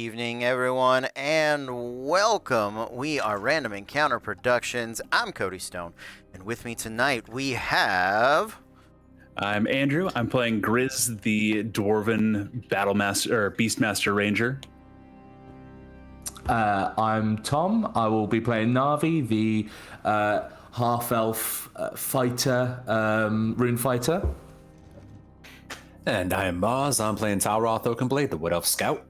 Evening, everyone, and welcome. We are Random Encounter Productions. I'm Cody Stone, and with me tonight we have. I'm Andrew. I'm playing Grizz, the Dwarven Battlemaster or Beastmaster Ranger. I'm Tom. I will be playing Navi, the half-elf fighter, rune fighter. And I am Mars. I'm playing Talroth Oakenblade, the Wood Elf Scout.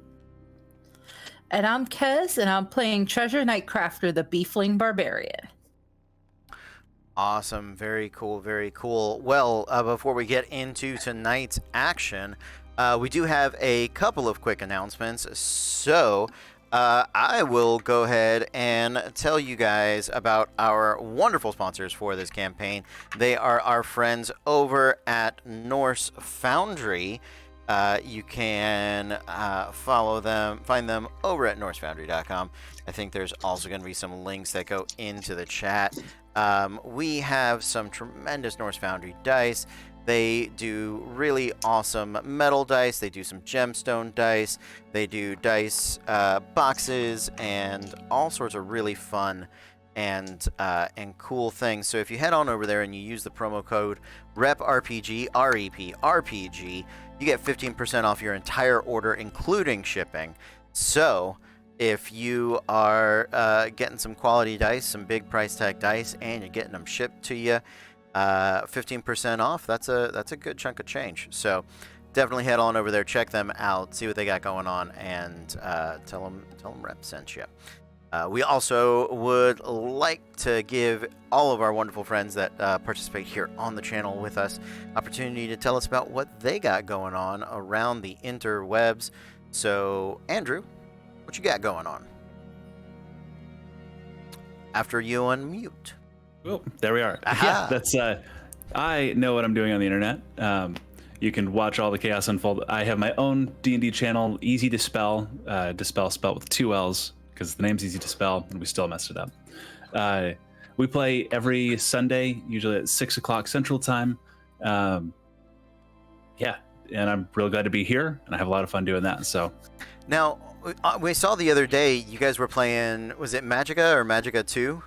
And I'm Kez, and I'm playing Treasure Nightcrafter, the Beefling Barbarian. Awesome. Very cool. Very cool. Well, before we get into tonight's action, we do have a couple of quick announcements. So I will go ahead and tell you guys about our wonderful sponsors for this campaign. They are our friends over at Norse Foundry. You can follow them, find them over at norsefoundry.com. I think there's also going to be some links that go into the chat. We have some tremendous Norse Foundry dice. They do really awesome metal dice. They do some gemstone dice. They do dice boxes and all sorts of really fun and cool things. So if you head on over there and you use the promo code REPRPG, R-E-P-R-P-G, you get 15% off your entire order, including shipping. So if you are getting some quality dice, some big price tag dice, and you're getting them shipped to you, 15% off, that's a good chunk of change. So definitely head on over there, check them out, see what they got going on, and tell them Rep sent you. We also would like to give all of our wonderful friends that participate here on the channel with us opportunity to tell us about what they got going on around the interwebs. So, Andrew, what you got going on? After you unmute. Oh, there we are. Aha. Yeah, that's. I know what I'm doing on the internet. You can watch all the chaos unfold. I have my own D&D channel, Easy to Spell. Dispel spelled with 2 L's. Because the name's easy to spell, and we still messed it up. We play every Sunday, usually at 6 o'clock Central Time. Yeah, and I'm real glad to be here, and I have a lot of fun doing that. So, now we saw the other day you guys were playing. Was it Magicka or Magicka 2?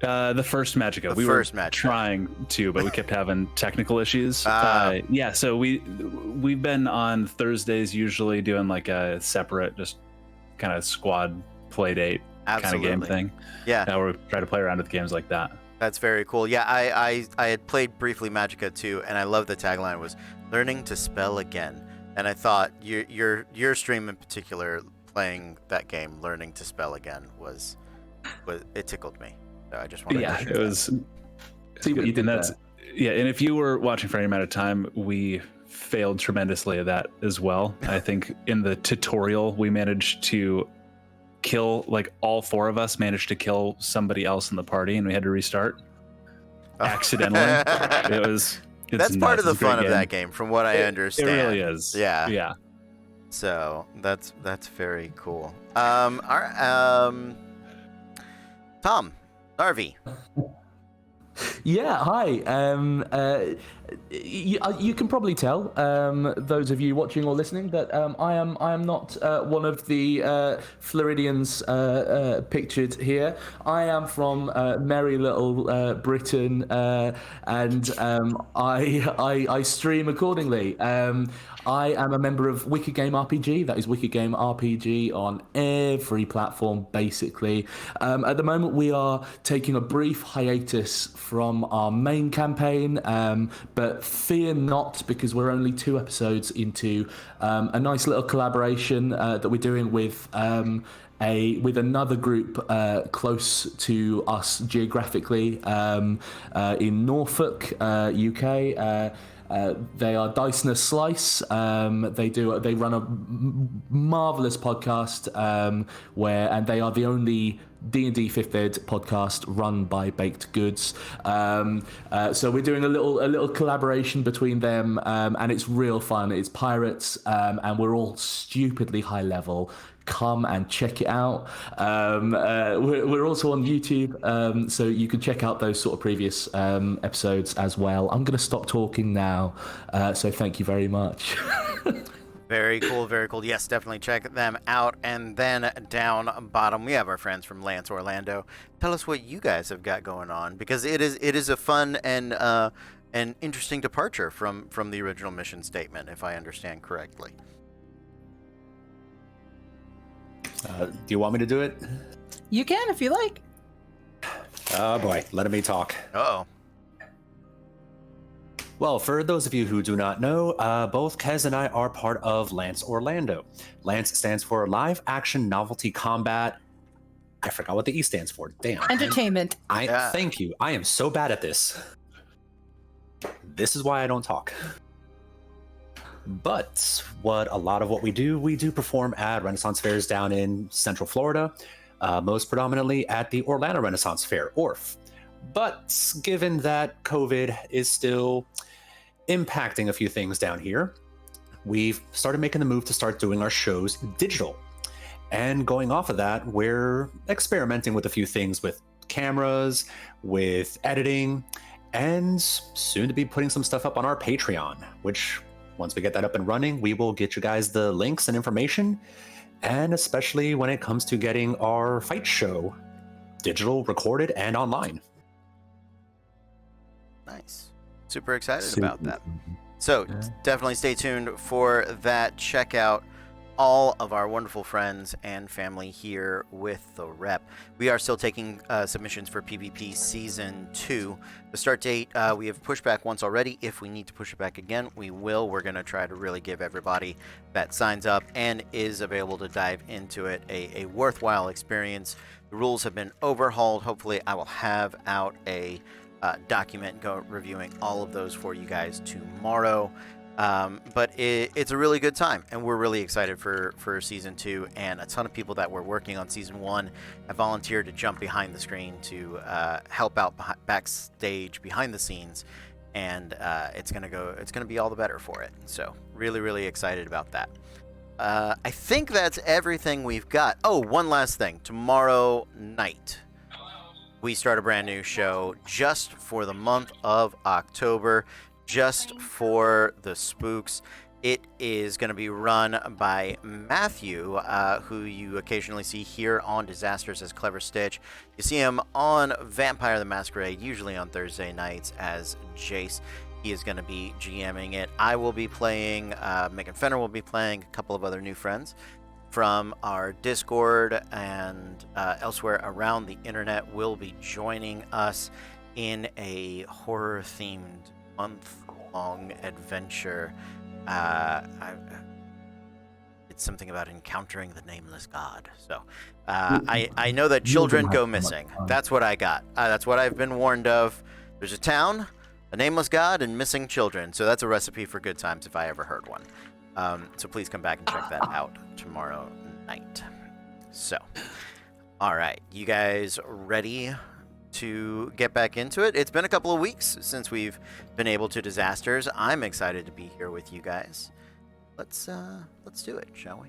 The first Magicka. We were trying to, but we kept having technical issues. Yeah, so we've been on Thursdays usually doing like a separate, just kind of squad play date kind of game thing. Yeah, where we try to play around with games like that. That's very cool. Yeah, I had played briefly Magicka 2, and I love the tagline was "Learning to Spell Again," and I thought your stream in particular, playing that game, "Learning to Spell Again," was it tickled me. So I just wanted to share it was. See what you did there. Yeah, and if you were watching for any amount of time, we failed tremendously at that as well. I think in the tutorial we managed to kill, like, all 4 of us managed to kill somebody else in the party, and we had to restart accidentally. That's part of the fun of that game, from what I understand. It really is. Yeah. So that's very cool. All right, Tom, Narvi. Yeah, hi. You can probably tell, those of you watching or listening, that I am not one of the Floridians pictured here. I am from merry little Britain, and I stream accordingly. I am a member of Wicked Game RPG. That is Wicked Game RPG on every platform, basically. At the moment, we are taking a brief hiatus from our main campaign, but fear not, because we're only 2 episodes into a nice little collaboration that we're doing with another group close to us geographically in Norfolk, UK. They are Dice and a Slice. They run a marvelous podcast and they are the only D&D 5th Ed podcast run by Baked Goods. So we're doing a little collaboration between them, and it's real fun. It's pirates, and we're all stupidly high level. Come and check it out. We're also on YouTube, so you can check out those sort of previous episodes as well. I'm going to stop talking now, so thank you very much. Very cool, very cool. Yes, definitely check them out. And then down bottom, we have our friends from Lance Orlando. Tell us what you guys have got going on, because it is a fun and an interesting departure from the original mission statement, if I understand correctly. Do you want me to do it? You can if you like. Oh boy, letting me talk. Uh-oh. Well, for those of you who do not know, both Kez and I are part of Lance Orlando. Lance stands for Live Action Novelty Combat. I forgot what the E stands for. Damn. Entertainment. Thank you. I am so bad at this. This is why I don't talk. But a lot of what we do perform at Renaissance fairs down in Central Florida, most predominantly at the Orlando Renaissance Fair, ORF. But given that COVID is still impacting a few things down here, we've started making the move to start doing our shows digital. And going off of that, we're experimenting with a few things with cameras, with editing, and soon to be putting some stuff up on our Patreon, which once we get that up and running, we will get you guys the links and information. And especially when it comes to getting our fight show digital, recorded, and online. Nice. Super excited about that. So definitely stay tuned for that. Check out all of our wonderful friends and family here with the rep. We are still taking submissions for PvP Season 2. The start date, we have pushed back once already. If we need to push it back again, we will. We're going to try to really give everybody that signs up and is available to dive into it a worthwhile experience. The rules have been overhauled. Hopefully, I will have out a document reviewing all of those for you guys tomorrow. But it's a really good time, and we're really excited for Season 2, and a ton of people that were working on Season 1 have volunteered to jump behind the screen to help out backstage behind the scenes, and it's gonna be all the better for it. So really, really excited about that. I think that's everything we've got. Oh, one last thing. Tomorrow night, we start a brand new show just for the month of October, just for the spooks. It is going to be run by Matthew, who you occasionally see here on Disasters as Clever Stitch. You see him on Vampire the Masquerade, usually on Thursday nights, as Jace. He is going to be GMing it. I will be playing, Megan Fenner will be playing, a couple of other new friends from our Discord and elsewhere around the internet will be joining us in a horror-themed month-long adventure. It's something about encountering the nameless god. So I know that children go missing. That's what I got. That's what I've been warned of. There's a town, a nameless god, and missing children. So that's a recipe for good times if I ever heard one. So please come back and check that out tomorrow night. So, all right, you guys ready to get back into it? It's been a couple of weeks since we've been able to Disasters. I'm excited to be here with you guys. Let's do it, shall we?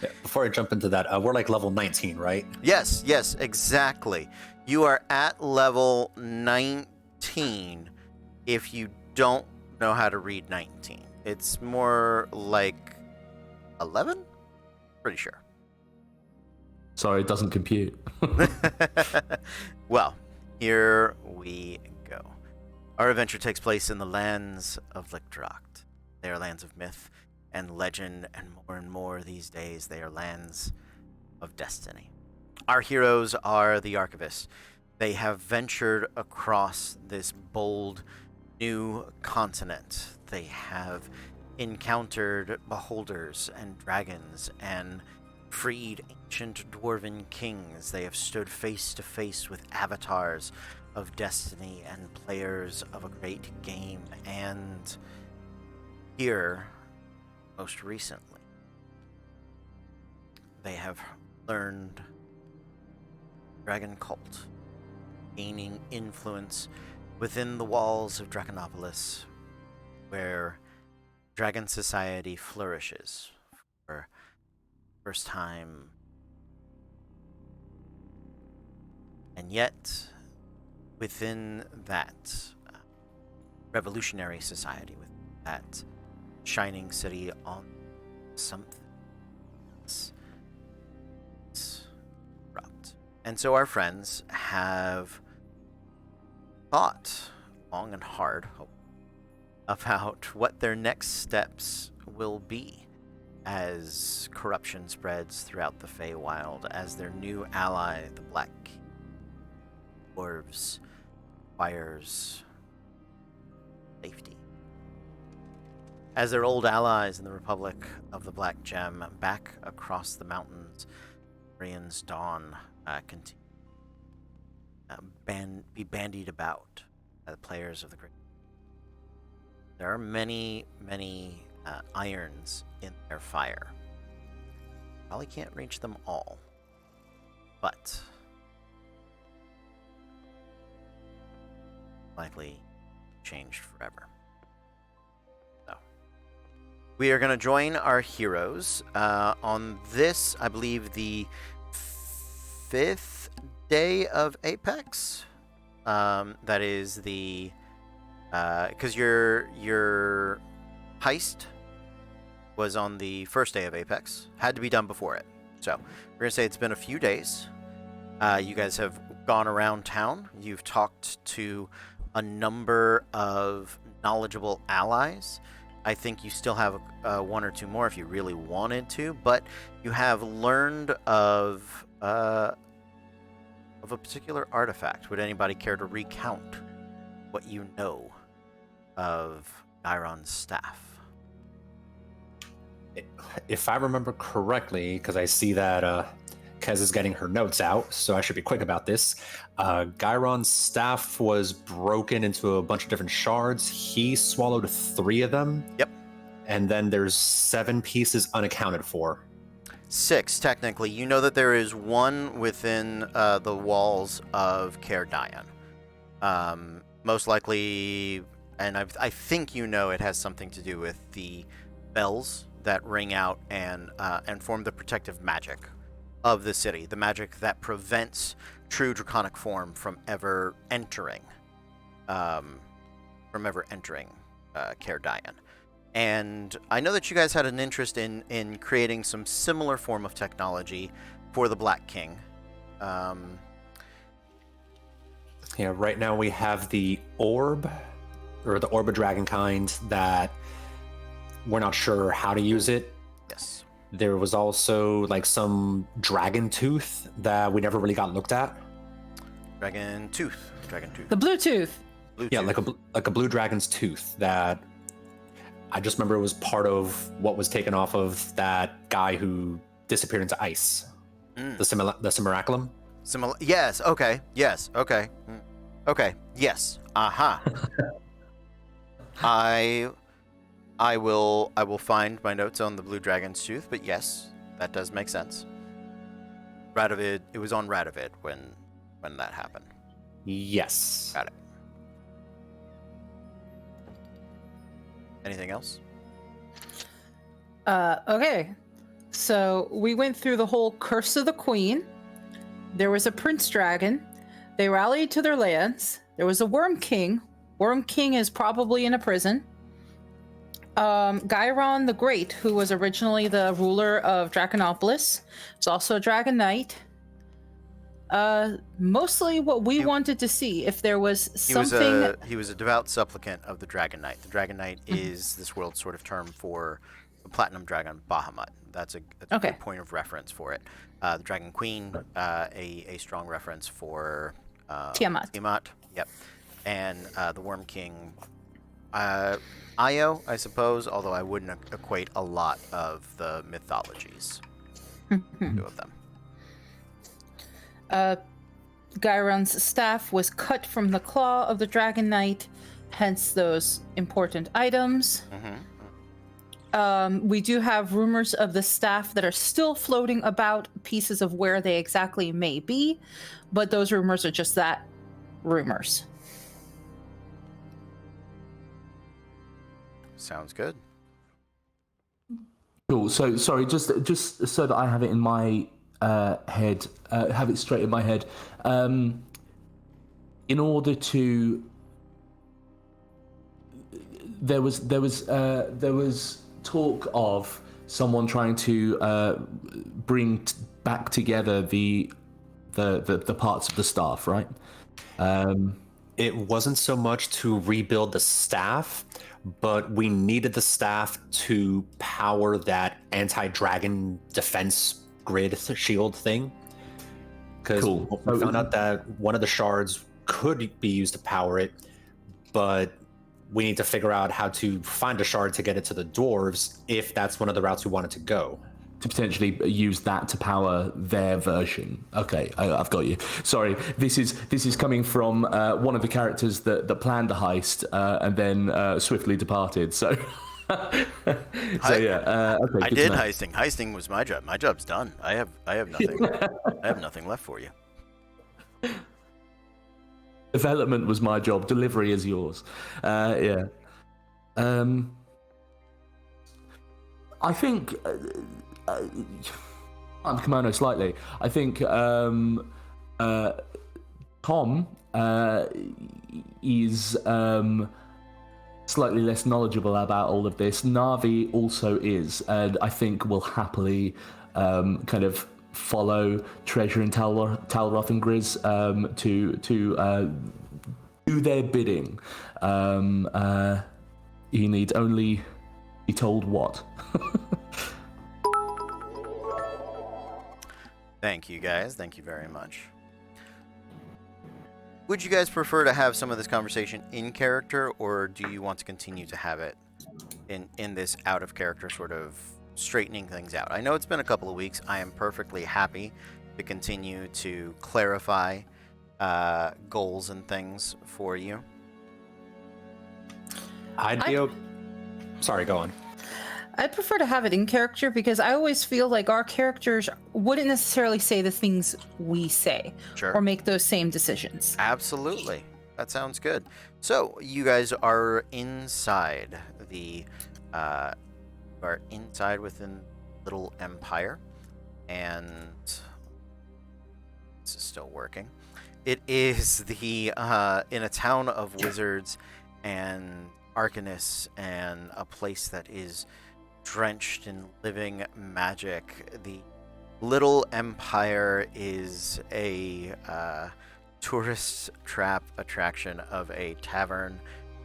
Yeah, before I jump into that, we're like level 19, right? Yes, exactly. You are at level 19 if you don't know how to read 19. It's more like 11? Pretty sure. Sorry, it doesn't compute. Well, here we go. Our adventure takes place in the lands of Lichdrocht. They are lands of myth and legend, and more these days, they are lands of destiny. Our heroes are the Archivists. They have ventured across this bold new continent. They have encountered beholders and dragons and freed ancient dwarven kings. They have stood face to face with avatars of destiny and players of a great game. And here, most recently, they have learned Dragon Cult, gaining influence within the walls of Draconopolis, where Dragon Society flourishes for the first time. And yet, within that revolutionary society, with that shining city on something's corrupt. And so our friends have thought long and hard about what their next steps will be as corruption spreads throughout the Feywild, as their new ally, the Black Dwarves, requires safety. As their old allies in the Republic of the Black Gem, back across the mountains, Orion's Dawn continue be bandied about by the players of the Great. There are many, many irons in their fire. Probably can't reach them all, but likely changed forever. So we are going to join our heroes on this, I believe, the 5th day of Apex. That is the because your heist was on the first day of Apex. Had to be done before it. So we're gonna say it's been a few days. You guys have gone around town. You've talked to a number of knowledgeable allies. I think you still have one or two more if you really wanted to, but you have learned of a particular artifact. Would anybody care to recount what you know of Gyron's staff? If I remember correctly, because I see that Kez is getting her notes out, so I should be quick about this. Gyron's staff was broken into a bunch of different shards. He swallowed 3 of them. Yep. And then there's 7 pieces unaccounted for. 6, technically. You know that there is one within the walls of Caer Dian. Most likely, and I think you know it has something to do with the bells that ring out and form the protective magic of the city. The magic that prevents true draconic form from ever entering Caer Dian. And I know that you guys had an interest in creating some similar form of technology for the Black King. Yeah, right now we have the orb, or the orb of dragonkind, that we're not sure how to use it. Yes. There was also like some dragon tooth that we never really got looked at. Dragon tooth. The Bluetooth. Yeah, like a blue dragon's tooth that I just remember it was part of what was taken off of that guy who disappeared into ice. The simulacrum. Yes. Okay. Yes. Okay. Okay. Yes. Aha. I will find my notes on the blue dragon's tooth, but yes, that does make sense. Radovid. It was on Radovid when that happened. Yes. Got it. Anything else? Okay. So we went through the whole Curse of the Queen. There was a Prince Dragon. They rallied to their lands. There was a Worm King. Worm King is probably in a prison. Gyron the Great, who was originally the ruler of Draconopolis, was also a Dragon Knight. Mostly what we wanted to see, if there was something... He was a devout supplicant of the Dragon Knight. The Dragon Knight is this world's sort of term for the Platinum Dragon Bahamut. That's a good point of reference for it. The Dragon Queen, a strong reference for... Tiamat. Yep. And the Worm King... Io, I suppose, although I wouldn't equate a lot of the mythologies. Two of them. Gyron's staff was cut from the claw of the Dragon Knight, hence those important items. We do have rumors of the staff that are still floating about, pieces of where they exactly may be, but those rumors are just that, rumors. Sounds good. Cool. So sorry, just so that I have it in my head, have it straight in my head. In order to, there was talk of someone trying to bring back together the parts of the staff, right? It wasn't so much to rebuild the staff, but we needed the staff to power that anti-dragon defense grid shield thing. Because Cool. we found out that one of the shards could be used to power it, but we need to figure out how to find a shard to get it to the dwarves if that's one of the routes we wanted to go. To potentially use that to power their version. Okay, I've got you. Sorry, this is coming from one of the characters that planned the heist and then swiftly departed. So, okay. I did heisting. Heisting was my job. My job's done. I have nothing. I have nothing left for you. Development was my job. Delivery is yours. Yeah. I think. I'm kimono slightly. I think Tom is slightly less knowledgeable about all of this. Navi also is, and I think will happily kind of follow Treasure and Talroth and Grizz to do their bidding. He need only be told what. Thank you, guys. Thank you very much. Would you guys prefer to have some of this conversation in character, or do you want to continue to have it in this out of character sort of straightening things out? I know it's been a couple of weeks. I am perfectly happy to continue to clarify goals and things for you. Sorry, go on. I'd prefer to have it in character because I always feel like our characters wouldn't necessarily say the things we say Sure. or make those same decisions. Absolutely. That sounds good. So you guys are inside within Little Empire, and this is still working. It is the in a town of wizards and arcanists, and a place that is drenched in living magic. The Little Empire is a tourist trap attraction of a tavern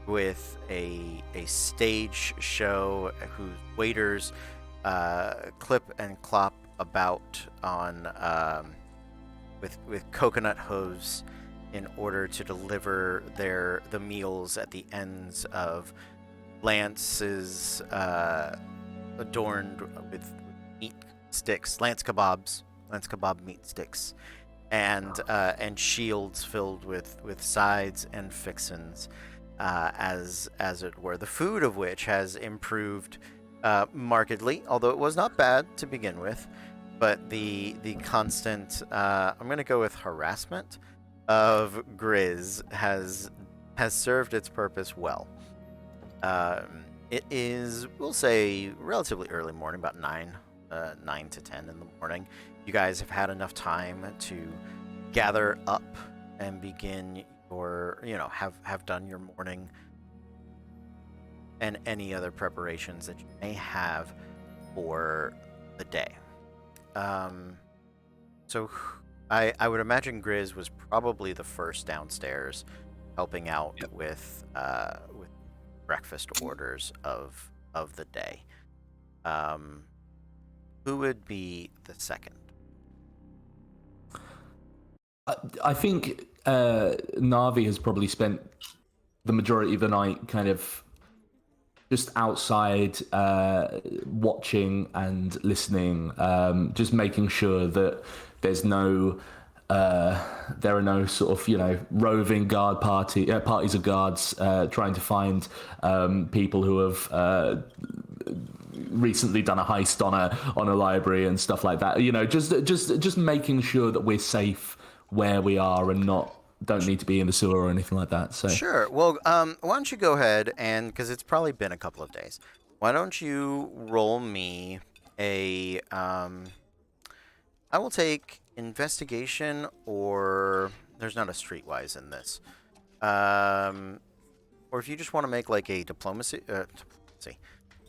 with a stage show whose waiters clip and clop about on with coconut hooves in order to deliver the meals at the ends of lances adorned with meat sticks, lance kebab meat sticks, and shields filled with sides and fixins, as it were. The food of which has improved markedly, although it was not bad to begin with. But the constant, I'm going to go with harassment of Grizz has served its purpose well. It is, we'll say, relatively early morning, about 9 to 10 in the morning. You guys have had enough time to gather up and begin your, have done your morning and any other preparations that you may have for the day. So I would imagine Grizz was probably the first downstairs, helping out with breakfast orders of the day. Who would be the second? I think Navi has probably spent the majority of the night kind of just outside, watching and listening, just making sure that there's no there are no sort of roving guard parties of guards trying to find people who have recently done a heist on a library and stuff like that. Just making sure that we're safe where we are and don't need to be in the sewer or anything like that. So Sure. Well, why don't you go ahead and, because it's probably been a couple of days, why don't you roll me a I will take investigation, or there's not a streetwise in this, or if you just want to make like a diplomacy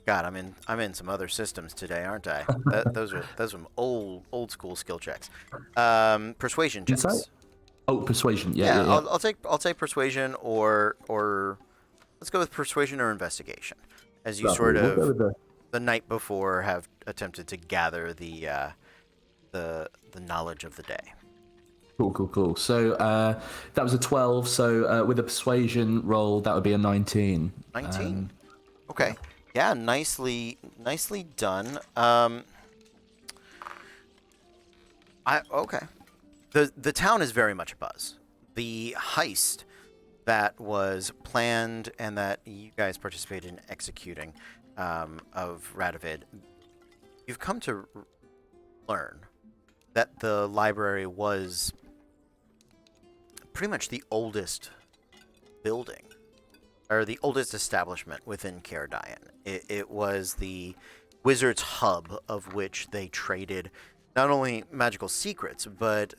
God, I'm in some other systems today, aren't I? Those are some old school skill checks. Persuasion Insight? checks. Oh, persuasion. Yeah, Yeah, yeah, yeah. I'll take persuasion or let's go with persuasion or investigation, as you Lovely. sort We'll go of with the night before have attempted to gather the knowledge of the day. Cool. So that was a 12. So with a persuasion roll, that would be a 19. 19. Yeah. Okay. Yeah, nicely done. Okay. The town is very much abuzz. The heist that was planned and that you guys participated in executing of Radovid, you've come to learn that the library was pretty much the oldest building, or the oldest establishment within Caradian. It was the wizard's hub of which they traded not only magical secrets, but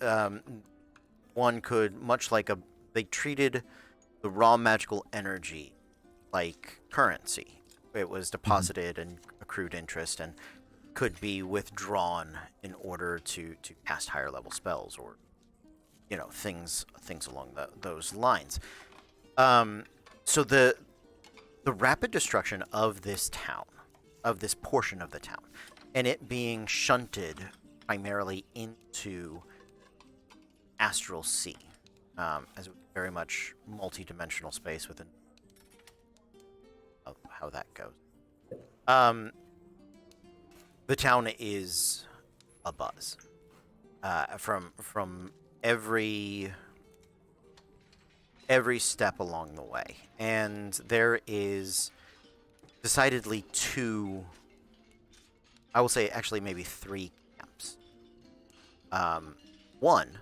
one could, much like they treated the raw magical energy like currency. It was deposited and accrued interest and could be withdrawn in order to cast higher level spells, or things along those lines. So the rapid destruction of this town, of this portion of the town, and it being shunted primarily into astral sea, as very much multi-dimensional space within of how that goes. The town is abuzz from every step along the way, and there is decidedly two, I will say actually maybe three camps. One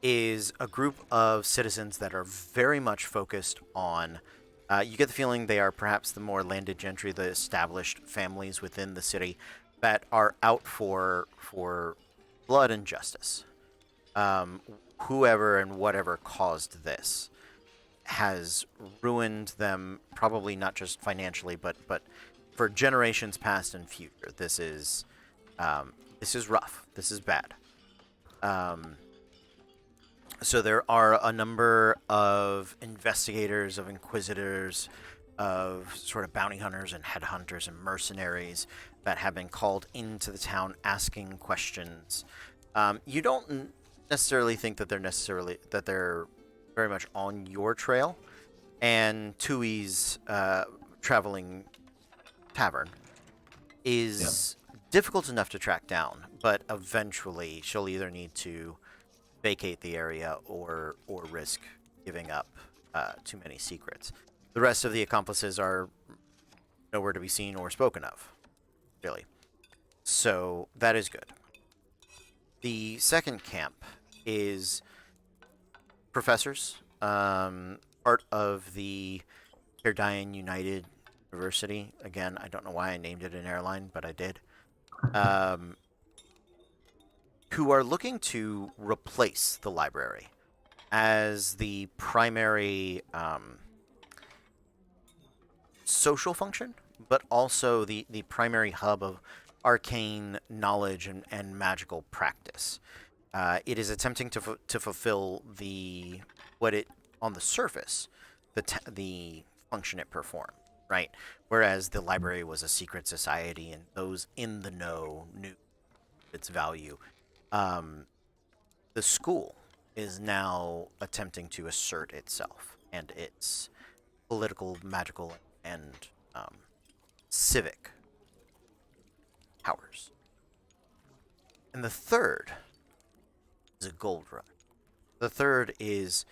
is a group of citizens that are very much focused on, you get the feeling they are perhaps the more landed gentry, the established families within the city that are out for blood and justice. Whoever and whatever caused this has ruined them, probably not just financially, but for generations past and future. This is rough. This is bad. So there are a number of investigators, of inquisitors, of sort of bounty hunters and headhunters and mercenaries that have been called into the town asking questions. You don't necessarily think that they're very much on your trail, and Tui's traveling tavern is difficult enough to track down, but eventually she'll either need to vacate the area or risk giving up too many secrets. The rest of the accomplices are nowhere to be seen or spoken of, really. So that is good. The second camp is professors, part of the Cardian United University. Again, I don't know why I named it an airline, but I did. Who are looking to replace the library as the primary social function, but also the primary hub of arcane knowledge and magical practice. It is attempting to fulfill what it, on the surface, the function it performed, right? Whereas the library was a secret society, and those in the know knew its value. The school is now attempting to assert itself and its political, magical, and civic powers. And the third is a gold rush. The third is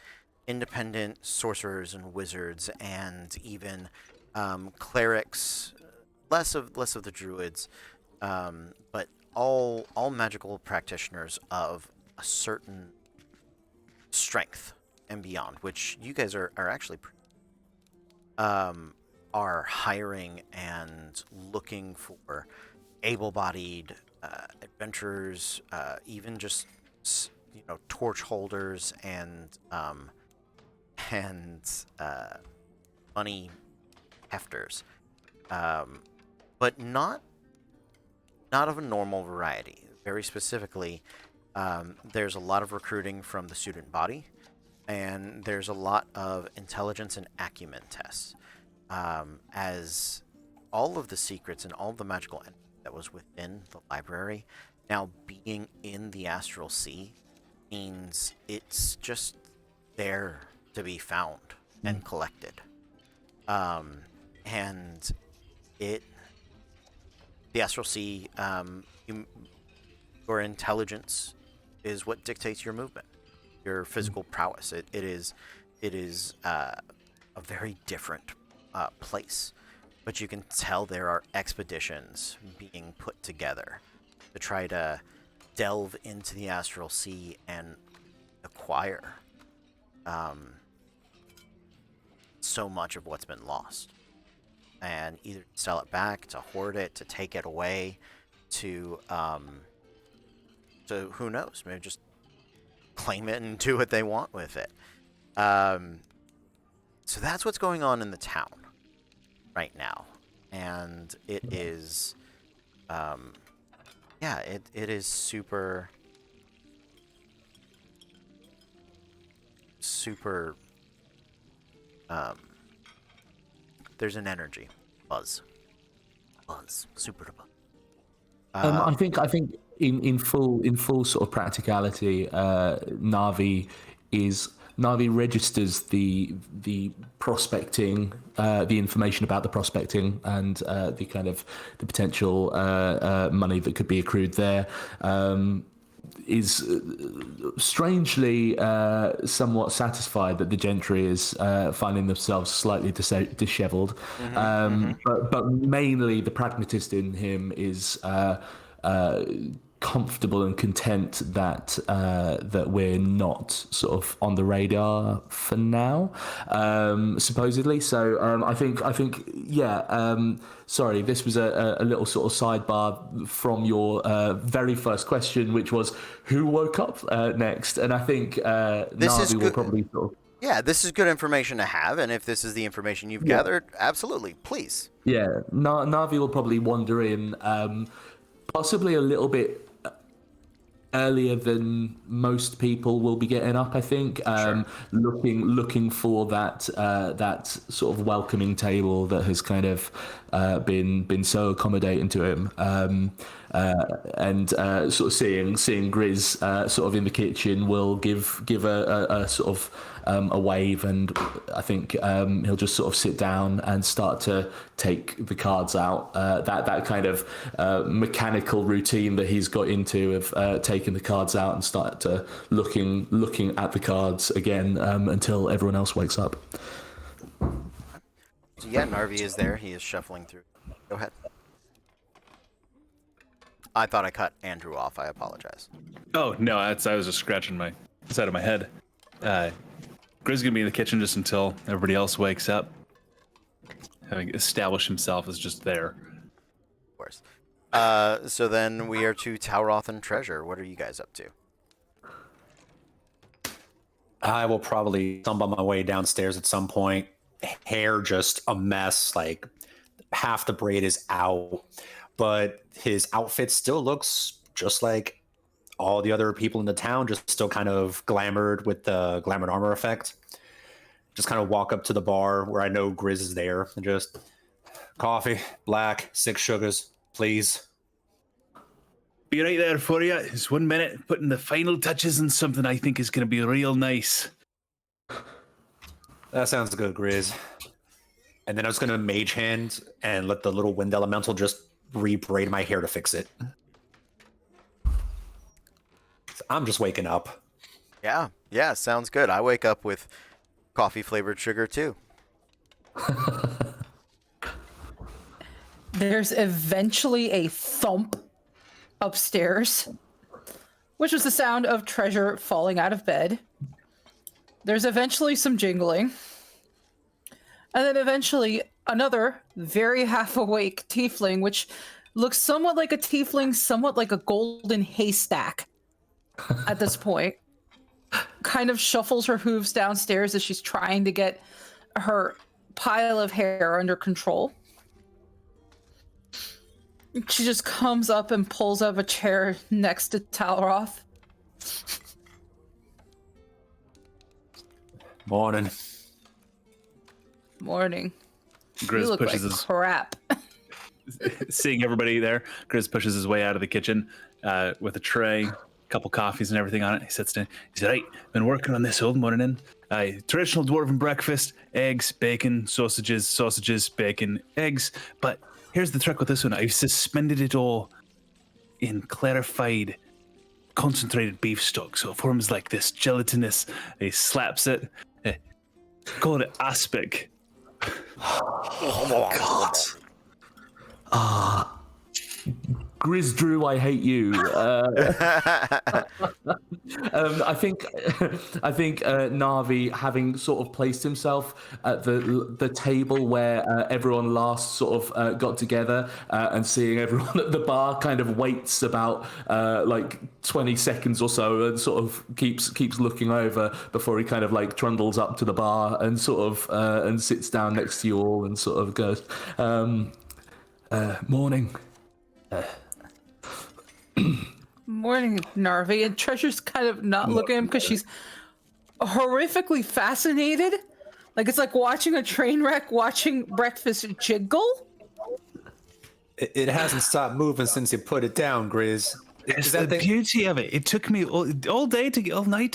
independent sorcerers and wizards, and even clerics, less of the druids, but all magical practitioners of a certain strength and beyond, which you guys are actually are hiring and looking for able-bodied adventurers, even just torch holders and money hefters, but not of a normal variety. Very specifically, there's a lot of recruiting from the student body, and there's a lot of intelligence and acumen tests. As all of the secrets and all of the magical energy that was within the library now being in the astral sea means it's just there to be found and collected. And the astral sea, your intelligence is what dictates your movement, your physical prowess. It is a very different place, but you can tell there are expeditions being put together to try to delve into the astral sea and acquire so much of what's been lost, and either sell it back, to hoard it, to take it away, to who knows, maybe just claim it and do what they want with it. So that's what's going on in the town right now, and it is, it is super there's an energy buzz, super buzz. I think in full sort of practicality, Navi registers the prospecting, the information about the prospecting, and the kind of the potential money that could be accrued there. Is strangely somewhat satisfied that the gentry is finding themselves slightly dishevelled, but mainly the pragmatist in him is comfortable and content that we're not sort of on the radar for now, supposedly. So I think sorry, this was a little sort of sidebar from your very first question, which was who woke up next, and I think Navi will probably sort of. Yeah, this is good information to have, and if this is the information you've gathered, absolutely, please. Yeah, Navi will probably wander in, possibly a little bit earlier than most people will be getting up, I think. Sure. Looking for that sort of welcoming table that has kind of been so accommodating to him, and sort of seeing Grizz sort of in the kitchen will give a sort of a wave, and I think he'll just sort of sit down and start to take the cards out. That kind of mechanical routine that he's got into of taking the cards out and start to looking at the cards again until everyone else wakes up. So yeah, Narvi is there. He is shuffling through. Go ahead. I thought I cut Andrew off. I apologize. Oh no, I was just scratching my side of my head. Grizz gonna be in the kitchen just until everybody else wakes up, having established himself as just there. Of course. So then we are to Tauroth and Treasure. What are you guys up to? I will probably stumble my way downstairs at some point. Hair just a mess, like half the braid is out, but his outfit still looks just like all the other people in the town, just still kind of glamored with the glamored armor effect. Just kind of walk up to the bar where I know Grizz is there and just coffee, black, 6 sugars, please. Be right there for you. Just 1 minute, putting the final touches on something I think is going to be real nice. That sounds good, Grizz. And then I was going to mage hand and let the little wind elemental just re-braid my hair to fix it. I'm just waking up. Yeah, sounds good. I wake up with coffee flavored sugar too. There's eventually a thump upstairs, which was the sound of Treasure falling out of bed. There's eventually some jingling. And then eventually another very half-awake tiefling, which looks somewhat like a tiefling, somewhat like a golden haystack at this point, kind of shuffles her hooves downstairs as she's trying to get her pile of hair under control. She just comes up and pulls up a chair next to Talroth. Morning. Morning. Grizz You look pushes like his crap. seeing everybody there. Grizz pushes his way out of the kitchen with a tray, couple coffees and everything on it. He sits down. He said, "Right, been working on this all morning. Traditional dwarven breakfast: eggs, bacon, sausages, bacon, eggs. But here's the trick with this one: I've suspended it all in clarified, concentrated beef stock, so it forms like this gelatinous." He slaps it. Call it aspic. Oh God. Grizz Drew, I hate you. I think Navi, having sort of placed himself at the table where everyone last sort of got together, and seeing everyone at the bar, kind of waits about like 20 seconds or so, and sort of keeps looking over before he kind of like trundles up to the bar and sort of and sits down next to you all and sort of goes, "Morning." Morning, Narvi. And Treasure's kind of not looking at him because she's horrifically fascinated. Like it's like watching a train wreck, watching breakfast jiggle. It hasn't stopped moving since you put it down, Grizz. It's the beauty of it. It took me all night to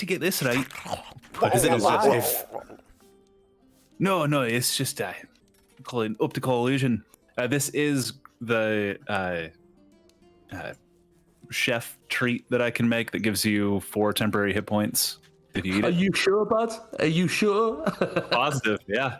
get this right. Is it alive? No, it's just calling optical illusion. This is the chef treat that I can make that gives you 4 temporary hit points if you eat Are it. you sure, bud? Are you sure? Positive, yeah.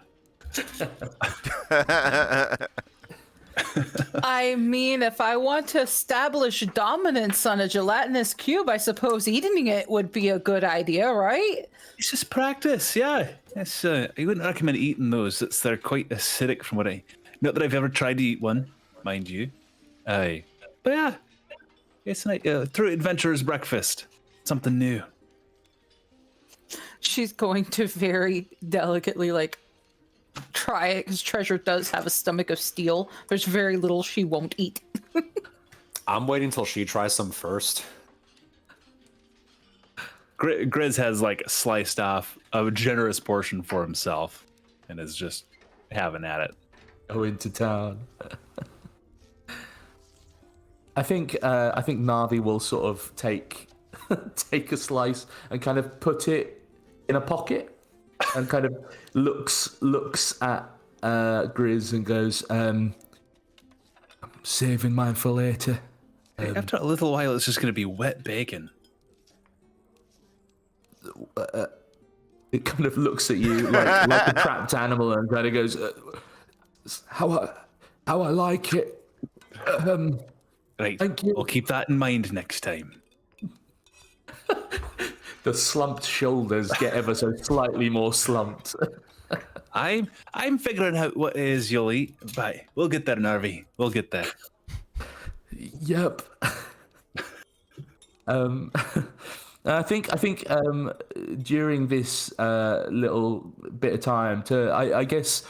I mean, if I want to establish dominance on a gelatinous cube, I suppose eating it would be a good idea, right? It's just practice, yeah. It's I wouldn't recommend eating those. They're quite acidic from what not that I've ever tried to eat one, mind you. But yeah. It's like through adventurer's breakfast. Something new. She's going to very delicately, like, try it, because Treasure does have a stomach of steel. There's very little she won't eat. I'm waiting till she tries some first. Grizz has like sliced off a generous portion for himself and is just having at it. Go into town. I think Navi will sort of take a slice and kind of put it in a pocket and kind of looks at Grizz and goes, "Saving mine for later." After a little while, it's just going to be wet bacon. It kind of looks at you like a trapped animal and kind of goes, "How I like it." Right, Thank you. I'll keep that in mind next time. The slumped shoulders get ever so slightly more slumped. I'm figuring out what it is you'll eat, but we'll get there, Narvi. We'll get there. Yep. I think during this little bit of time, I guess,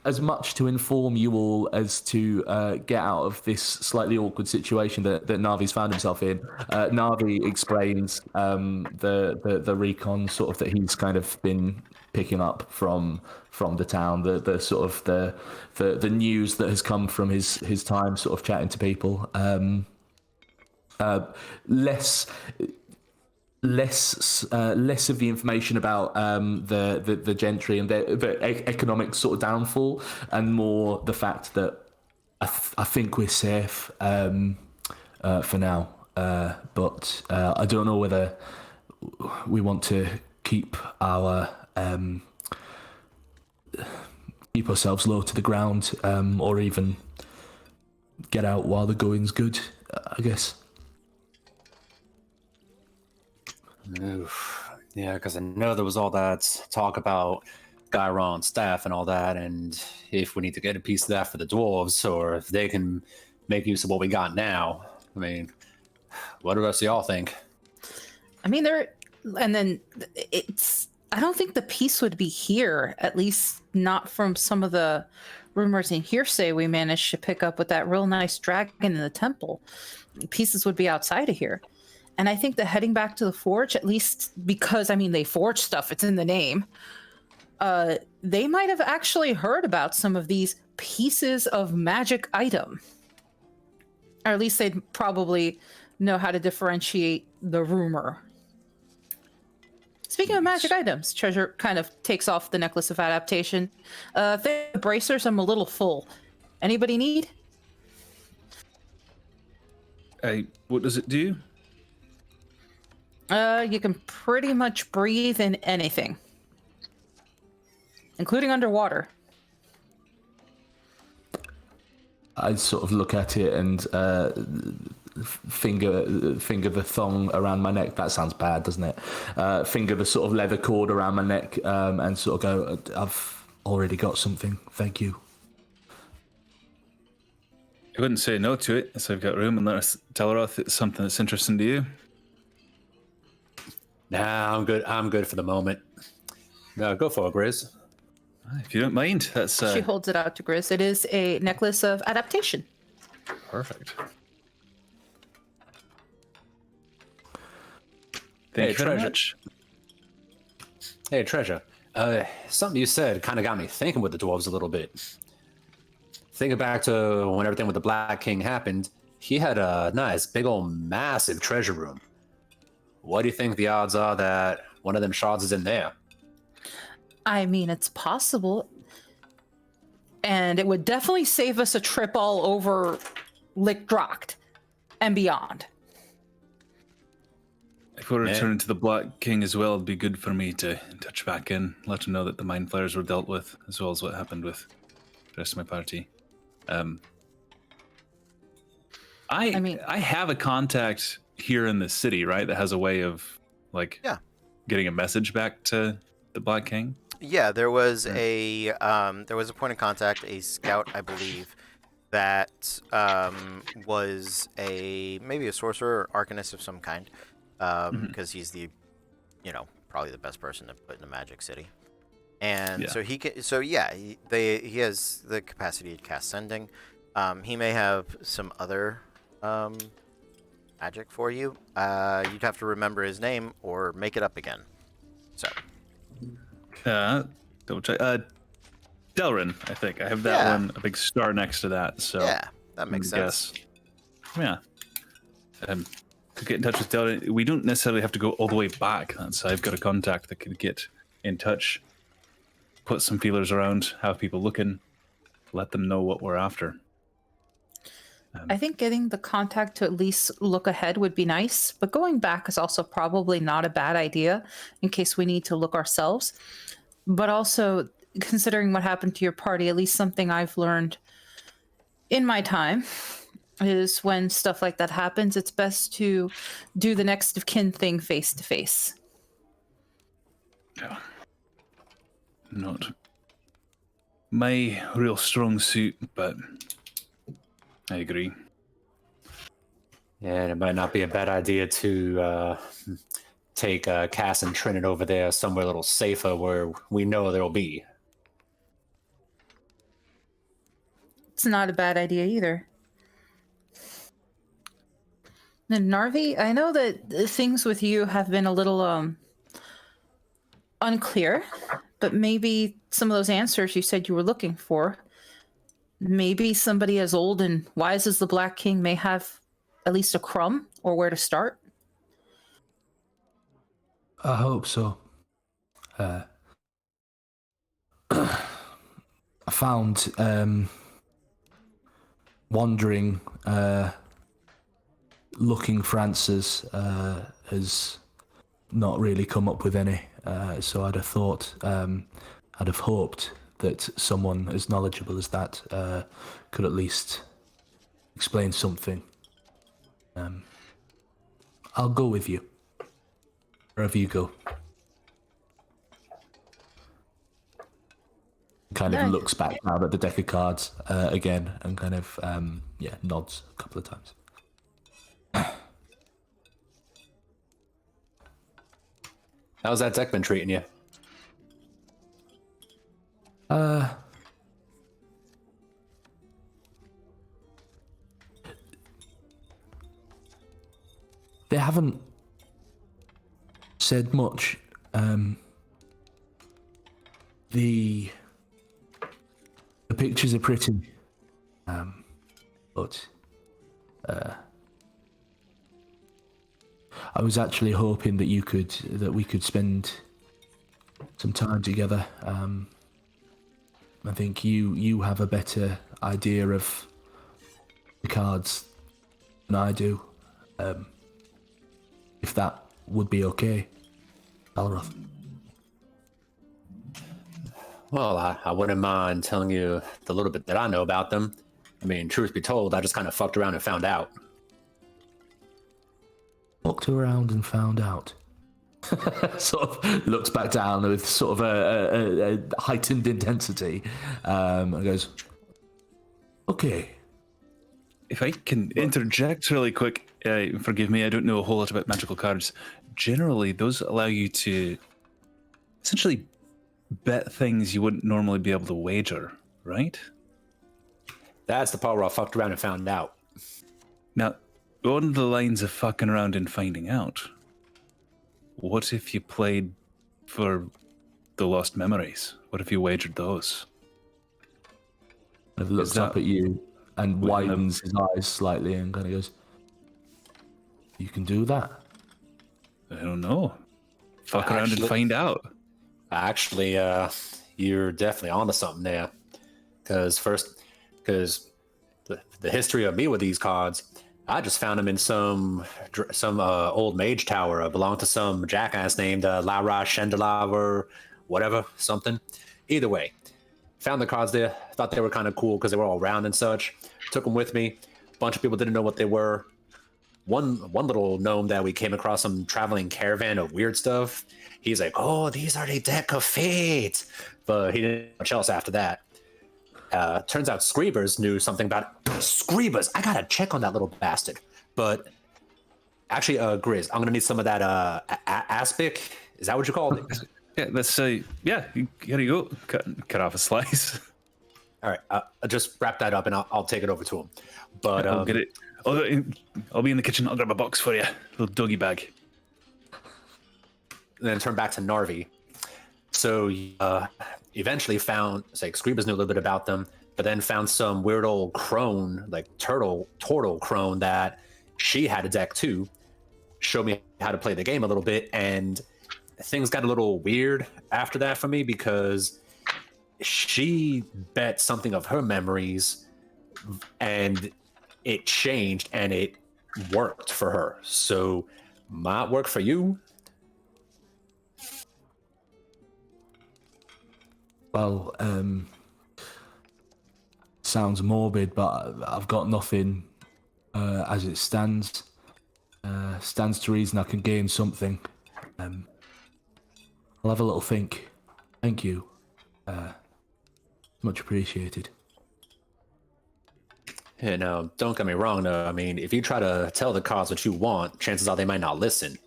as much to inform you all as to get out of this slightly awkward situation that Navi's found himself in, Navi explains the recon sort of that he's kind of been picking up from the town, the sort of the news that has come from his time sort of chatting to people. Less of the information about the gentry and the economic sort of downfall, and more the fact that I think we're safe for now. But I don't know whether we want to keep ourselves low to the ground, or even get out while the going's good, I guess. Oof. Yeah, because I know there was all that talk about Gyron staff and all that, and if we need to get a piece of that for the dwarves, or if they can make use of what we got now. I mean, what do the rest of y'all think? I mean, I don't think the peace would be here, at least not from some of the rumors and hearsay we managed to pick up with that real nice dragon in the temple, pieces would be outside of here. And I think that heading back to the forge, at least because, I mean, they forge stuff, it's in the name, they might have actually heard about some of these pieces of magic item. Or at least they'd probably know how to differentiate the rumor. Speaking of magic items, Treasure kind of takes off the necklace of adaptation. The bracers, I'm a little full. Anybody need? What does it do? You can pretty much breathe in anything, including underwater. I sort of look at it and finger the thong around my neck. That sounds bad, doesn't it? Finger the sort of leather cord around my neck and sort of go, I've already got something. Thank you. I wouldn't say no to it, so I've got room, and let us tell her if it's something that's interesting to you. Nah, I'm good. I'm good for the moment. No, go for it, Grizz. If you don't mind, that's She holds it out to Grizz. It is a necklace of adaptation. perfect. Hey, Thank you very Treasure. much. Hey, Treasure. Something you said kind of got me thinking with the dwarves a little bit. Thinking back to when everything with the Black King happened, he had a nice, big old, massive treasure room. What do you think the odds are that one of them shards is in there? I mean, it's possible. And it would definitely save us a trip all over Lickdrocht and beyond. If we're Yeah. returning to the Black King as well, it'd be good for me to touch back in, let him know that the mind flayers were dealt with, as well as what happened with the rest of my party. I mean- I have a contact here in the city, right, that has a way of like getting a message back to the Black King. Yeah, there was a point of contact, a scout, I believe, that was maybe a sorcerer or arcanist of some kind, because he's probably the best person to put in a magic city, and Yeah. so he can. So yeah, he has the capacity to cast sending. He may have some other magic for you. You'd have to remember his name or make it up again. So. Double check. Delrin, I think. I have that one, a big star next to that. So Yeah, that makes sense. Yeah. To get in touch with Delrin, we don't necessarily have to go all the way back. So I've got a contact that could get in touch, put some feelers around, have people looking, let them know what we're after. I think getting the contact to at least look ahead would be nice, but going back is also probably not a bad idea in case we need to look ourselves. But also, considering what happened to your party, at least something I've learned in my time is when stuff like that happens, it's best to do the next of kin thing face to face. Yeah. Not my real strong suit, but I agree. Yeah, and it might not be a bad idea to take Cass and Trinit over there somewhere a little safer where we know they'll be. It's not a bad idea either. And Narvi, I know that things with you have been a little unclear, but maybe some of those answers you said you were looking for, maybe somebody as old and wise as the Black King may have at least a crumb or where to start. I hope so. I found wandering, looking for answers has not really come up with any. So I'd have thought, I'd have hoped that someone as knowledgeable as that could at least explain something. I'll go with you. Wherever you go. Kind of Nice. looks back down at the deck of cards again and kind of, nods a couple of times. How's that deck been treating you? haven't said much. The pictures are pretty, but I was actually hoping that we could spend some time together. I think you have a better idea of the cards than I do. If that would be okay, Alroth. Well, I wouldn't mind telling you the little bit that I know about them. I mean, truth be told, I just kind of fucked around and found out. Walked around and found out. Sort of looks back down with sort of a heightened intensity, and goes, "Okay." If I can interject really quick, forgive me, I don't know a whole lot about magical cards. Generally, those allow you to essentially bet things you wouldn't normally be able to wager, right? That's the part where I fucked around and found out. Now, on the lines of fucking around and finding out, what if you played for the lost memories? What if you wagered those? And looks up at you and widens his eyes slightly and kind of goes, "You can do that." I don't know. Fuck around and find out. Actually, you're definitely onto something there. Because the history of me with these cards, I just found them in some old mage tower. Belonged to some jackass named Lara Chandela or whatever, something. Either way, found the cards there. Thought they were kind of cool because they were all round and such. Took them with me. A bunch of people didn't know what they were. One little gnome that we came across, some traveling caravan of weird stuff. He's like, "Oh, these are the deck of fate," but he didn't know much else after that. Turns out Screebers knew something about it. Screebers. I gotta check on that little bastard. But actually, Grizz, I'm gonna need some of that aspic. Is that what you called it? Yeah, let's say, yeah, here you go. Cut off a slice. All right, I'll just wrap that up and I'll take it over to him. But I'll get it. I'll be in the kitchen. I'll grab a box for you. Little doggy bag. Then turn back to Narvi. So eventually found, like, Screebers knew a little bit about them, but then found some weird old crone, like turtle crone that she had a deck too. Showed me how to play the game a little bit, and things got a little weird after that for me because she bet something of her memories and it changed and it worked for her. So might work for you. Well, sounds morbid, but I've got nothing as it stands. Stands to reason I can gain something. I'll have a little think. Thank you. Much appreciated. Yeah, no, don't get me wrong though. I mean, if you try to tell the cards what you want, chances are they might not listen.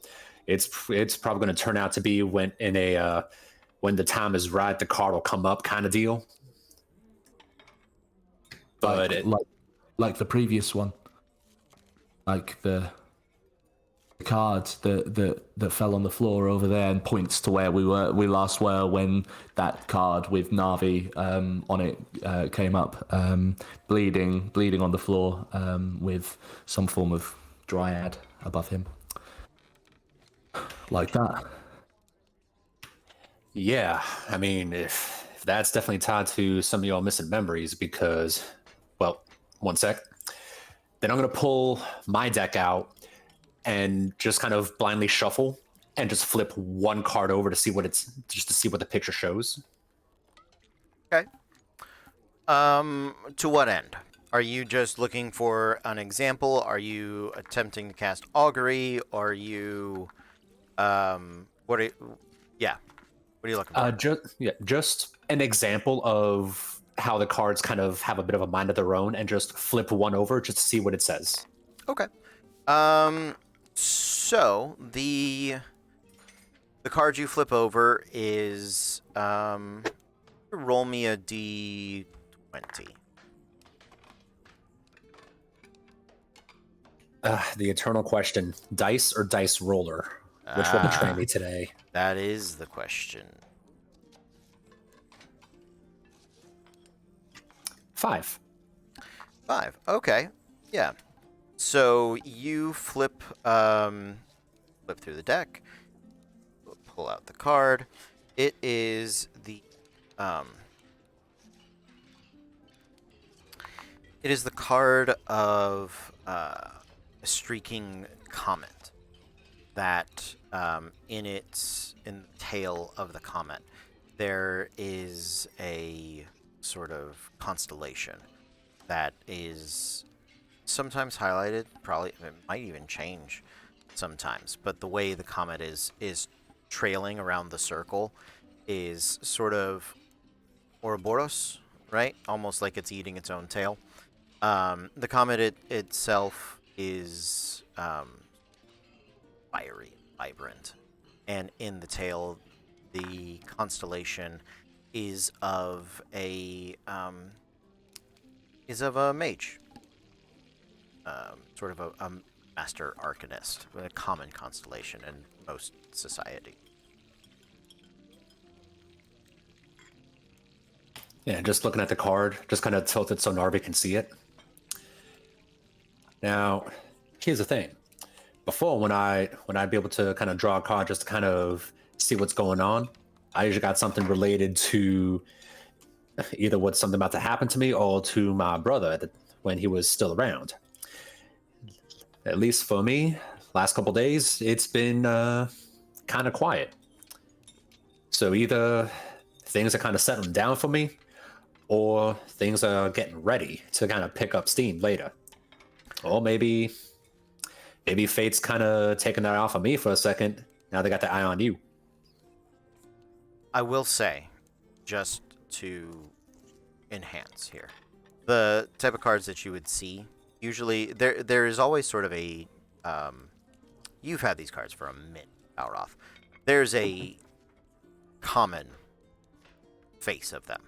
It's probably going to turn out to be when the time is right, the card will come up kind of deal. But like the previous one, like the card that fell on the floor over there and points to where we last were when that card with Navi on it came up, bleeding on the floor with some form of dryad above him, like that. yeah, I mean, if that's definitely tied to some of your missing memories, because, well, one sec. Then I'm gonna pull my deck out and just kind of blindly shuffle and just flip one card over to see what the picture shows. Okay. To what end? Are you just looking for an example? Are you attempting to cast augury? Are you, yeah. What are you looking for? Just an example of how the cards kind of have a bit of a mind of their own, and just flip one over just to see what it says. Okay. So the card you flip over is roll me a d20. The eternal question: dice or dice roller? Which will betray me today? That is the question. 5. 5. Okay. Yeah. So you flip through the deck, pull out the card. It is the um it is the card of a streaking comet that in the tail of the comet there is a sort of constellation that is sometimes highlighted, probably it might even change sometimes, but the way the comet is trailing around the circle is sort of Ouroboros, right? Almost like it's eating its own tail. The comet itself is fiery, vibrant, and in the tail, the constellation is of a mage, sort of a master arcanist, a common constellation in most society. Yeah, just looking at the card, just kind of tilted so Narvi can see it. Now, here's the thing. Before, when I'd be able to kind of draw a card just to kind of see what's going on, I usually got something related to either what's something about to happen to me or to my brother when he was still around. At least for me, last couple days, it's been kind of quiet. So either things are kind of settling down for me, or things are getting ready to kind of pick up steam later. Or maybe fate's kind of taking that off of me for a second. Now they got the eye on you. I will say, just to enhance here, the type of cards that you would see, usually there is always sort of a you've had these cards for a minute, Balroth. There's a common face of them.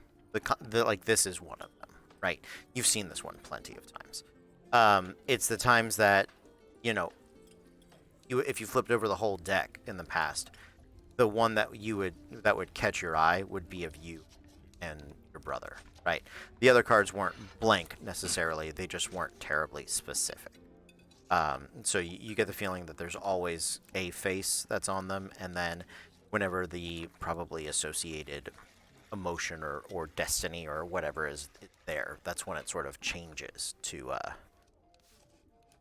Like this is one of them, right? You've seen this one plenty of times. It's the times that, if you flipped over the whole deck in the past, the one that would catch your eye would be of you and your brother, right? The other cards weren't blank necessarily; they just weren't terribly specific. So you get the feeling that there's always a face that's on them, and then whenever the probably associated emotion or destiny or whatever is there, that's when it sort of changes to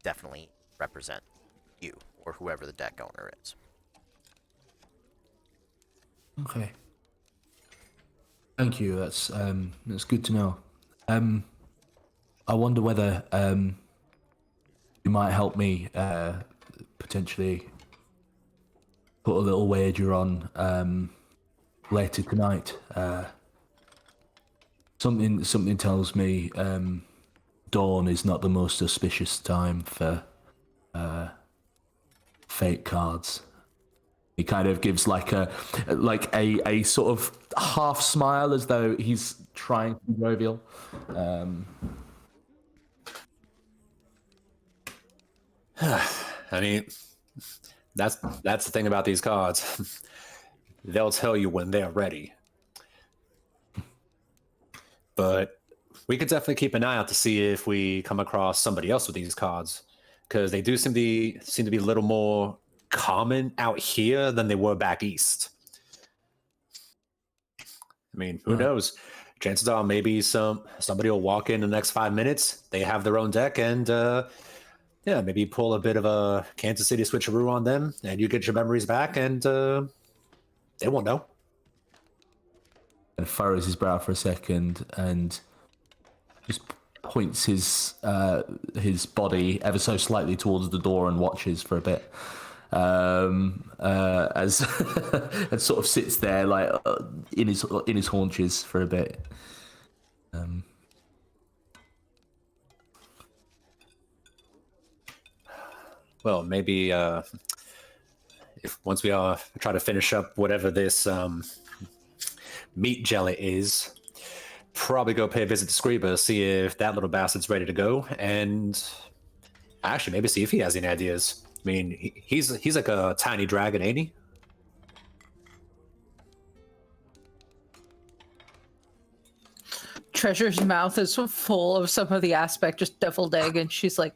definitely represent you or whoever the deck owner is. Okay. Thank you. That's good to know. I wonder whether you might help me potentially put a little wager on later tonight. Something tells me dawn is not the most auspicious time for fate cards. He kind of gives like a sort of half smile as though he's trying to be jovial. I mean, that's the thing about these cards. They'll tell you when they're ready. But we could definitely keep an eye out to see if we come across somebody else with these cards, because they do seem to be a little more common out here than they were back east. I mean, who knows? Chances are maybe somebody will walk in the next 5 minutes. They have their own deck, and maybe pull a bit of a Kansas City switcheroo on them, and you get your memories back, and they won't know. And furrows his brow for a second and just points his body ever so slightly towards the door and watches for a bit. As and sort of sits there like in his haunches for a bit. Well, maybe if once we try to finish up whatever this meat jelly is, probably go pay a visit to Scriba, see if that little bastard's ready to go, and Actually, maybe see if he has any ideas. I mean, he's like a tiny dragon, ain't he? Treasure's mouth is full of some of the aspect, just deviled egg, and she's like,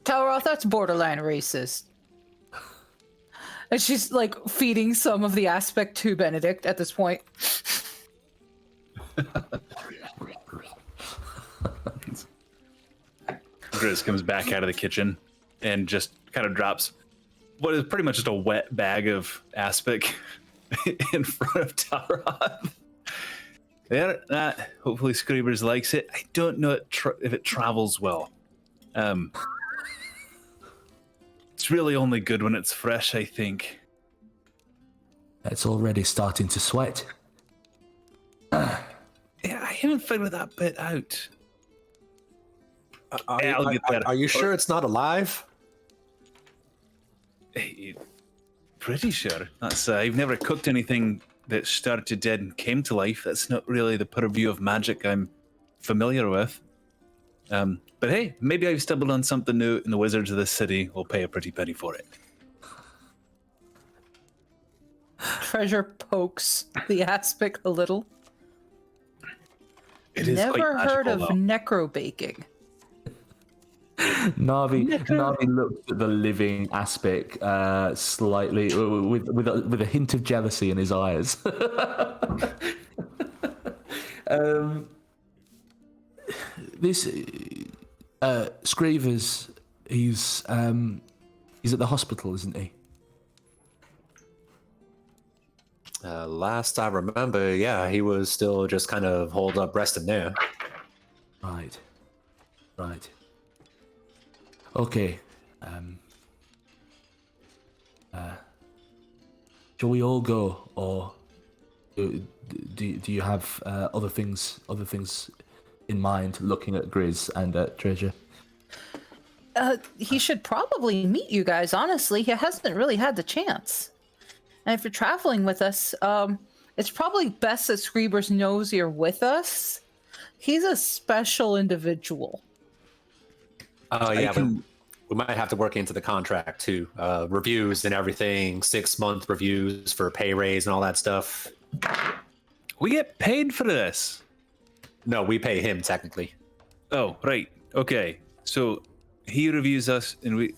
Talroth, that's borderline racist. And she's like feeding some of the aspect to Benedict at this point. Grizz comes back out of the kitchen and just kind of drops what is pretty much just a wet bag of aspic in front of Talroth. There, that hopefully Screebers likes it. I don't know if it travels well. It's really only good when it's fresh, I think. It's already starting to sweat. Yeah, I haven't figured that bit out. Are you sure it's not alive? Pretty sure. That's I've never cooked anything that started dead and came to life. That's not really the purview of magic I'm familiar with. But hey, maybe I've stumbled on something new, and the wizards of this city will pay a pretty penny for it. Treasure pokes the aspic a little. It is Never quite heard magical, of though. necrobaking. Navi looks at the living aspic slightly with a hint of jealousy in his eyes. This Screevers, he's at the hospital, isn't he? Last I remember, yeah, he was still just kind of holed up resting there. Right. Okay. Shall we all go, or do you have other things in mind? Looking at Grizz and at Treasure. He should probably meet you guys. Honestly, he hasn't really had the chance. And if you're traveling with us, it's probably best that Screebers knows you're with us. He's a special individual. Oh yeah, we might have to work into the contract too. Reviews and everything, 6-month reviews for pay raise and all that stuff. We get paid for this. No, we pay him technically. Oh, right. Okay. So he reviews us, and we.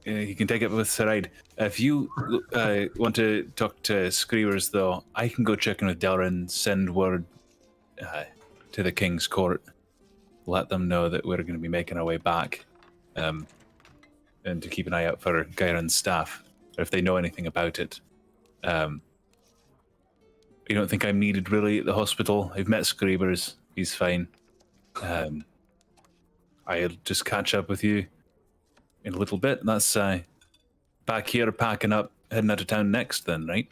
He can take it with Saride. If you want to talk to Screevers, though, I can go check in with Delrin, send word to the King's Court, let them know that we're going to be making our way back, and to keep an eye out for Gyron's staff, if they know anything about it. You don't think I'm needed really at the hospital? I've met Screevers. He's fine. I'll just catch up with you in a little bit. That's back here packing up, heading out of town next then, right?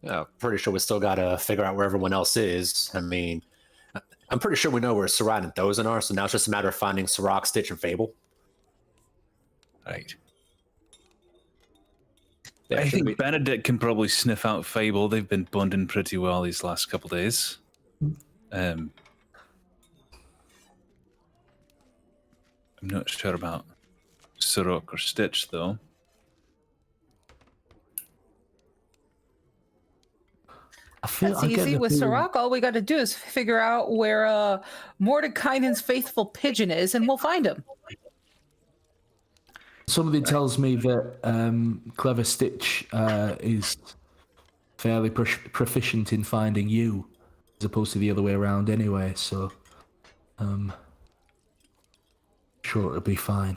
Yeah, pretty sure we still gotta figure out where everyone else is. I mean, I'm pretty sure we know where Sarat and Thozan are, so now it's just a matter of finding Sirach, Stitch, and Fable. Right. Yeah, I should think we- Benedict can probably sniff out Fable. They've been bonding pretty well these last couple days. I'm not sure about Sirach or Stitch, though. That's easy. With Sirach, all we got to do is figure out where Mordekainen's faithful pigeon is, and we'll find him. Somebody tells me that Clever Stitch is fairly proficient in finding you, as opposed to the other way around anyway, so sure it'll be fine.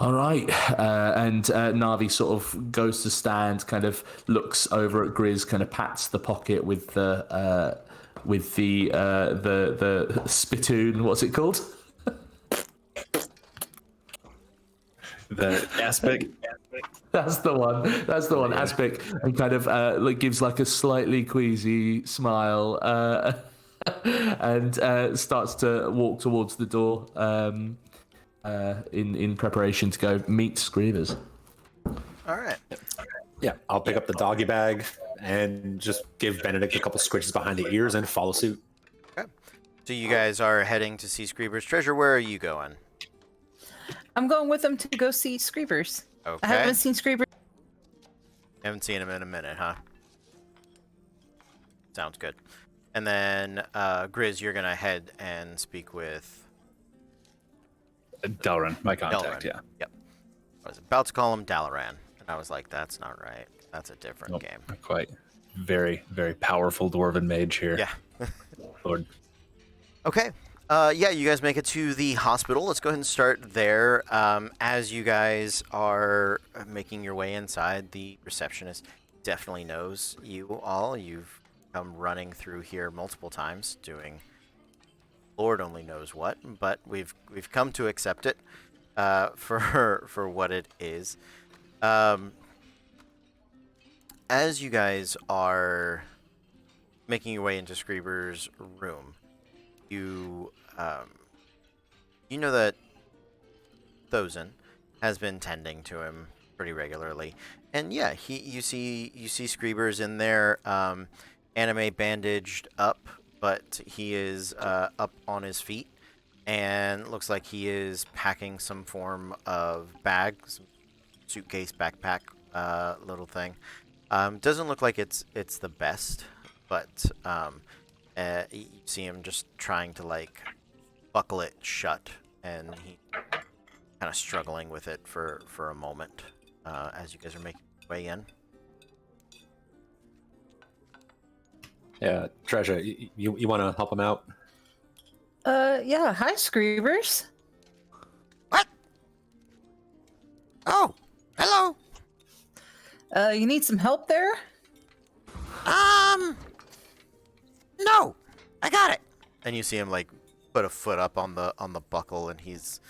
All right, and Navi sort of goes to stand, kind of looks over at Grizz, kind of pats the pocket with the spittoon. What's it called? The aspect. That's the one. Aspic, and kind of like gives like a slightly queasy smile, and starts to walk towards the door. In preparation to go meet Screevers. All right. Yeah, I'll pick up the doggy bag and just give Benedict a couple scritches behind the ears and follow suit. So you guys are heading to see Screeber's treasure. Where are you going? I'm going with them to go see Screebers. Okay. I haven't seen Screebers. Haven't seen him in a minute, huh? Sounds good. And then, Grizz, you're gonna head and speak with Delrin, my contact. Delrin. Yeah. Yep. I was about to call him Dalaran, and I was like, that's not right. That's a different Nope, game. not quite. Very, very powerful dwarven mage here. Yeah. Lord. Okay. Yeah, you guys make it to the hospital. Let's go ahead and start there. As you guys are making your way inside, the receptionist definitely knows you all. You've come running through here multiple times, doing Lord only knows what, but we've come to accept it for what it is. As you guys are making your way into Screeber's room, you know that Thozen has been tending to him pretty regularly, and yeah, you see Screeber's in there, anime bandaged up, but he is up on his feet, and looks like he is packing some form of bag, some suitcase, backpack, little thing. Doesn't look like it's the best, but you see him just trying to like buckle it shut, and he kind of struggling with it for a moment as you guys are making your way in. Yeah, Treasure, you want to help him out? Yeah. Hi, Screebers. What? Oh, hello. You need some help there? No, I got it. And you see him like put a foot up on the buckle, and he's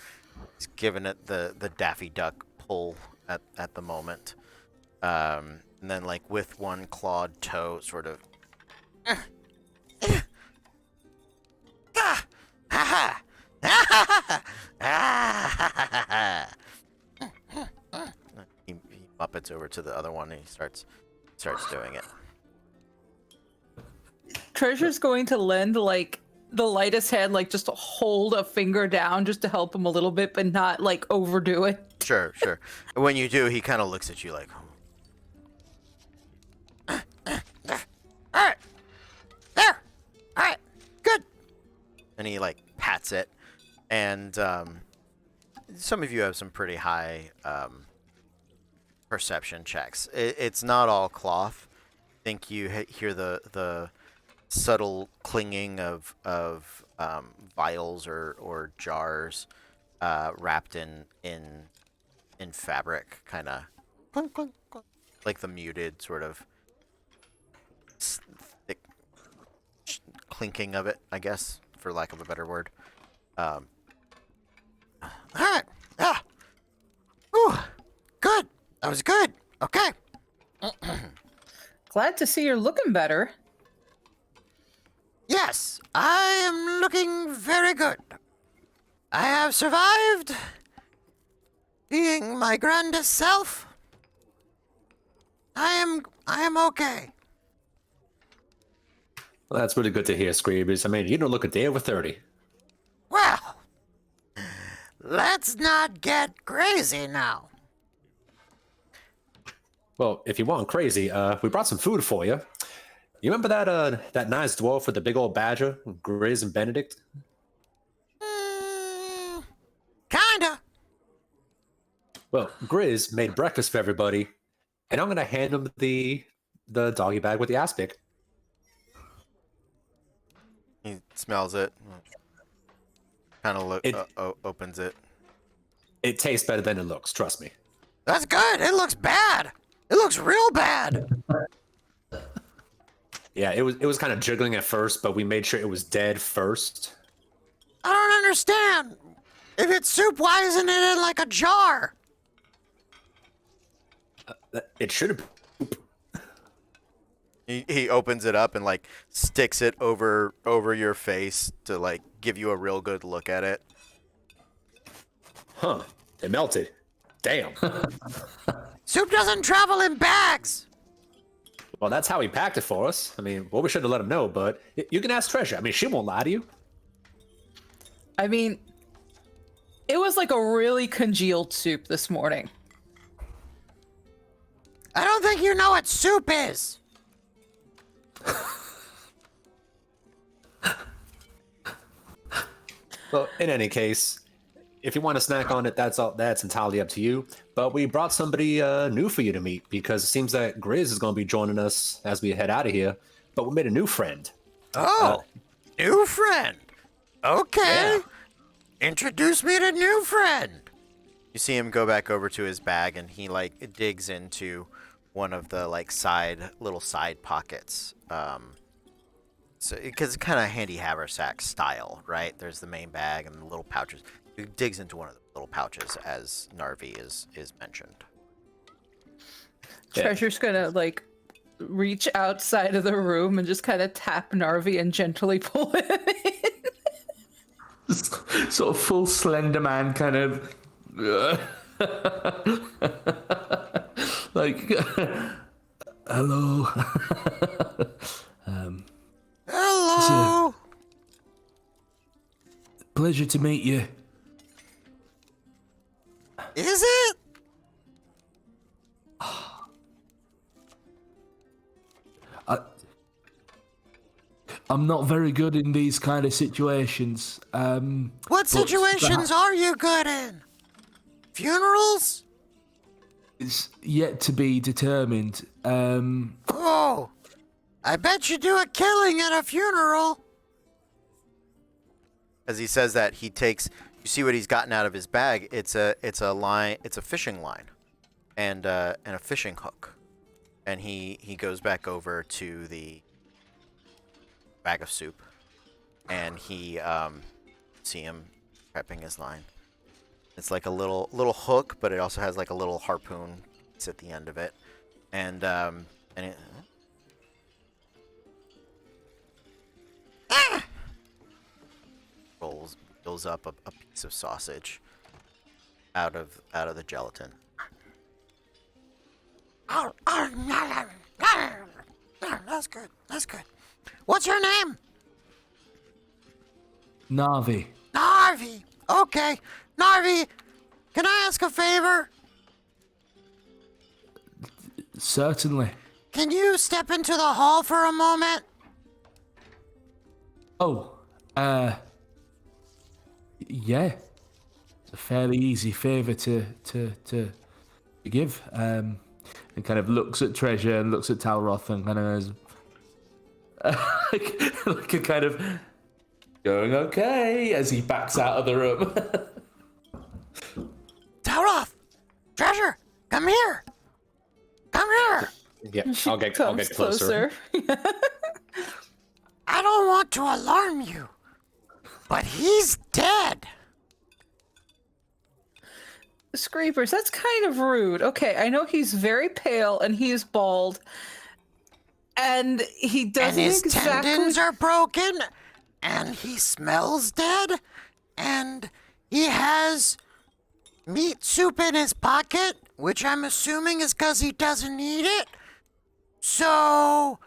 giving it the Daffy Duck pull at the moment. And then like with one clawed toe, sort of. He muppets over to the other one, and he starts doing it. Treasure's going to lend like the lightest hand, like just to hold a finger down just to help him a little bit, but not like overdo it. Sure. And when you do, he kind of looks at you like, all right, there, all right, good. And he like pats it, and some of you have some pretty high perception checks. It's not all cloth. I think you hear the subtle clinging of vials or jars wrapped in fabric, kind of like the muted sort of thick clinking of it, I guess, for lack of a better word. All right. Yeah. Ooh, good. That was good. Okay. Glad to see you're looking better. Yes, I am looking very good. I have survived being my grandest self. I am okay. Well, that's really good to hear, Screebers. I mean, you don't look a day over 30. Well, let's not get crazy now. Well, if you want crazy, we brought some food for you. You remember that nice dwarf with the big old badger, Grizz and Benedict? Kinda. Well, Grizz made breakfast for everybody, and I'm gonna hand him the doggy bag with the aspic. He smells it. Kind of opens it. It tastes better than it looks, trust me. That's good. It looks bad. It looks real bad. Yeah, it was kind of jiggling at first, but we made sure it was dead first. I don't understand. If it's soup, why isn't it in like a jar? It should have. He opens it up and like sticks it over your face to like give you a real good look at it. Huh. It melted. Damn. Soup doesn't travel in bags. Well, that's how he packed it for us. I mean, well, we should have let him know, but you can ask Treasure. I mean, she won't lie to you. I mean, it was like a really congealed soup this morning. I don't think you know what soup is. Well, in any case, if you want to snack on it, that's entirely up to you. But we brought somebody new for you to meet because it seems that Grizz is going to be joining us as we head out of here. But we made a new friend. Oh, new friend. Okay. Yeah. Introduce me to new friend. You see him go back over to his bag, and he like digs into one of the like little side pockets. So because it's kind of handy haversack style, right? There's the main bag and the little pouches. He digs into one of the little pouches as Narvi is mentioned. Yeah. Treasure's gonna like reach outside of the room and just kind of tap Narvi and gently pull him in. Sort of full Slender Man kind of. Like, hello. Hello. Pleasure to meet you. Is it? I'm not very good in these kind of situations. What but situations are you good in? Funerals? It's yet to be determined. Oh, I bet you do a killing at a funeral. As he says that, he takes. You see what he's gotten out of his bag? It's a line. It's a fishing line, and a fishing hook. And he goes back over to the bag of soup, and he see him prepping his line. It's like a little hook, but it also has like a little harpoon. It's at the end of it, and it. Rolls up a piece of sausage out of the gelatin. That's good. That's good. What's your name? Narvi. Narvi. Okay, Narvi. Can I ask a favor? Certainly. Can you step into the hall for a moment? Oh, yeah. It's a fairly easy favor to give. And kind of looks at Treasure and looks at Talroth and kind of goes, like a kind of going okay as he backs out of the room. Talroth, Treasure, come here. Come here. Yeah, I'll get closer. I don't want to alarm you, but he's dead. Scrapers, that's kind of rude. Okay, I know he's very pale and he's bald. And he doesn't And his exactly... tendons are broken, and he smells dead, and he has meat soup in his pocket, which I'm assuming is because he doesn't eat it. So,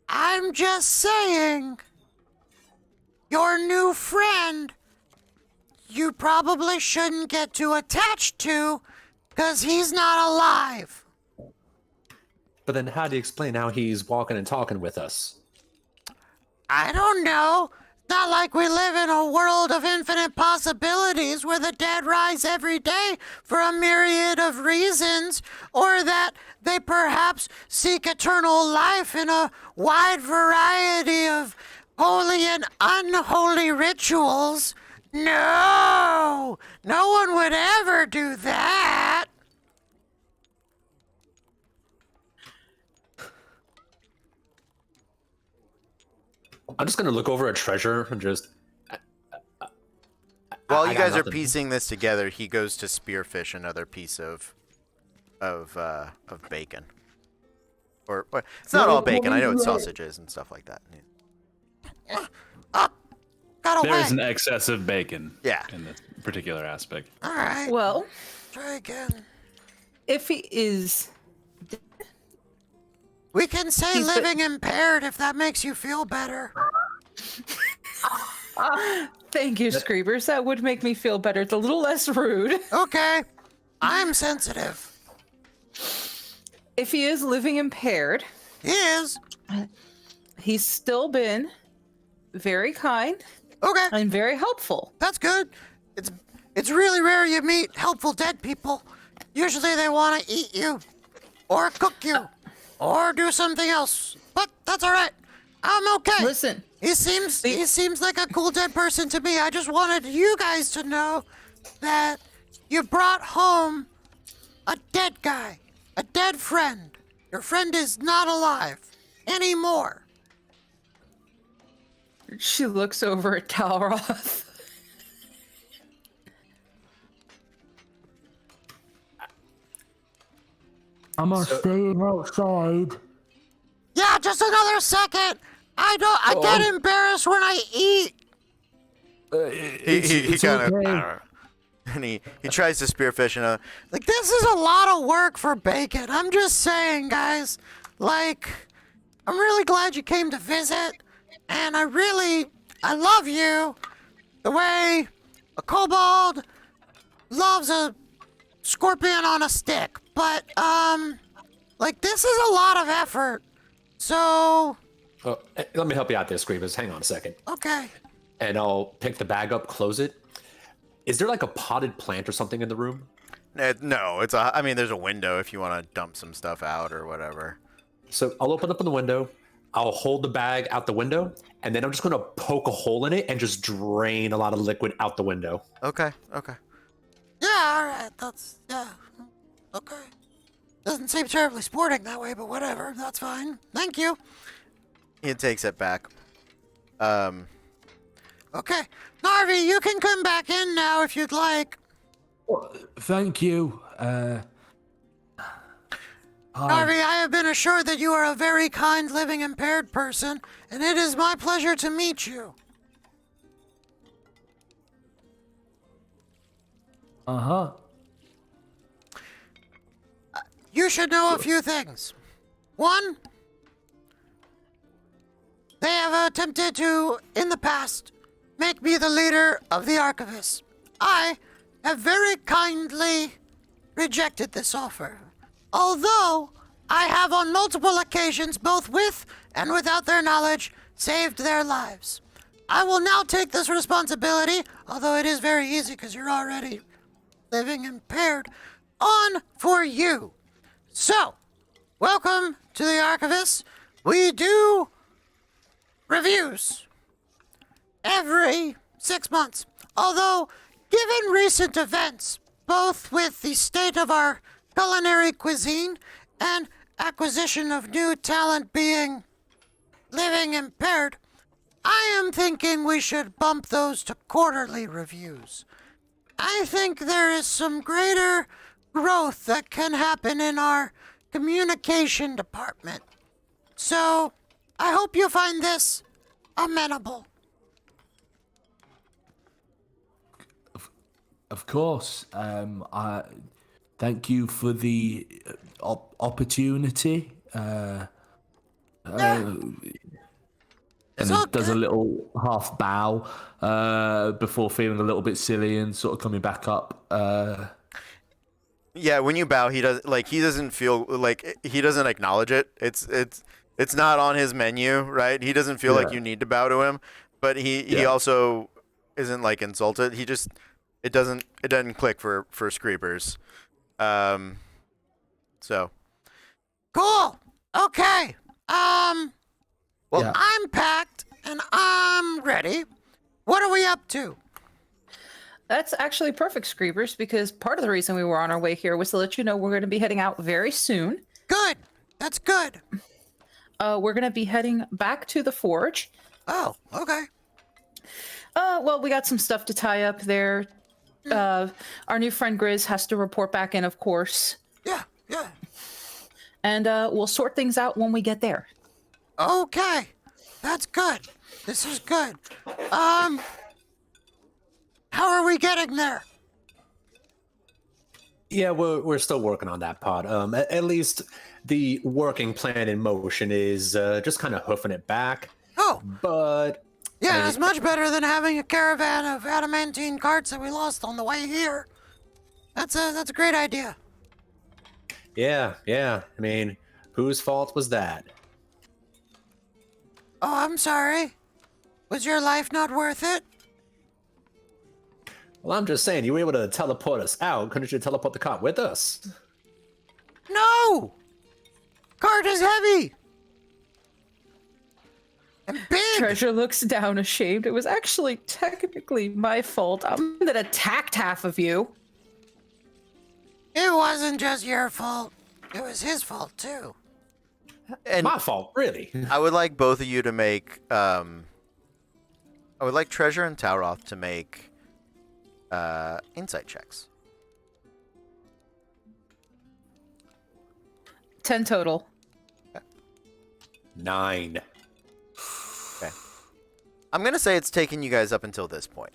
I'm just saying, your new friend, you probably shouldn't get too attached to, because he's not alive. But then how do you explain how he's walking and talking with us? I don't know. It's not like we live in a world of infinite possibilities where the dead rise every day for a myriad of reasons, or that they perhaps seek eternal life in a wide variety of holy and unholy rituals. No! No one would ever do that! I'm just gonna look over at Treasure and just. While I you got guys are nothing. piecing this together, he goes to spearfish another piece of bacon. Or it's not all bacon. I know it's sausages and stuff like that. Up, got away. There is an excess of bacon. Yeah. In this particular aspect. All right. Well, Try again. if he is... We can say He's living impaired if that makes you feel better. Thank you, Screebers. That would make me feel better. It's a little less rude. Okay. I'm sensitive. If he is living impaired, He is. he's still been very kind Okay. and very helpful. That's good. It's really rare you meet helpful dead people. Usually they want to eat you, or cook you, or do something else. But that's all right. I'm okay. Listen, He seems like a cool dead person to me. I just wanted you guys to know that you brought home a dead guy, a dead friend. Your friend is not alive anymore. she looks over at Talroth. Am I staying outside? Yeah, just another second. I get embarrassed when I eat. He It's kind of, okay. and he tries to spearfish and like, this is a lot of work for bacon. I'm just saying, guys. Like, I'm really glad you came to visit, and I love you the way a kobold loves a scorpion on a stick. But like, this is a lot of effort. So Oh, let me help you out there, Screebers. Hang on a second. okay. And I'll pick the bag up, close it. Is there like a potted plant or something in the room? No, I mean, there's a window if you want to dump some stuff out or whatever. So I'll open up the window. I'll hold the bag out the window, and then I'm just going to poke a hole in it and just drain a lot of liquid out the window. Okay. Yeah, all right. Yeah. Okay. Doesn't seem terribly sporting that way, but whatever. That's fine. Thank you. He takes it back. Okay. Narvi, you can come back in now if you'd like. Thank you. Hi. Narvi, I have been assured that you are a very kind living impaired person, and it is my pleasure to meet you. Uh-huh. You should know a few things. One, they have attempted to, in the past, make me the leader of the Archivists. I have very kindly rejected this offer, although I have on multiple occasions, both with and without their knowledge, saved their lives. I will now take this responsibility, although it is very easy because you're already living impaired, on for you. So, welcome to the Archivists. We do reviews every 6 months. Although, given recent events, both with the state of our culinary cuisine and acquisition of new talent being living impaired, I am thinking we should bump those to quarterly reviews. I think there is some greater growth that can happen in our communication department. So, I hope you find this amenable. Of course. I thank you for the opportunity. And all does a good. little half bow before feeling a little bit silly and sort of coming back up. Yeah, when you bow, he doesn't feel like he doesn't acknowledge it. It's not on his menu, right? He doesn't feel like Yeah. you need to bow to him, but he also isn't like insulted. He just it doesn't click for Screepers. So cool. Okay. Well, Yeah. I'm packed and I'm ready. What are we up to? That's actually perfect, Screepers, because part of the reason we were on our way here was to let you know we're going to be heading out very soon. Good. That's good. We're going to be heading back to the forge. Oh, okay. Well, we got some stuff to tie up there. Our new friend Grizz has to report back in, of course. Yeah. And we'll sort things out when we get there. Okay. That's good. This is good. How are we getting there? Yeah, we're still working on that part. At least the working plan in motion is just kind of hoofing it back. Oh, But Yeah, it's much better than having a caravan of adamantine carts that we lost on the way here. That's a great idea. Yeah. I mean, whose fault was that? Oh, I'm sorry. Was your life not worth it? Well, I'm just saying, you were able to teleport us out. Couldn't you teleport the cart with us? No! Cart is heavy! And big! Treasure looks down ashamed. It was actually technically my fault. I'm that attacked half of you. It wasn't just your fault. It was his fault, too. And My fault, really. I would like both of you to make, I would like Treasure and Tauroth to make, insight checks. 10 total. 9. Okay. I'm gonna say it's taken you guys up until this point.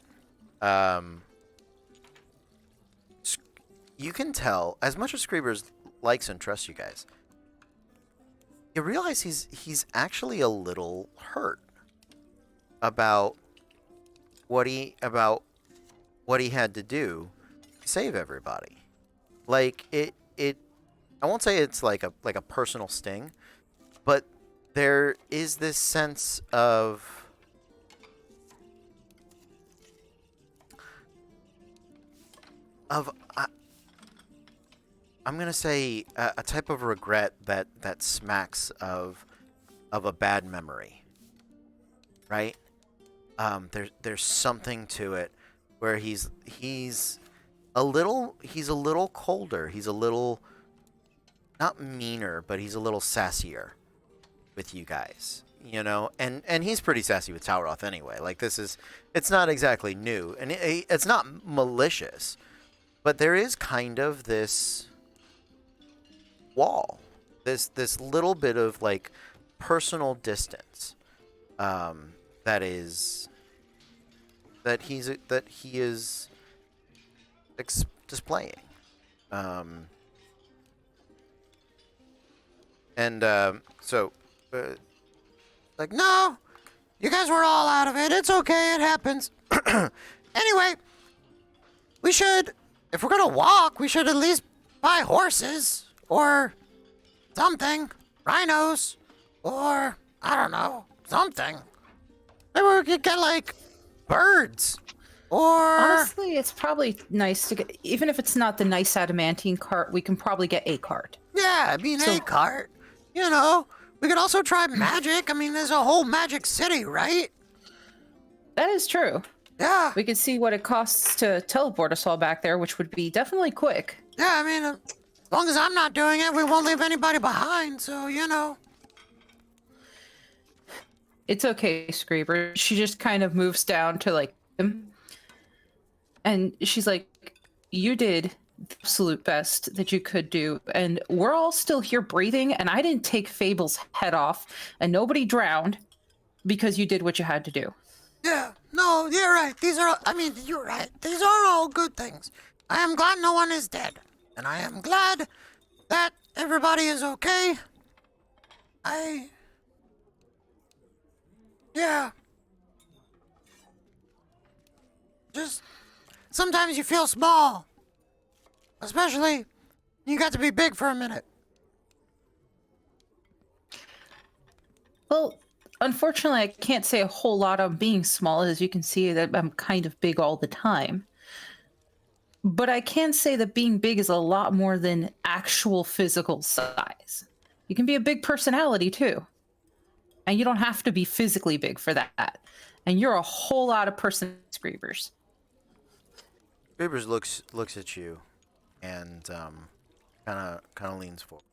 You can tell, as much as Screebers likes and trusts you guys, you realize he's actually a little hurt about what he had to do to save everybody. Like it I won't say it's like a personal sting, but there is this sense of I'm gonna say a type of regret that smacks of a bad memory, right? There's something to it where he's a little colder. He's a little not meaner, but he's a little sassier with you guys, you know. And he's pretty sassy with Tauroth anyway. Like it's not exactly new, and it's not malicious, but there is kind of this wall, this little bit of like personal distance that he is displaying, so like, no, you guys were all out of it, it's okay, it happens. Anyway, we should, if we're gonna walk, we should at least buy horses or something, rhinos, or I don't know, something. Maybe we could get like birds, or Honestly, it's probably nice to get, even if it's not the nice adamantine cart, we can probably get a cart. yeah, I mean, a cart. You know, we could also try magic. I mean, there's a whole magic city, right? That is true. Yeah. We could see what it costs to teleport us all back there, which would be definitely quick. Yeah, I mean, as long as I'm not doing it, we won't leave anybody behind, so, you know. It's okay, Screeber. She just kind of moves down to like him. And she's like, you did the absolute best that you could do. And we're all still here breathing. And I didn't take Fable's head off. And nobody drowned because you did what you had to do. Yeah, no, you're right. You're right. These are all good things. I am glad no one is dead. And I am glad that everybody is okay. Yeah. Just, sometimes you feel small. Especially, you got to be big for a minute. Well, unfortunately, I can't say a whole lot on being small. As you can see, that I'm kind of big all the time. But I can say that being big is a lot more than actual physical size. You can be a big personality, too. And you don't have to be physically big for that. And you're a whole lot of person, Screebers. Screebers looks at you and kind of leans forward.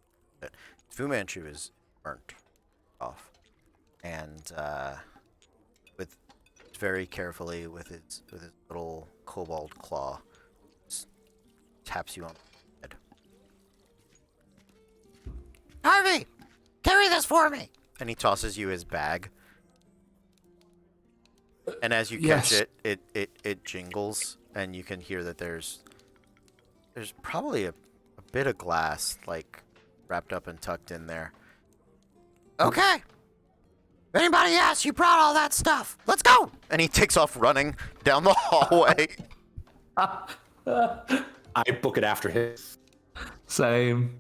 Fu Manchu is burnt off, and with very carefully with his little kobold claw, taps you on the head. Harvey, carry this for me. And he tosses you his bag. And as you catch Yes. it jingles, and you can hear that there's probably a bit of glass like wrapped up and tucked in there. Okay. If anybody asks, you brought all that stuff. Let's go. And he takes off running down the hallway. I book it after him. Same.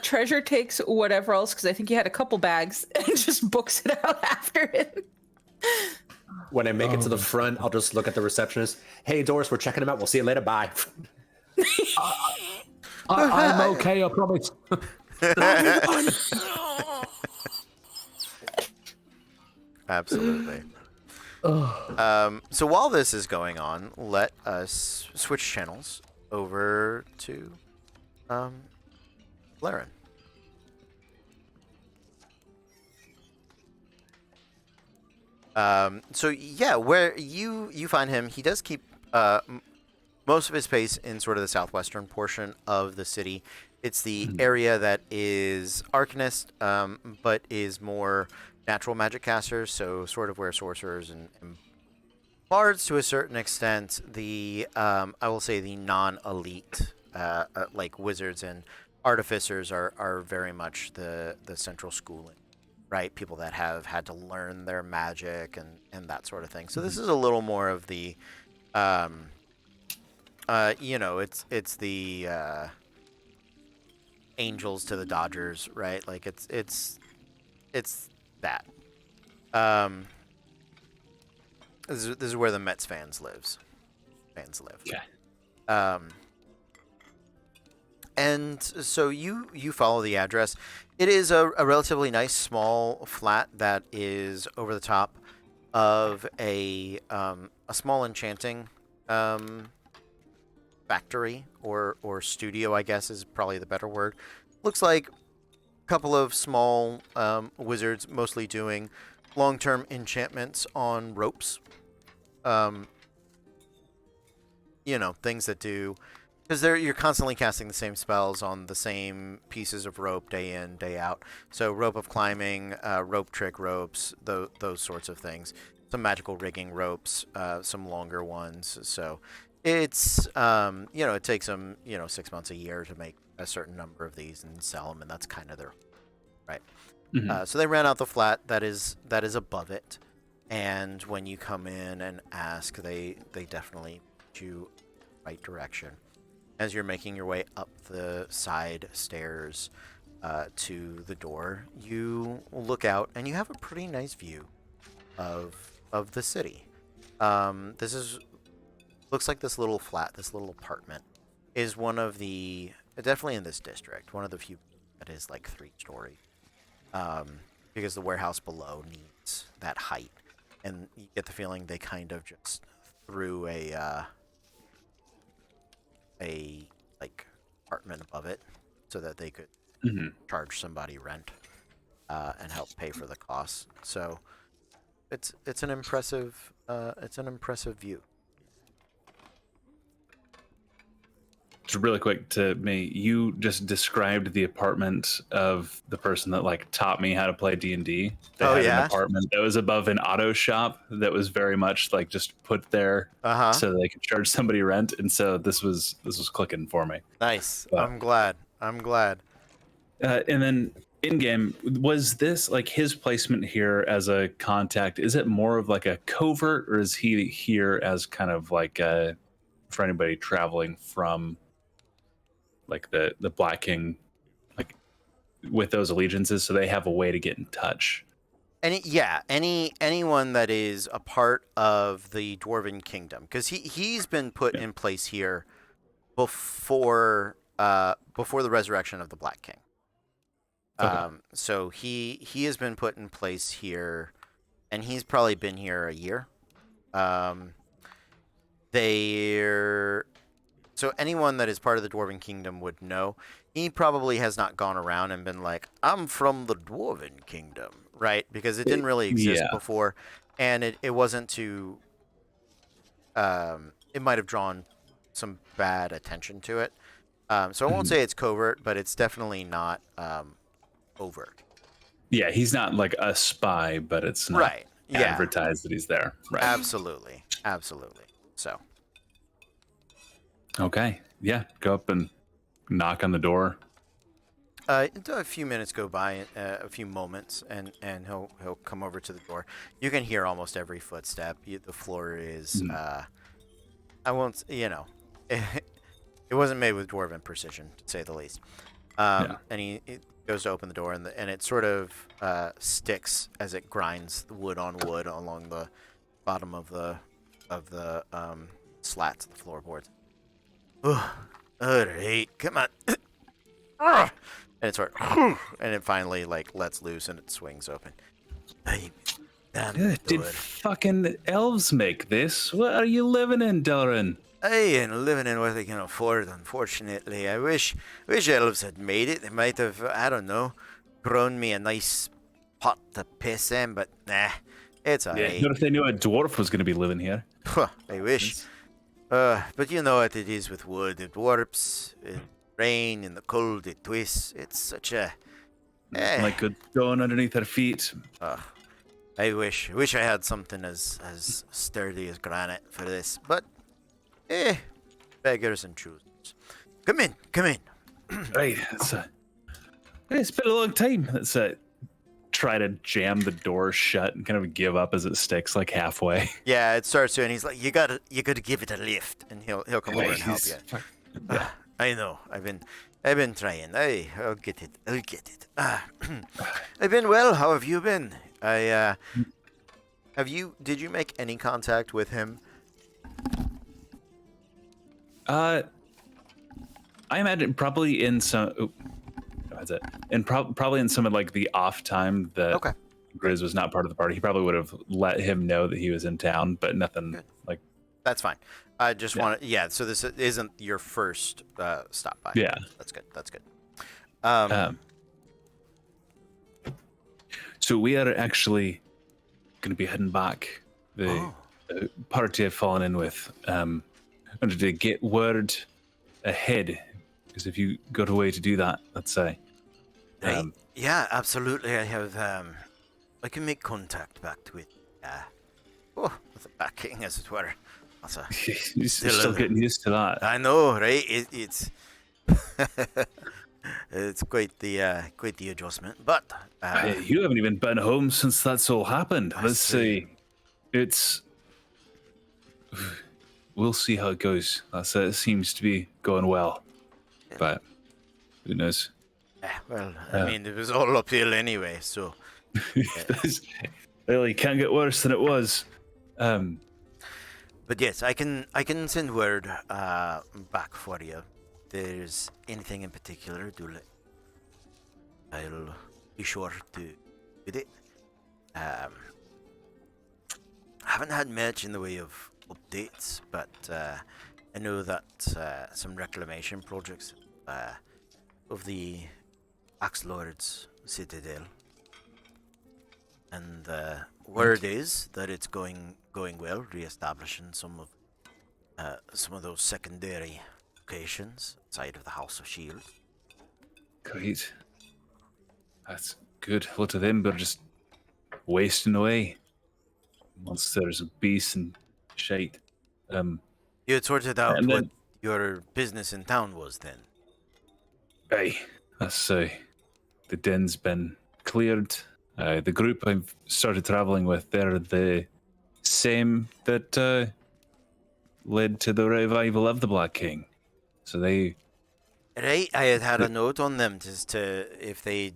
Treasure takes whatever else, because I think he had a couple bags, and just books it out after him. When I make it to the front, I'll just look at the receptionist. Hey, Doris, we're checking him out. We'll see you later. Bye. I'm okay, I promise. Absolutely. So while this is going on, let us switch channels over to Laren. So yeah, where you find him, he does keep most of his space in sort of the southwestern portion of the city. It's the area that is Arcanist, but is more natural magic casters, so sort of where sorcerers and bards to a certain extent, the I will say the non-elite like wizards and artificers are very much the central schooling, right? People that have had to learn their magic and that sort of thing. So this is a little more of the it's the Angels to the Dodgers, right? Like it's that. This is where the Mets fans live. Okay. And so you follow the address. It is a relatively nice small flat that is over the top of a small enchanting factory or studio, I guess is probably the better word. Looks like a couple of small wizards, mostly doing long-term enchantments on ropes. Things that do, because you're constantly casting the same spells on the same pieces of rope day in, day out. So rope of climbing, rope trick ropes, those sorts of things. Some magical rigging ropes, some longer ones. So it's it takes them 6 months a year to make a certain number of these and sell them, and that's kind of their right. So they ran out the flat that is above it, and when you come in and ask, they definitely put you right direction. As you're making your way up the side stairs to the door, you look out and you have a pretty nice view of the city. Looks like this little flat, this little apartment, is one of the, definitely in this district, one of the few that is like 3-story. Because the warehouse below needs that height. And you get the feeling they kind of just threw a like apartment above it so that they could charge somebody rent and help pay for the costs. So it's an impressive view. Just really quick to me, you just described the apartment of the person that like taught me how to play D&D. They had an apartment that was above an auto shop that was very much like just put there so that they could charge somebody rent, and so this was clicking for me. Nice. But, I'm glad. And then in game, was this like his placement here as a contact? Is it more of like a covert, or is he here as kind of like for anybody traveling from like the Black King, like with those allegiances, so they have a way to get in touch? Anyone that is a part of the Dwarven Kingdom, because he's been put in place here before the resurrection of the Black King. Okay. So he has been put in place here, and he's probably been here a year. So anyone that is part of the Dwarven Kingdom would know. He probably has not gone around and been like, I'm from the Dwarven Kingdom, right? Because it didn't really exist before, and it wasn't to... it might have drawn some bad attention to it. So I won't say it's covert, but it's definitely not overt. Yeah, he's not like a spy, but it's not advertised that he's there. Right. Absolutely. So... Okay. Yeah. Go up and knock on the door. A few minutes go by, a few moments, and he'll come over to the door. You can hear almost every footstep. The floor is I won't, it wasn't made with dwarven precision, to say the least. And he goes to open the door, and it sort of sticks as it grinds wood on wood along the bottom of the slats of the floorboards. All right, come on. And it sort of, and it finally lets loose and it swings open. Did fucking elves make this? What are you living in, Doran? I ain't living in what they can afford, unfortunately. I wish elves had made it. They might have, I don't know, grown me a nice pot to piss in, but nah, it's alright. Not if they knew a dwarf was going to be living here. I wish. But you know what it is with wood. It warps, it rain, in the cold, it twists. It's such a... Like good stone underneath their feet. I wish I had something as sturdy as granite for this, but beggars and choosers. Come in. Right, it's been a long time. Let's try to jam the door shut and kind of give up as it sticks halfway. Yeah, it starts to, and he's like, "You gotta give it a lift," and he'll come over and help you. Yeah. I know. I've been trying. I'll get it. I've been well. How have you been? Did you make any contact with him? I imagine probably in some. That's it. And probably in some of the off time that Grizz was not part of the party. He probably would have let him know that he was in town, but nothing Good. That's fine. I just want to. Yeah. So this isn't your first stop by. Yeah. That's good. So we are actually going to be heading back. The party I've fallen in with. Wanted to get word ahead, because if you got a way to do that, let's say. Yeah, absolutely. I have. I can make contact back with. With the backing, as it were. You're still getting used to that. I know, right? It's it's quite the adjustment, but you haven't even been home since that's all happened. Let's see. We'll see how it goes. It seems to be going well, but who knows? Well, I mean, it was all uphill anyway, so really can't get worse than it was. But yes, I can send word back for you. If there's anything in particular, I'll be sure to do it. I haven't had much in the way of updates, but I know that some reclamation projects of the Axe Lord's Citadel, and the word is that it's going well, re-establishing some of those secondary locations outside of the House of Shield. Great. That's good. A lot of them are just wasting away. Monsters and beasts and shite. You had sorted out what your business in town was then? Aye. That's the den's been cleared. The group I've started traveling with, they're the same that led to the revival of the Black King. So they... Right, I had a note on them just to if they'd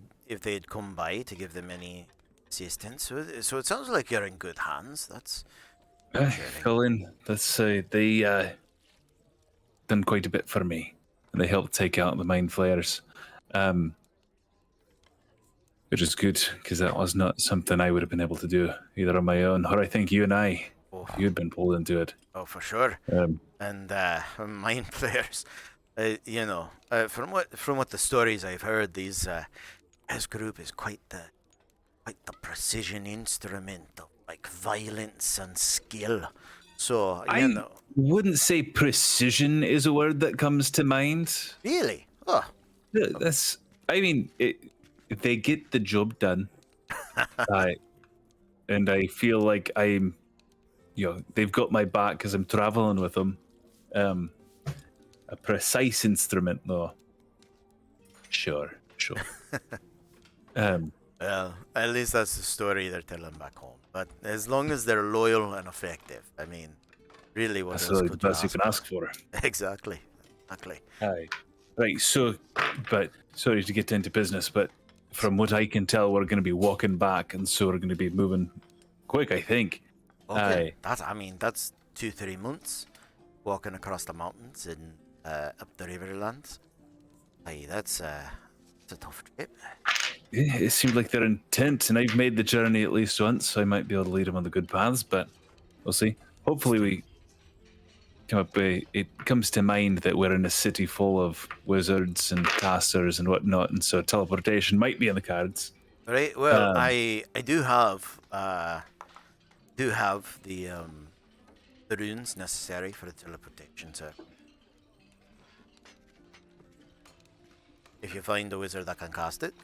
come by to give them any assistance. So it sounds like you're in good hands. That's Colin, they done quite a bit for me, and they helped take out the mind flayers, which is good because that was not something I would have been able to do either on my own, or I think you and I, you'd been pulled into it. Oh, for sure. And mind flayers, from what the stories I've heard, this group is quite the precision instrument of violence and skill. So I wouldn't say precision is a word that comes to mind. Really? Oh, they get the job done. And I feel like I'm, they've got my back because I'm traveling with them. A precise instrument, though. Sure. sure. Um, Well, at least that's the story they're telling back home. But as long as they're loyal and effective, I mean, really, what that's else really the could you best you ask can for? ask for. Exactly. Exactly. Aye. Right, so, but sorry to get into business, but from what I can tell, we're going to be walking back, and so we're going to be moving quick, I think. Okay. Aye. That's 2-3 months walking across the mountains and up the Riverlands. Aye, that's a tough trip. Yeah, it seemed like they're intent, and I've made the journey at least once, so I might be able to lead them on the good paths, but we'll see. Hopefully, we come up with, it comes to mind that we're in a city full of wizards and casters and whatnot, and so teleportation might be in the cards. Right. Well, Um, I do have the runes necessary for the teleportation. So if you find a wizard that can cast it,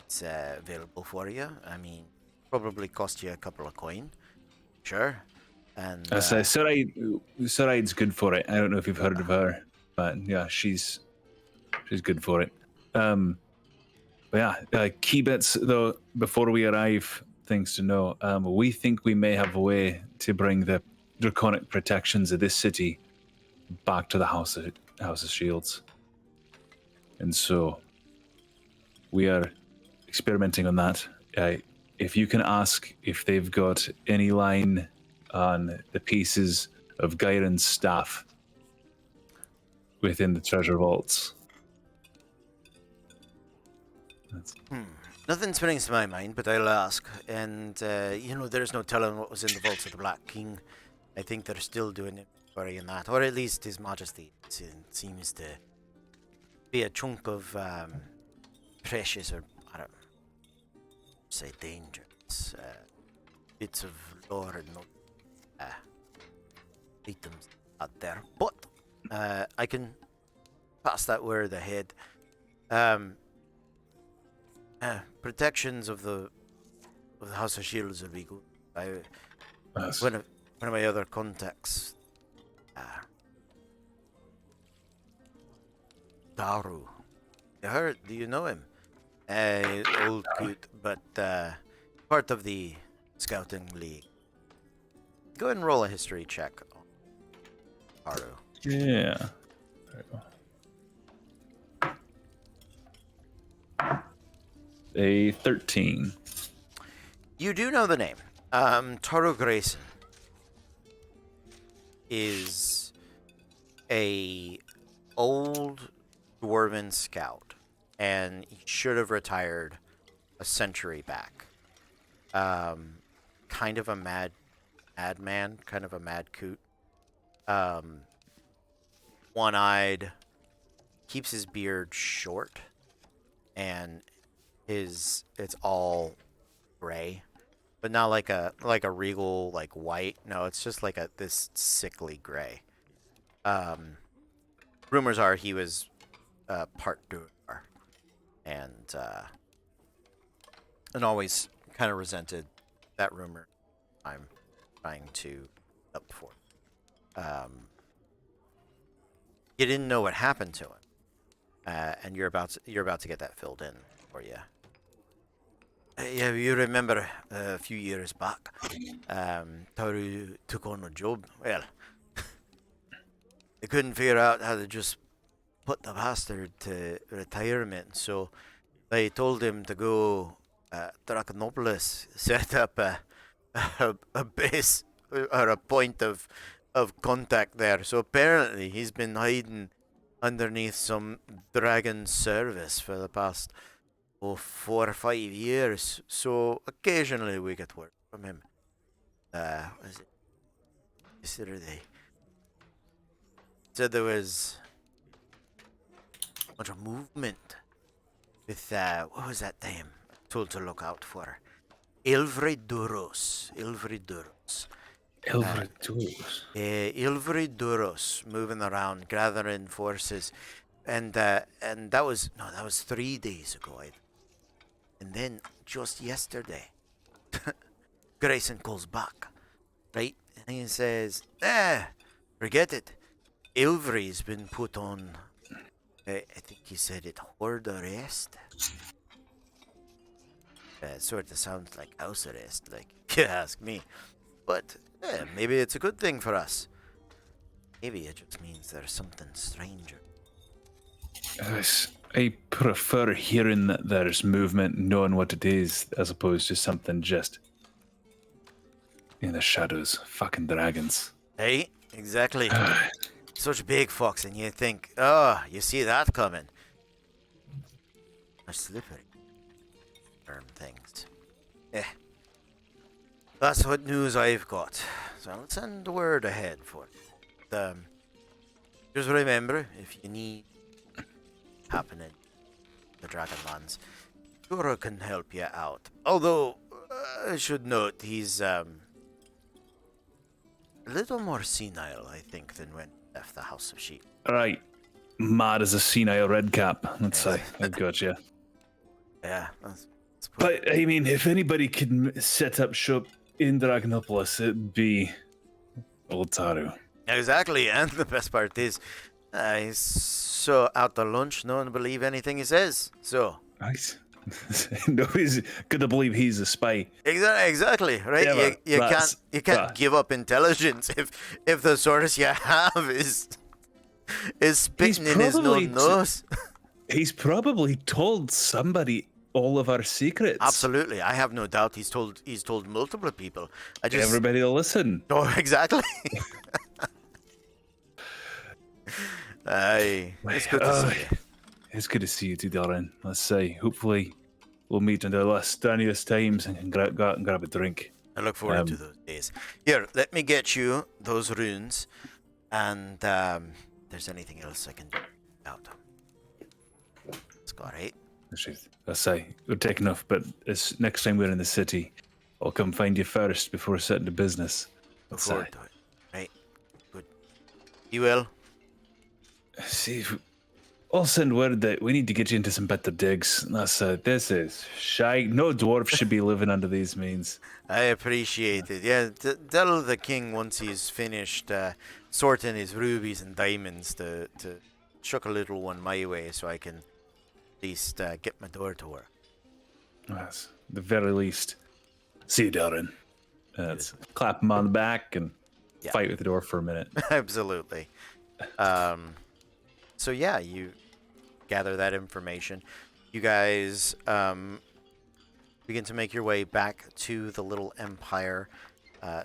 it's available for you. I mean, probably cost you a couple of coin, sure. And Sarai's good for it. I don't know if you've heard of her, but yeah, she's good for it. But yeah, key bits though. Before we arrive, things to know. We think we may have a way to bring the draconic protections of this city back to the House of Shields, and so we are experimenting on that. If you can ask if they've got any line on the pieces of Gyron's staff within the treasure vaults. Nothing springs to my mind, but I'll ask. And there's no telling what was in the vaults of the Black King. I think they're still doing inventory in that, or at least His Majesty seems to be a chunk of precious, or I don't say dangerous bits of lore and items out there. But I can pass that word ahead. Protections of the House of Shields would be good. One of my other contacts, Daru. Do you know him? Old coot, but part of the Scouting League. Go ahead and roll a history check on Daru. Yeah. There we go. A 13. You do know the name. Taro Grayson is a old dwarven scout, and he should have retired a century back. Kind of a mad man, kind of a mad coot. One-eyed, keeps his beard short, and it's all gray, but not like a regal like white. No, it's just like this sickly gray. Rumors are he was part Duergar, and always kind of resented that rumor. I'm trying to up for. You didn't know what happened to him, and you're about to get that filled in for you. Yeah, you remember a few years back, Toru took on a job. Well, they couldn't figure out how to just put the bastard to retirement, so they told him to go Dracanopolis, set up a base or a point of contact there. So apparently he's been hiding underneath some dragon service for the past 4 or 5 years. So occasionally we get word from him. Was it yesterday? Said there was a bunch of movement with what was that name? Told to look out for. Ilvriduros. Ilvriduros moving around, gathering forces, and that was 3 days ago. And then just yesterday, Grayson calls back, right? And he says, forget it. Ilvri's been put on I think he said it horde arrest. Sort of sounds like house arrest, like you ask me. But maybe it's a good thing for us. Maybe it just means there's something stranger. I prefer hearing that there's movement, knowing what it is, as opposed to something just in the shadows. Fucking dragons. Hey, exactly. Such big fox, and you think, oh, you see that coming. A slippery. Term things. That's what news I've got. So I'll send word ahead for it. Just remember, if you need happening the Dragonlands, Jura can help you out. Although, I should note, he's a little more senile, I think, than when he left the House of Sheep. Right. Mad as a senile redcap. Let's say. I got you. Yeah. But, I mean, if anybody could set up shop in Dragonopolis, it'd be old Taru. Exactly, and the best part is, he's so out to lunch, no one believe anything he says. So. Nice. Nobody's gonna believe he's a spy. Exactly, right? Yeah, you can't give up intelligence if the source you have is spitting in his own nose. He's probably told somebody all of our secrets. Absolutely, I have no doubt he's told multiple people. Everybody will listen. Oh, exactly. Aye, it's good to see you. It's good to see you too, Darren. Let's say, hopefully, we'll meet in the less strenuous times and can go out and grab a drink. I look forward to those days. Here, let me get you those runes, and if there's anything else I can do out. Let's go, right? Let's say, we're taking off, but it's next time we're in the city, I'll come find you first before setting the business. Look forward to it. Right. Good. You will? See, I'll send word that we need to get you into some better digs. This is shy. No dwarf should be living under these means. I appreciate it. Yeah, tell the king once he's finished sorting his rubies and diamonds to chuck a little one my way so I can at least get my door to work. Yes, the very least. See you, Darren. Let's clap him on the back and fight with the door for a minute. Absolutely. So yeah, you gather that information. You guys begin to make your way back to the little empire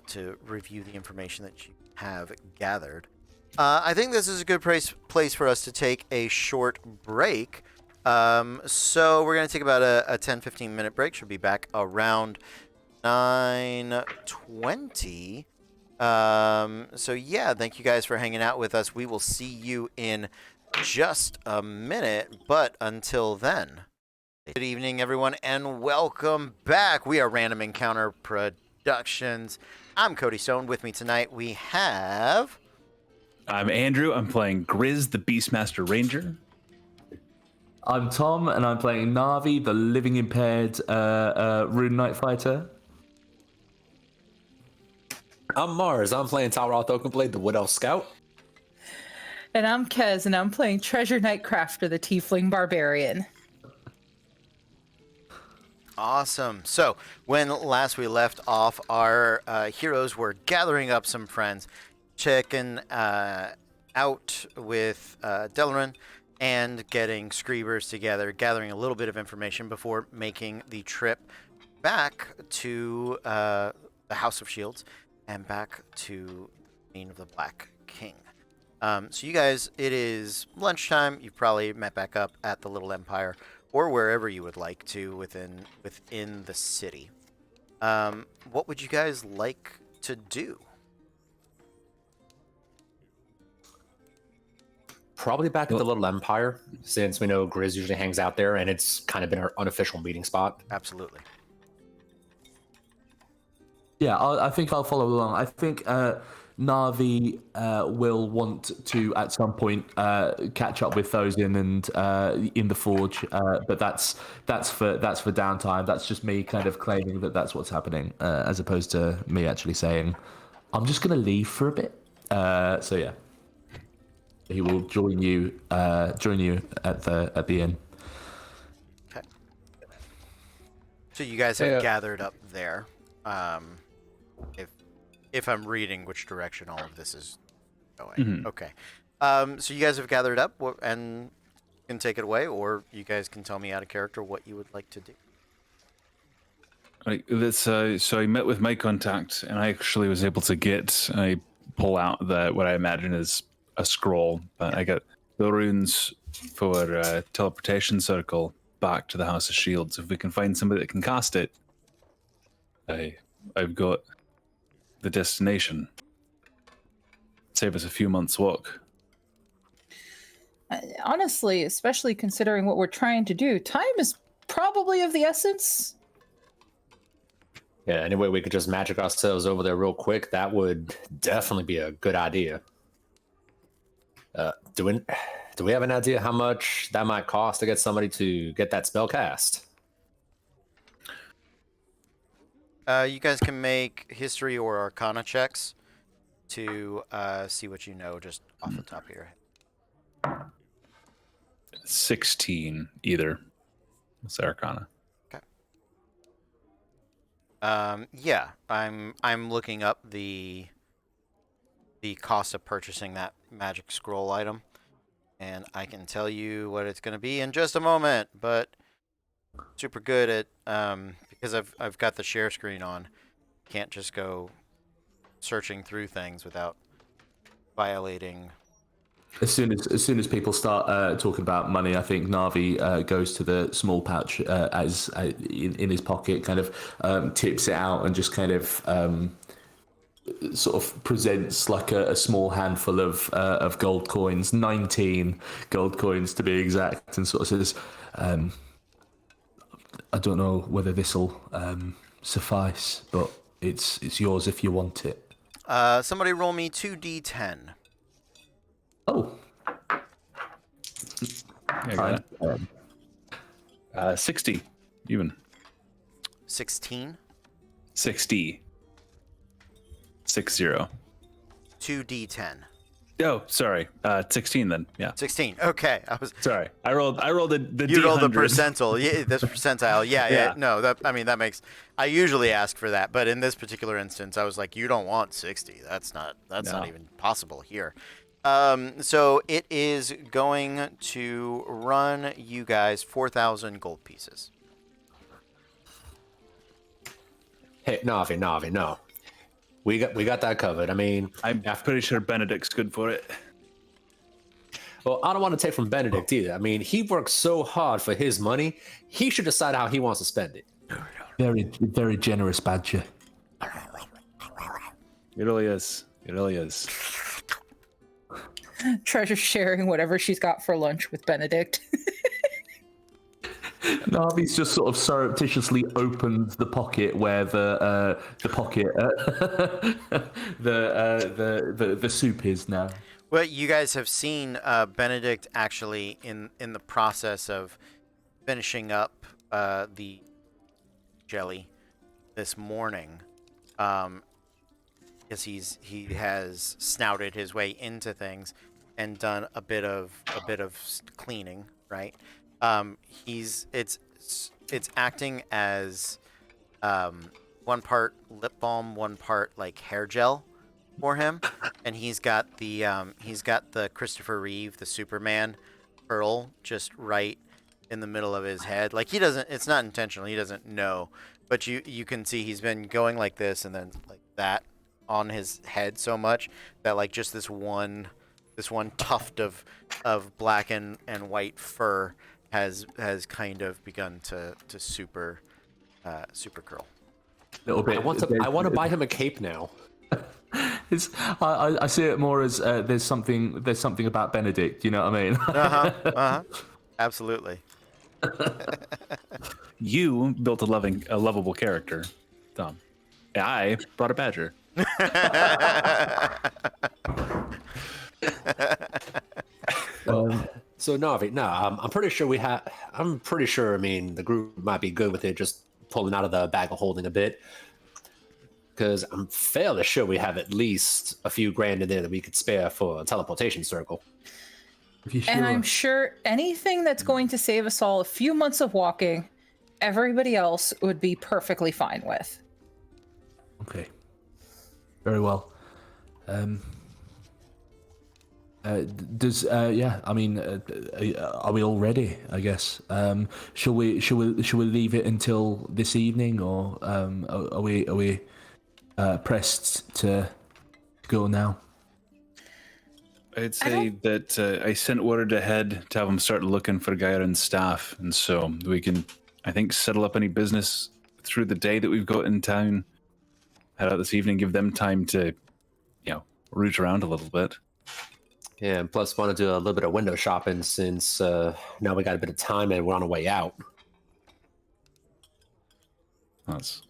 to review the information that you have gathered. I think this is a good place for us to take a short break. So we're going to take about a 10-15 minute break. Should be back around 9:20. So yeah, thank you guys for hanging out with us. We will see you in just a minute, but until then, good evening everyone and welcome back. We are Random Encounter Productions. I'm Cody Stone. With me tonight we have... I'm Andrew. I'm playing Grizz, the Beastmaster Ranger. I'm Tom, and I'm playing Navi, the living impaired Rune Knight Fighter. I'm Mars. I'm playing Talroth Oakenblade, the Wood Elf Scout. And I'm Kez, and I'm playing Treasure Knight Crafter, the Tiefling Barbarian. Awesome. So, when last we left off, our heroes were gathering up some friends, checking out with Delaran, and getting Screebers together, gathering a little bit of information before making the trip back to the House of Shields and back to the Queen of the Black King. So you guys, it is lunchtime. You've probably met back up at the Little Empire or wherever you would like to within the city. What would you guys like to do? Probably back at the Little Empire, since we know Grizz usually hangs out there, and it's kind of been our unofficial meeting spot. Absolutely. Yeah, I think I'll follow along. I think Navi will want to at some point catch up with Thosin and in the Forge, but that's for downtime. That's just me kind of claiming that that's what's happening, as opposed to me actually saying I'm just going to leave for a bit. So yeah. He will join you at the inn. Okay. So you guys have gathered up there. If I'm reading which direction all of this is going. Okay. So you guys have gathered up and can take it away, or you guys can tell me out of character what you would like to do. Right, so I met with my contact, and I actually was able to pull out what I imagine is a scroll, but I got the runes for teleportation circle back to the House of Shields. If we can find somebody that can cast it, I've got the destination. Save us a few months' walk. Honestly, especially considering what we're trying to do, time is probably of the essence. Yeah, anyway, we could just magic ourselves over there real quick. That would definitely be a good idea. Do we have an idea how much that might cost to get somebody to get that spell cast? You guys can make history or arcana checks to see what you know just off the top of your head. 16 either. It's Arcana. Okay. Yeah, I'm looking up the cost of purchasing that magic scroll item, and I can tell you what it's going to be in just a moment. But super good at because I've got the share screen on. Can't just go searching through things without violating. As soon as people start talking about money, I think Navi goes to the small pouch in his pocket, kind of tips it out, and just kind of sort of presents like a small handful of gold coins, 19 gold coins to be exact, and sort of says, "I don't know whether this'll suffice, but it's yours if you want it." Somebody roll me 2d10. Oh. Yeah, got it. 60, even. 16. 60. 60. 2d10. Oh, sorry. 16 then. Yeah. 16. Okay, I was. Sorry. I rolled the You rolled the D100. percentile. Yeah, this percentile. Yeah. Yeah. No, that makes. I usually ask for that, but in this particular instance, I was like, you don't want 60. That's not even possible here. So it is going to run you guys 4,000 gold pieces. Hey, Navi, no. We got that covered. I mean, I'm pretty sure Benedict's good for it. well, I don't want to take from Benedict either. I mean, he works so hard for his money. He should decide how he wants to spend it. Very, very generous badger. It really is. It really is. Treasure sharing whatever she's got for lunch with Benedict. Navi's just sort of surreptitiously opened the pocket where the soup is now. Well, you guys have seen Benedict actually in the process of finishing up the jelly this morning, because he has snouted his way into things and done a bit of cleaning, right? It's acting as one part lip balm, one part like hair gel for him, and he's got the Christopher Reeve, the Superman pearl just right in the middle of his head. Like it's not intentional, he doesn't know, but you can see he's been going like this and then like that on his head so much that like just this one tuft of black and white fur has kind of begun to super curl. Little bit. I want to buy him a cape now. I see it more as there's something about Benedict. You know what I mean? Absolutely. You built a lovable character, Tom. I brought a badger. So Navi, I'm pretty sure I'm pretty sure. I mean, the group might be good with it, just pulling out of the bag of holding a bit. Because I'm fairly sure we have at least a few grand in there that we could spare for a teleportation circle. If you're And sure. I'm sure anything that's going to save us all a few months of walking, everybody else would be perfectly fine with. Okay. Very well. I mean, are we all ready? I guess. Shall we leave it until this evening, or are we pressed to go now? I'd say that I sent word ahead to have them start looking for Gaia and staff, and so we can, I think, settle up any business through the day that we've got in town. Head out this evening, give them time to, root around a little bit. Yeah, and plus want to do a little bit of window shopping since now we got a bit of time and we're on our way out. That's.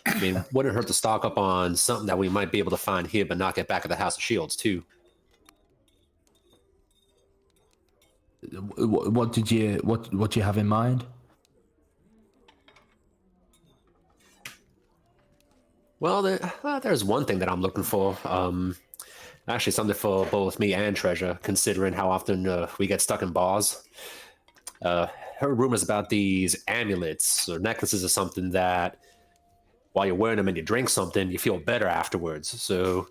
I mean, wouldn't hurt to stock up on something that we might be able to find here, but not get back at the House of Shields too. What did you have in mind? Well, there's one thing that I'm looking for. Actually, something for both me and Treasure, considering how often we get stuck in bars. Heard rumors about these amulets or necklaces or something that while you're wearing them and you drink something, you feel better afterwards. So,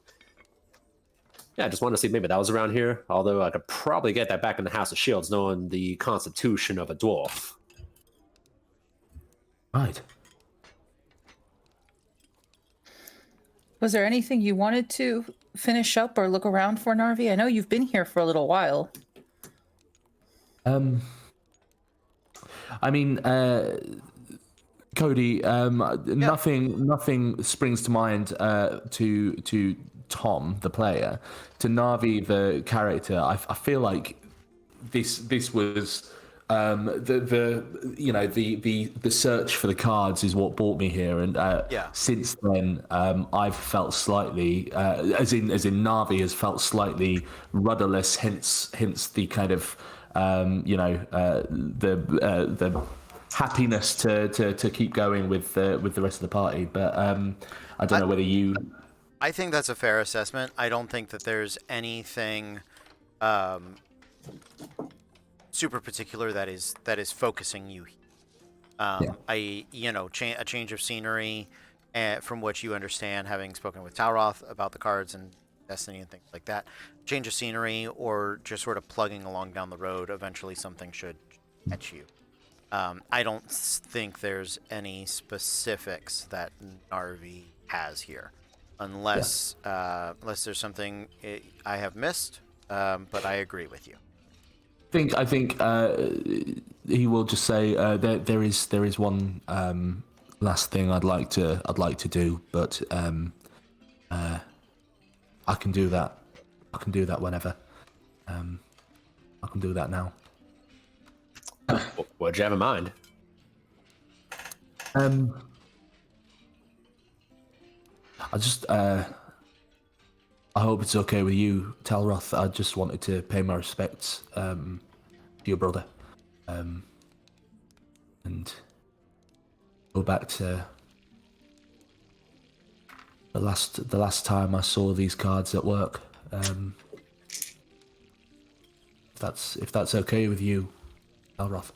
yeah, I just wanted to see if maybe that was around here. Although I could probably get that back in the House of Shields, knowing the constitution of a dwarf. Right. Was there anything you wanted to finish up or look around for, Narvi? I know you've been here for a little while. I mean, Cody, nothing springs to mind to Tom, the player. To Navi, the character, I feel like this was the search for the cards is what brought me here, and since then I've felt slightly as in Navi has felt slightly rudderless, hence the kind of the happiness to keep going with the rest of the party, but I don't know whether you. I think that's a fair assessment. I don't think that there's anything super particular that is focusing you. A change of scenery, from what you understand, having spoken with Talroth about the cards and Destiny and things like that. Change of scenery, or just sort of plugging along down the road. Eventually, something should catch you. I don't think there's any specifics that Narvi has here, unless there's something I have missed. But I agree with you. I think he will just say there is one last thing I'd like to do, but I can do that. I can do that whenever. I can do that now. What'd you have in mind? I just I hope it's okay with you, Talroth. I just wanted to pay my respects to your brother, and go back to the last time I saw these cards at work. If that's okay with you, Talroth.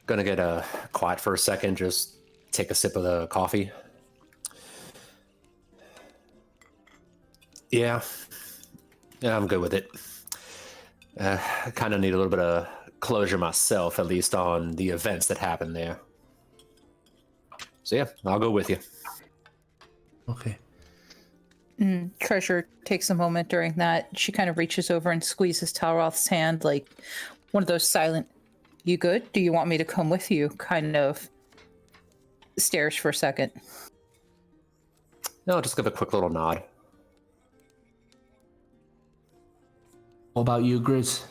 Gonna get quiet for a second, just take a sip of the coffee. Yeah, I'm good with it. I kind of need a little bit of closure myself, at least on the events that happened there. So yeah, I'll go with you. Okay. Treasure takes a moment during that. She kind of reaches over and squeezes Talroth's hand, like one of those silent, "You good? Do you want me to come with you?" kind of stares for a second. No, I'll just give a quick little nod. What about you, Grizz?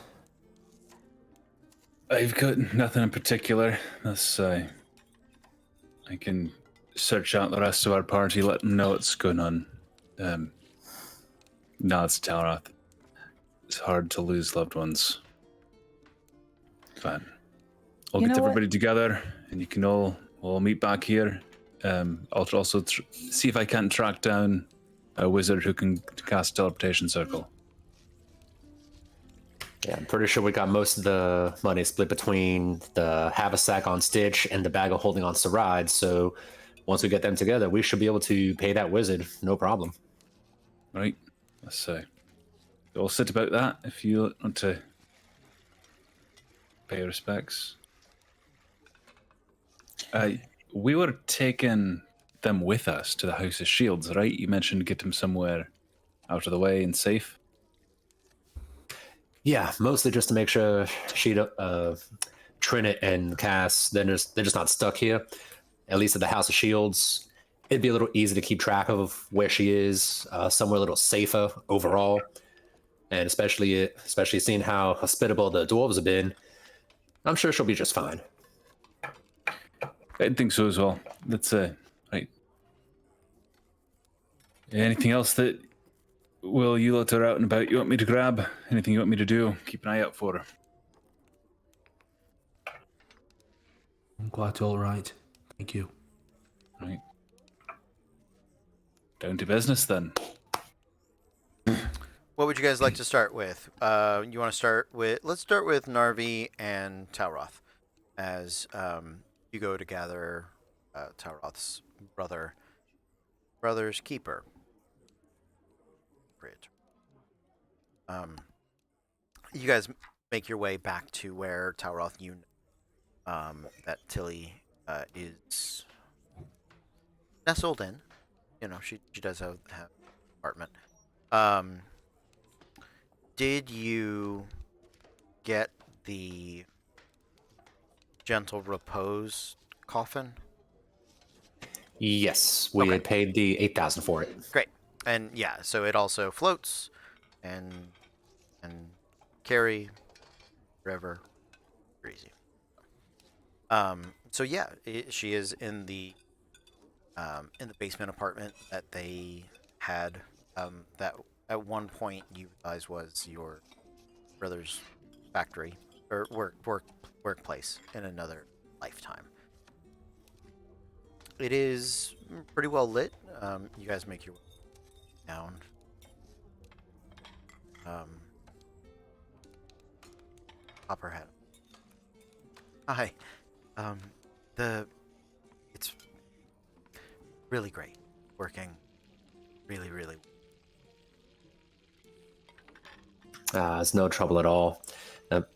I've got nothing in particular. I can search out the rest of our party, let them know what's going on. No, it's Talroth. It's hard to lose loved ones. But I'll get everybody together, and you can all we'll meet back here. I'll also see if I can't track down a wizard who can cast teleportation circle. Yeah, I'm pretty sure we got most of the money split between the haversack on Stitch and the bag of holding on Saride. So once we get them together, we should be able to pay that wizard, no problem. Right. Let's say. We'll sit about that if you want to pay respects. We were taking them with us to the House of Shields, right? You mentioned get them somewhere out of the way and safe. Yeah, mostly just to make sure Trinit and Cass, they're just not stuck here. At least at the House of Shields, it'd be a little easy to keep track of where she is, somewhere a little safer overall. And especially seeing how hospitable the dwarves have been, I'm sure she'll be just fine. I think so as well. That's right. Anything else that you lot are out and about you want me to grab? Anything you want me to do? Keep an eye out for her. I'm quite all right. Thank you. Right. Down to business then. What would you guys like to start with? You want to start with? Let's start with Narvi and Talroth, as you go to gather Talroth's brother's keeper. You guys make your way back to where Talroth that Tilly is nestled in. You know, she does have an apartment. Did you get the Gentle Repose coffin? Yes, we had paid the 8,000 for it. Great. And yeah, so it also floats and carry river easy. So yeah, she is in the basement apartment that they had that at one point you guys was your brother's factory or workplace in another lifetime. It is pretty well lit. You guys make your way down. Copperhead. Hi. It's really great. Working really, really. It's no trouble at all.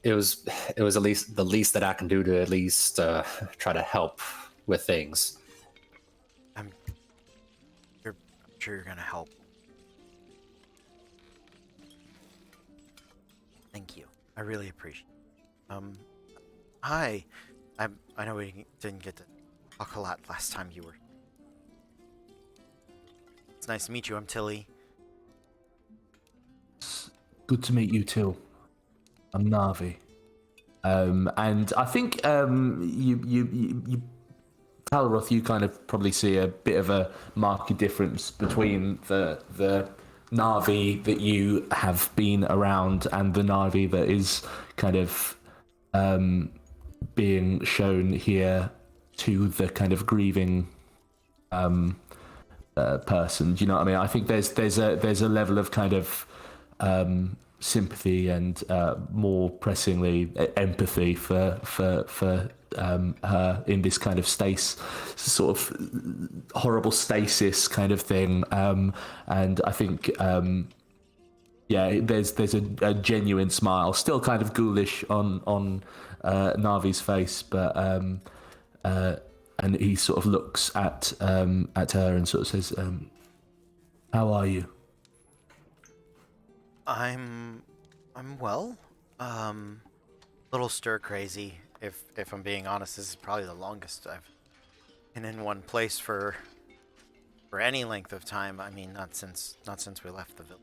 It was at least the least that I can do to at least try to help with things. I'm sure you're gonna help. Thank you. I really appreciate it. Hi. I know we didn't get to talk a lot last time you were. It's nice to meet you. I'm Tilly. Good to meet you too. I'm Navi. And I think you Talroth, you kind of probably see a bit of a marked difference between the Navi that you have been around and the Navi that is kind of being shown here to the kind of grieving person. Do you know what I mean? I think there's a level of kind of sympathy and more pressingly empathy for her in this kind of sort of horrible stasis kind of thing. And I think there's a genuine smile, still kind of ghoulish on Navi's face, but and he sort of looks at her and sort of says, "How are you?" I'm well. Little stir crazy. If I'm being honest, this is probably the longest I've been in one place for any length of time. I mean, not since we left the village.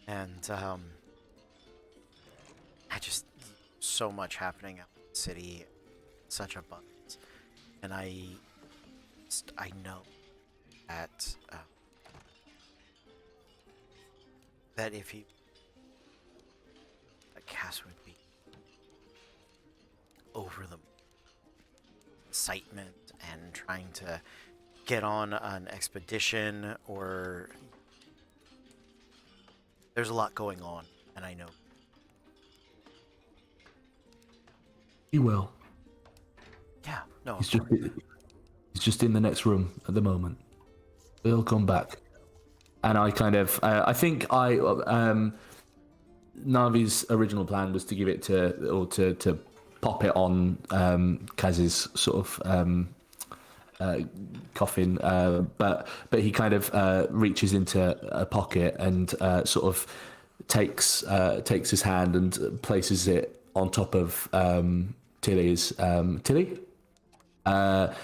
And I just so much happening out in the city, such abundance, and I know that that if he that Cass would be over them. excitement and trying to get on an expedition, or there's a lot going on, and I know. He will. Yeah, no, He's just in the next room at the moment. He'll come back. And I kind of, I think Navi's original plan was to give it to pop it on Kaz's sort of coffin, but he kind of reaches into a pocket and sort of takes his hand and places it on top of Tilly's Tilly. And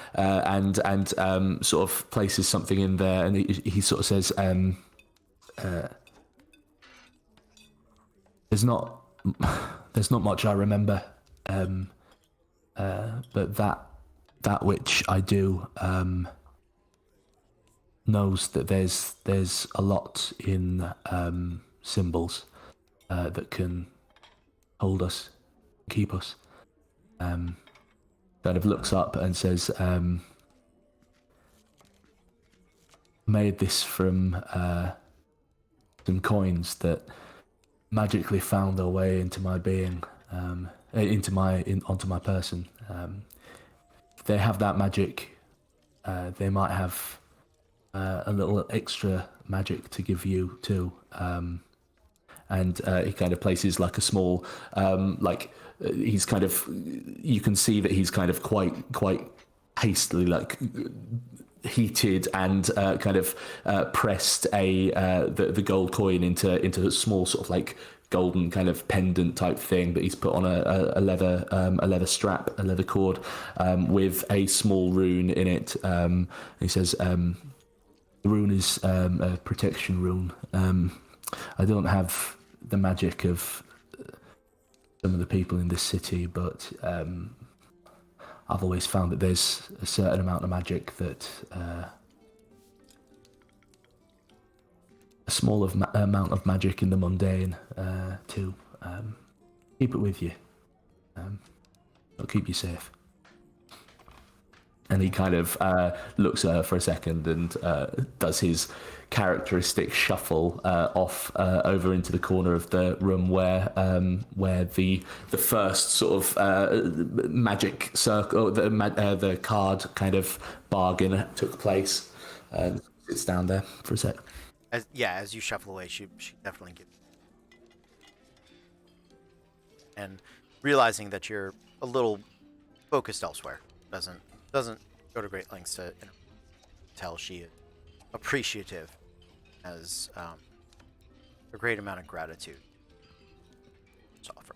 sort of places something in there, and he sort of says, "There's not much I remember, but that which I do knows that there's a lot in symbols that can hold us, keep us." Kind of looks up and says, "Made this from some coins that magically found their way into my being, onto my person. If they have that magic, they might have a little extra magic to give you too." And he kind of places like a small, he's kind of, you can see that he's kind of quite hastily like heated and kind of pressed the gold coin into a small sort of like golden kind of pendant type thing that he's put on a leather strap, a leather cord, with a small rune in it. He says, "The rune is a protection rune. I don't have the magic of some of the people in this city, but I've always found that there's a certain amount of magic that a small amount of magic in the mundane too. Keep it with you. It'll keep you safe." And he kind of looks at her for a second and does his characteristic shuffle off over into the corner of the room where the first sort of magic circle, the card kind of bargain took place. Sits down there for a sec. As you shuffle away, she definitely gives. And realizing that you're a little focused elsewhere doesn't go to great lengths to tell she is appreciative, as a great amount of gratitude to offer.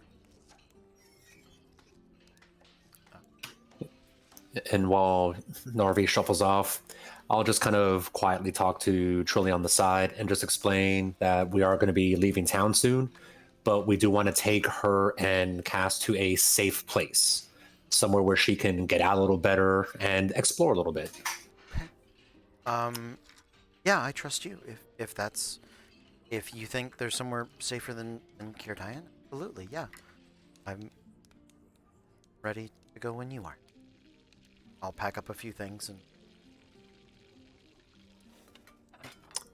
And while Narvi shuffles off, I'll just kind of quietly talk to Trilly on the side and just explain that we are going to be leaving town soon, but we do want to take her and Cass to a safe place, somewhere where she can get out a little better and explore a little bit. Yeah, I trust you. If you think there's somewhere safer than Kirtayan, absolutely, yeah. I'm ready to go when you are. I'll pack up a few things and.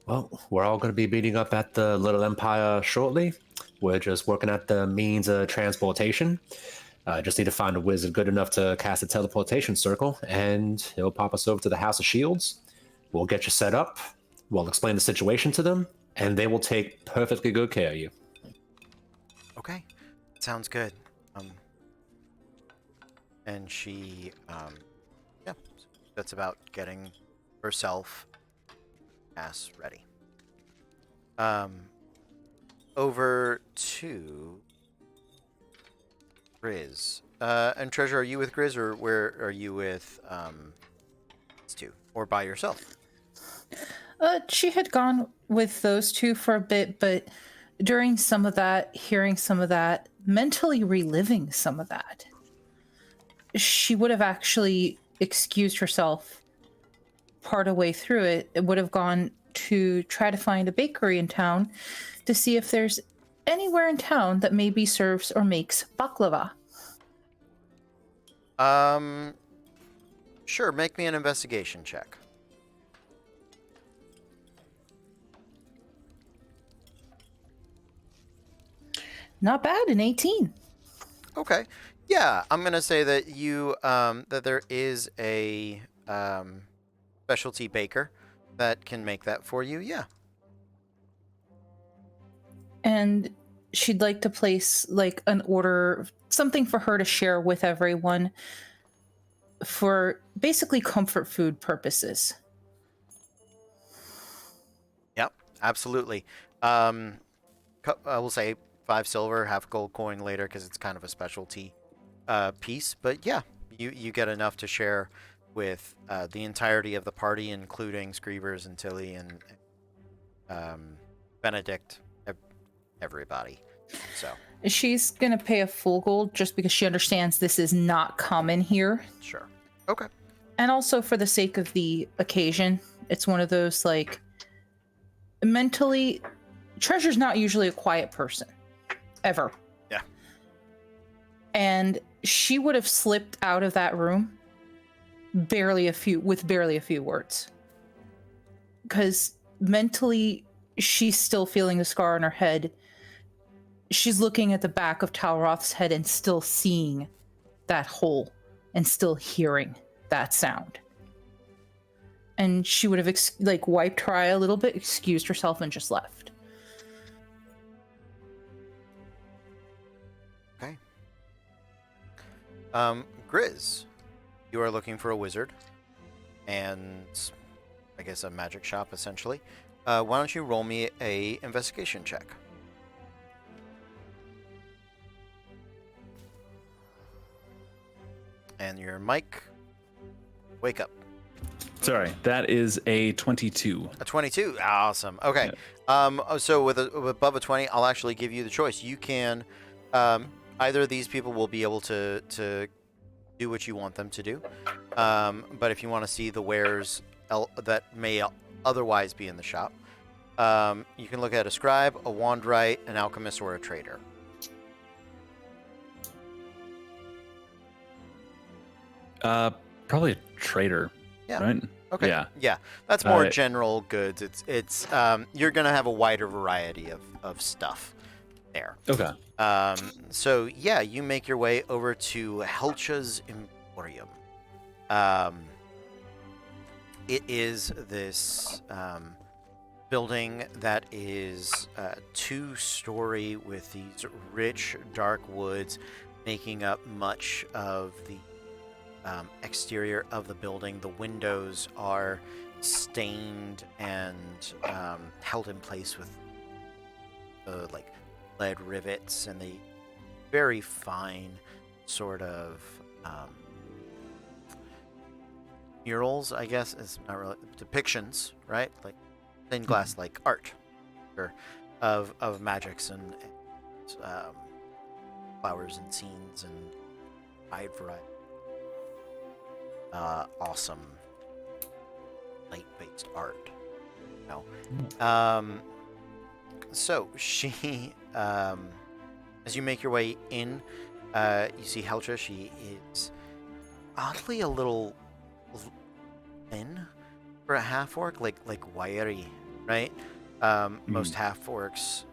Well, we're all going to be meeting up at the Little Empire shortly. We're just working at the means of transportation. Just need to find a wizard good enough to cast a teleportation circle, and he'll pop us over to the House of Shields. We'll get you set up. We'll explain the situation to them, and they will take perfectly good care of you. Okay, sounds good. And she, that's about getting herself ass ready. Over to Grizz. And Treasure, are you with Grizz, or where are you with Stu, or by yourself? She had gone with those two for a bit, but during some of that, hearing some of that, mentally reliving some of that, she would have actually excused herself part of way through it. It would have gone to try to find a bakery in town to see if there's anywhere in town that maybe serves or makes baklava. Sure, make me an investigation check. Not bad, an 18. Okay. Yeah, I'm gonna say that that there is a specialty baker that can make that for you. Yeah. And she'd like to place like an order, something for her to share with everyone for basically comfort food purposes. Yep. Absolutely. I will say 5 silver, half gold coin later because it's kind of a specialty piece. But yeah, you get enough to share with the entirety of the party, including Screevers and Tilly and Benedict, everybody. So She's going to pay a full gold just because she understands this is not common here. sure. Okay. And also for the sake of the occasion, it's one of those like mentally, Treasure's not usually a quiet person, ever. Yeah. And she would have slipped out of that room with barely a few words. Because mentally, she's still feeling the scar on her head. She's looking at the back of Talroth's head and still seeing that hole and still hearing that sound. And she would have wiped her eye a little bit, excused herself, and just left. Okay. Grizz, you are looking for a wizard and I guess a magic shop essentially. Why don't you roll me a investigation check? And your mic, wake up. Sorry, that is a 22. A 22. Awesome. Okay. So with above a 20, I'll actually give you the choice. You can either of these people will be able to do what you want them to do. But if you want to see the wares that may otherwise be in the shop, you can look at a scribe, a wandwright, an alchemist, or a trader. Probably a trader. Yeah. Right? Okay. Yeah. Yeah. That's more general goods. It's you're gonna have a wider variety of stuff there. Okay. So yeah, you make your way over to Helcha's Emporium. It is this building that is 2-story with these rich dark woods making up much of the exterior of the building. The windows are stained and held in place with like lead rivets and the very fine sort of murals, I guess. It's not really depictions, right? Like stained glass, like art of magics and flowers and scenes and wide variety. Awesome light-based art. You know? So she, as you make your way in, you see Helcha. She is oddly a little thin for a half-orc, like wiry, right? Most half-orcs,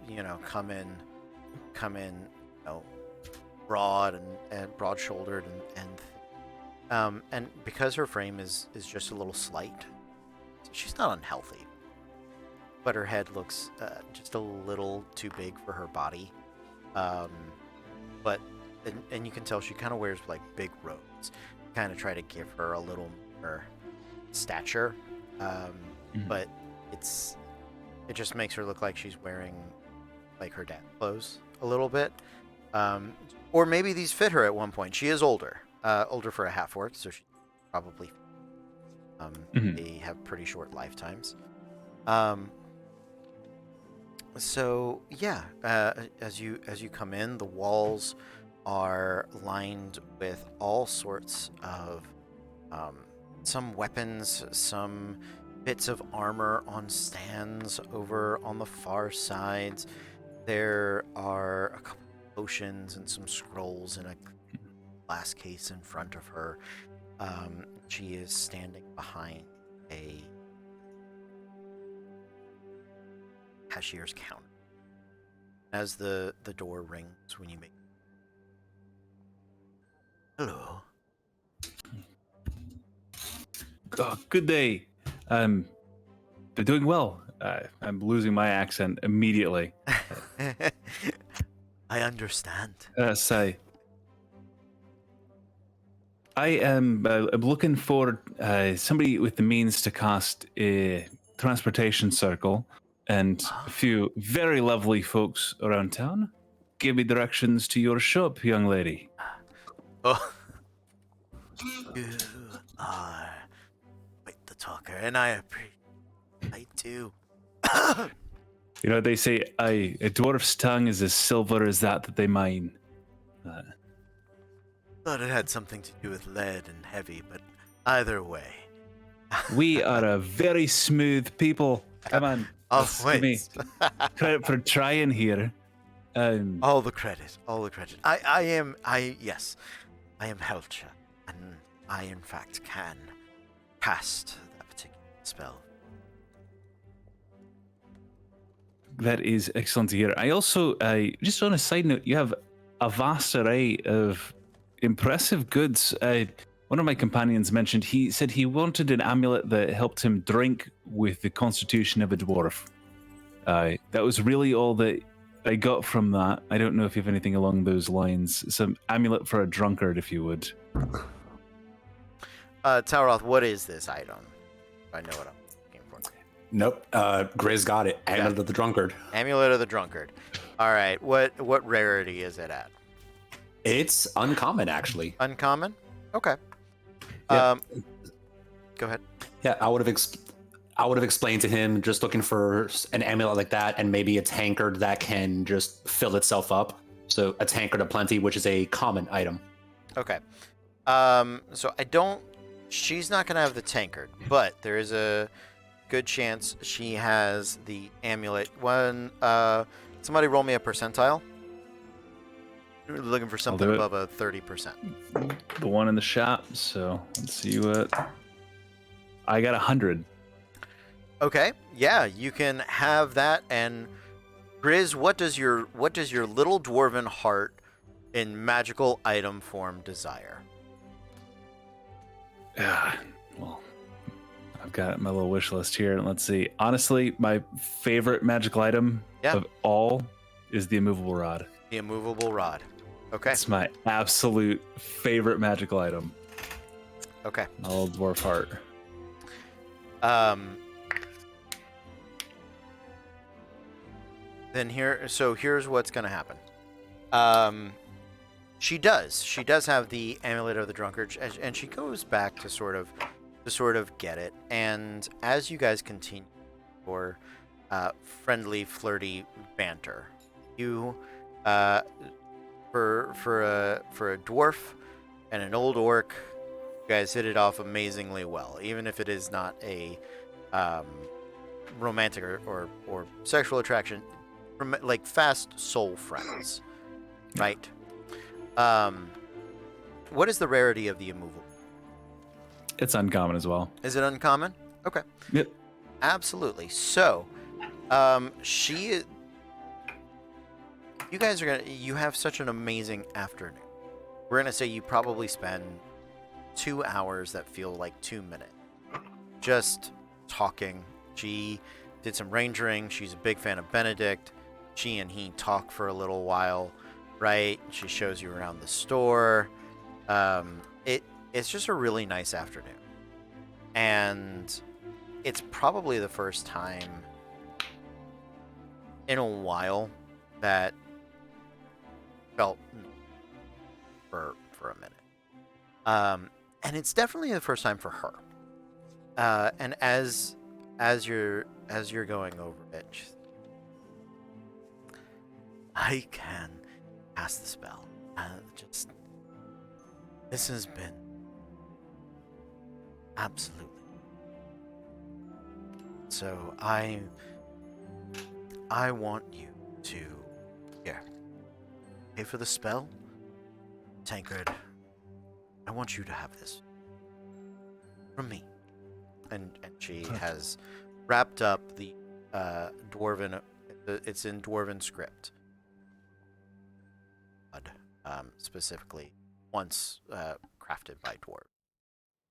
come in, broad and broad-shouldered and because her frame is just a little slight, she's not unhealthy, but her head looks just a little too big for her body. But you can tell she kind of wears like big robes, kind of try to give her a little more stature, but it just makes her look like she's wearing like her dad's clothes a little bit, or maybe these fit her at one point. She is older for a half-orc, so she probably they have pretty short lifetimes. So yeah, as you come in, the walls are lined with all sorts of some weapons, some bits of armor on stands over on the far sides. There are a couple of potions and some scrolls in a glass case in front of her. She is standing behind a cashier's counter. As the door rings when you make. Hello. Oh, good day. They're doing well. I'm losing my accent immediately. I understand. Say, I am I'm looking for somebody with the means to cast a transportation circle, and a few very lovely folks around town. Give me directions to your shop, young lady. Oh. You are quite the talker, and I do. You know, they say a dwarf's tongue is as silver as that they mine. Thought it had something to do with lead and heavy, but either way. We are a very smooth people. Come on. Give me credit for trying here. All the credit. Yes, I am Helcha, and I in fact can cast that particular spell. That is excellent to hear. I also, just on a side note, you have a vast array of impressive goods. One of my companions mentioned, he said he wanted an amulet that helped him drink with the constitution of a dwarf. That was really all that I got from that. I don't know if you have anything along those lines. Some amulet for a drunkard, if you would. Tauroth, what is this item? I know what I'm looking for. Nope. Grizz got it. Amulet of the Drunkard. Amulet of the Drunkard. All right. What rarity is it at? It's uncommon, actually. Uncommon? Okay. Yeah. Go ahead. Yeah, I would have explained to him just looking for an amulet like that, and maybe a tankard that can just fill itself up. So a tankard of plenty, which is a common item. Okay. So she's not going to have the tankard, but there is a good chance she has the amulet. Somebody roll me a percentile. We're looking for something above a 30%. The one in the shop, so let's see what... I got 100. Okay, yeah, you can have that. And Grizz, what does your little dwarven heart in magical item form desire? Well, I've got my little wish list here. Let's see. Honestly, my favorite magical item of all is the immovable rod. The immovable rod. Okay. It's my absolute favorite magical item. Okay. My little dwarf heart. Then here's what's going to happen. She does have the amulet of the drunkard, and she goes back to sort of get it. And as you guys continue your friendly, flirty banter, you for a dwarf and an old orc, you guys hit it off amazingly well, even if it is not a romantic or sexual attraction, like fast soul friends, right? What is the rarity of the immovable? It's uncommon as well. Is it uncommon? Okay. Yep. Absolutely. So, you guys you have such an amazing afternoon. We're gonna say you probably spend 2 hours that feel like 2 minutes just talking. She did some rangering. She's a big fan of Benedict. She and he talk for a little while, right? She shows you around the store. It's just a really nice afternoon. And it's probably the first time in a while that felt for a minute. And it's definitely the first time for her. And as you're going over it, I can cast the spell. This has been absolutely. So I want you to pay for the spell, tankard. I want you to have this. from me. And she has wrapped up the dwarven. It's in dwarven script. Specifically, once crafted by dwarves.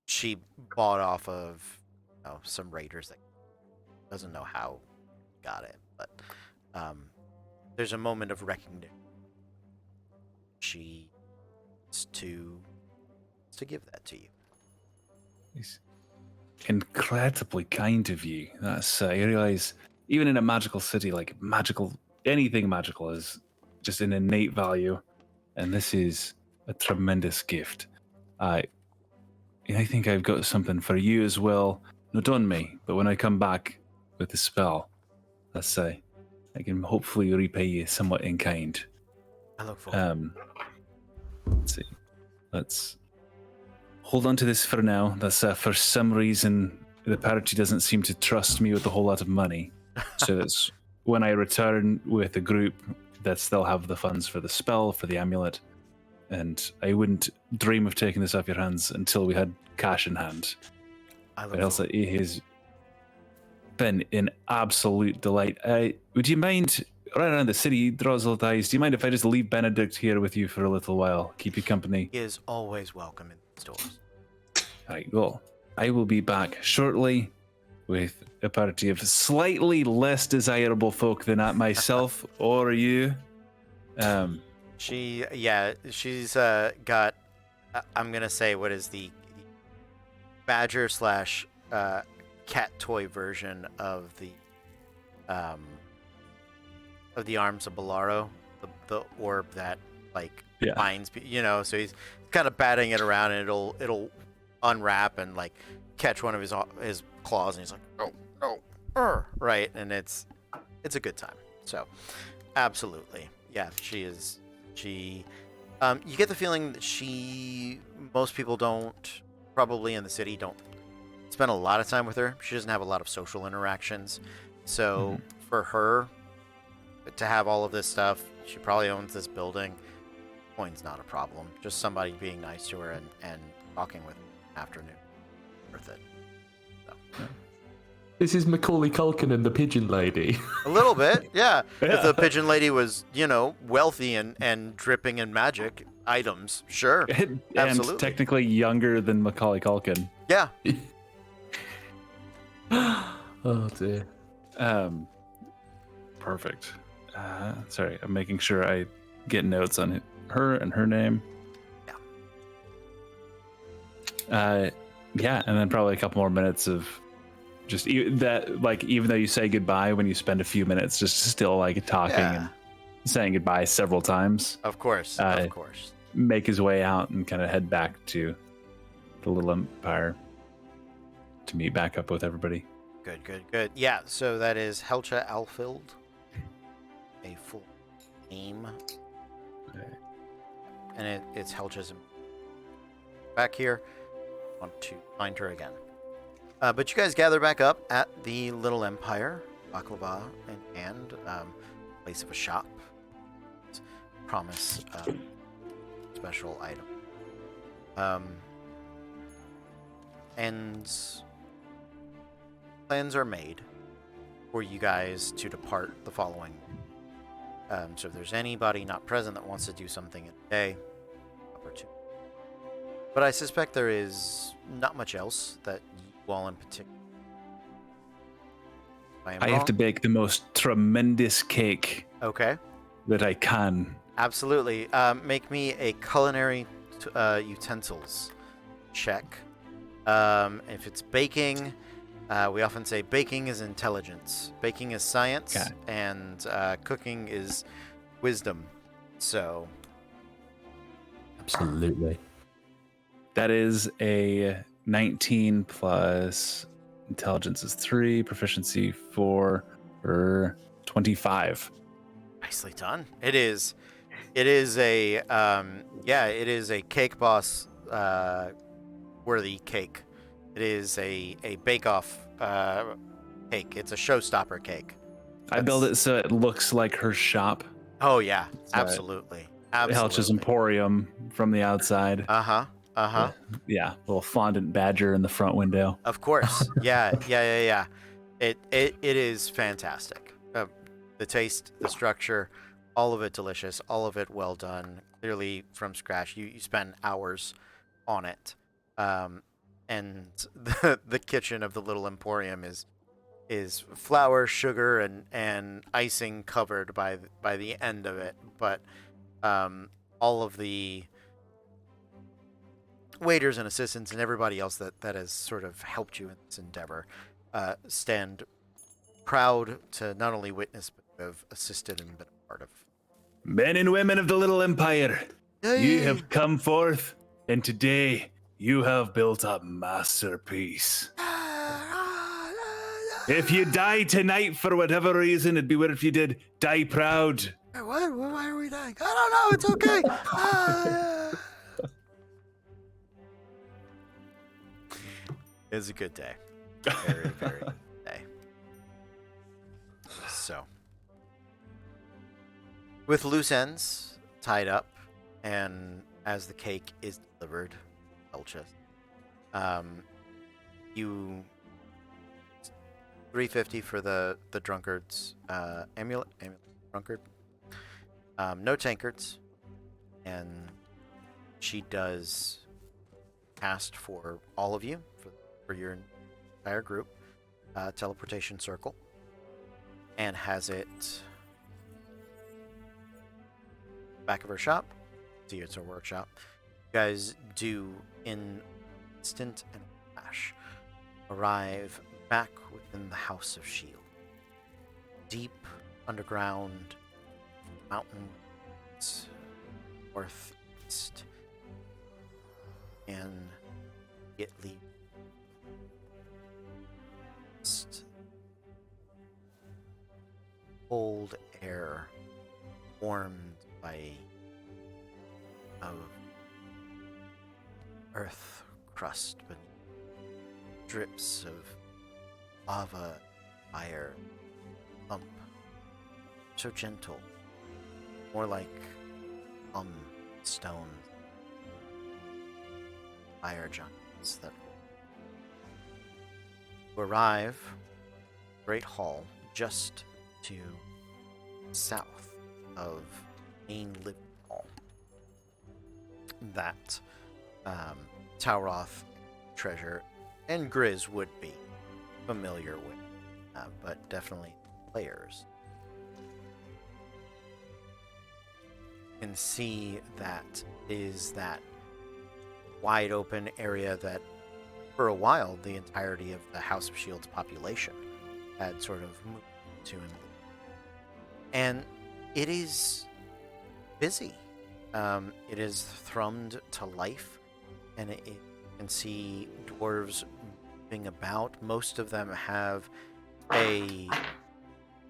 She bought off of some raiders that doesn't know how got it, but there's a moment of recognition. She is to give that to you. It's incredibly kind of you. That's I realize even in a magical city, like anything magical is just an innate value, and this is a tremendous gift. I think I've got something for you as well. Not on me, but when I come back with the spell, let's say, I can hopefully repay you somewhat in kind. I look forward. Let's see. Let's hold on to this for now. That's for some reason the party doesn't seem to trust me with a whole lot of money. So that's when I return with a group that still have the funds for the spell, for the amulet. And I wouldn't dream of taking this off your hands until we had cash in hand. But Elsa, it has been an absolute delight. Would you mind, right around the city, draws little eyes, do you mind if I just leave Benedict here with you for a little while? Keep you company? He is always welcome in the stores. All right, well, I will be back shortly with a party of slightly less desirable folk than myself or you. She's got, I'm going to say, what is the badger / cat toy version of the arms of Bolaro, the orb that binds, so he's kind of batting it around, and it'll unwrap and catch one of his claws, and he's like, no, right, and it's a good time. So absolutely, yeah, she is. You get the feeling that most people probably in the city don't spend a lot of time with her. She doesn't have a lot of social interactions. So for her to have all of this stuff, she probably owns this building. Coin's not a problem. Just somebody being nice to her and talking with her in the afternoon. Worth it. So. This is Macaulay Culkin and the Pigeon Lady. A little bit, yeah. If the Pigeon Lady was, wealthy and dripping in magic items, sure. And absolutely. Technically younger than Macaulay Culkin. Yeah. Oh, dear. Perfect. Sorry, I'm making sure I get notes on her and her name. Yeah, and then probably a couple more minutes of just that, even though you say goodbye, when you spend a few minutes just still talking and saying goodbye several times. Of course. Make his way out and kind of head back to the little empire to meet back up with everybody. Good. Yeah, so that is Helcha Alfild. A full name. Okay. And it's Helcha's back here. Want to find her again. But you guys gather back up at the Little Empire, baklava in hand, place of a shop. Promise special item. And plans are made for you guys to depart the following. So if there's anybody not present that wants to do something in a day, opportunity. But I suspect there is not much else that you all in particular. I have to bake the most tremendous cake. Okay. That I can. Absolutely. Make me a culinary utensils check. If it's baking, we often say baking is intelligence. Baking is science, and cooking is wisdom. So. Absolutely. That is a 19 plus intelligence is 3, proficiency 4, or 25. Nicely done. It is a it is a Cake Boss worthy cake. It is a bake-off cake. It's a showstopper cake. I build it so it looks like her shop. Oh yeah, absolutely. Helch's Emporium from the outside. Uh-huh. Yeah, little fondant badger in the front window. Of course. Yeah. It is fantastic. The taste, the structure, all of it delicious, all of it well done. Clearly from scratch. You spend hours on it. And the kitchen of the little emporium is flour, sugar, and icing covered by the end of it. But all of the waiters and assistants and everybody else that has sort of helped you in this endeavor stand proud to not only witness but have assisted and been a part of. Men and women of the Little Empire, you have come forth, and today you have built a masterpiece. If you die tonight for whatever reason, it'd be weird if you did. Die proud. What? Why are we dying? I don't know. It's okay. It's a good day. Very, very good day. So, with loose ends tied up, and as the cake is delivered, Elchis, you $350 for the drunkard's amulet drunkard. No tankards, and she does cast for all of you for your entire group teleportation circle, and has it back of her shop. See, it's her workshop. You guys do in instant and flash arrive back within the House of Shield, deep underground mountains northeast, and it leaves cold air warmed by of earth crust beneath, drips of lava, fire, thump, so gentle, more like stone fire giants that arrive Great Hall just to south of main living hall that Tauroth, Treasure, and Grizz would be familiar with, but definitely players can see that is that wide open area that for a while the entirety of the House of Shield's population had sort of moved to and it is busy. It is thrummed to life, and it can see dwarves moving about. Most of them have I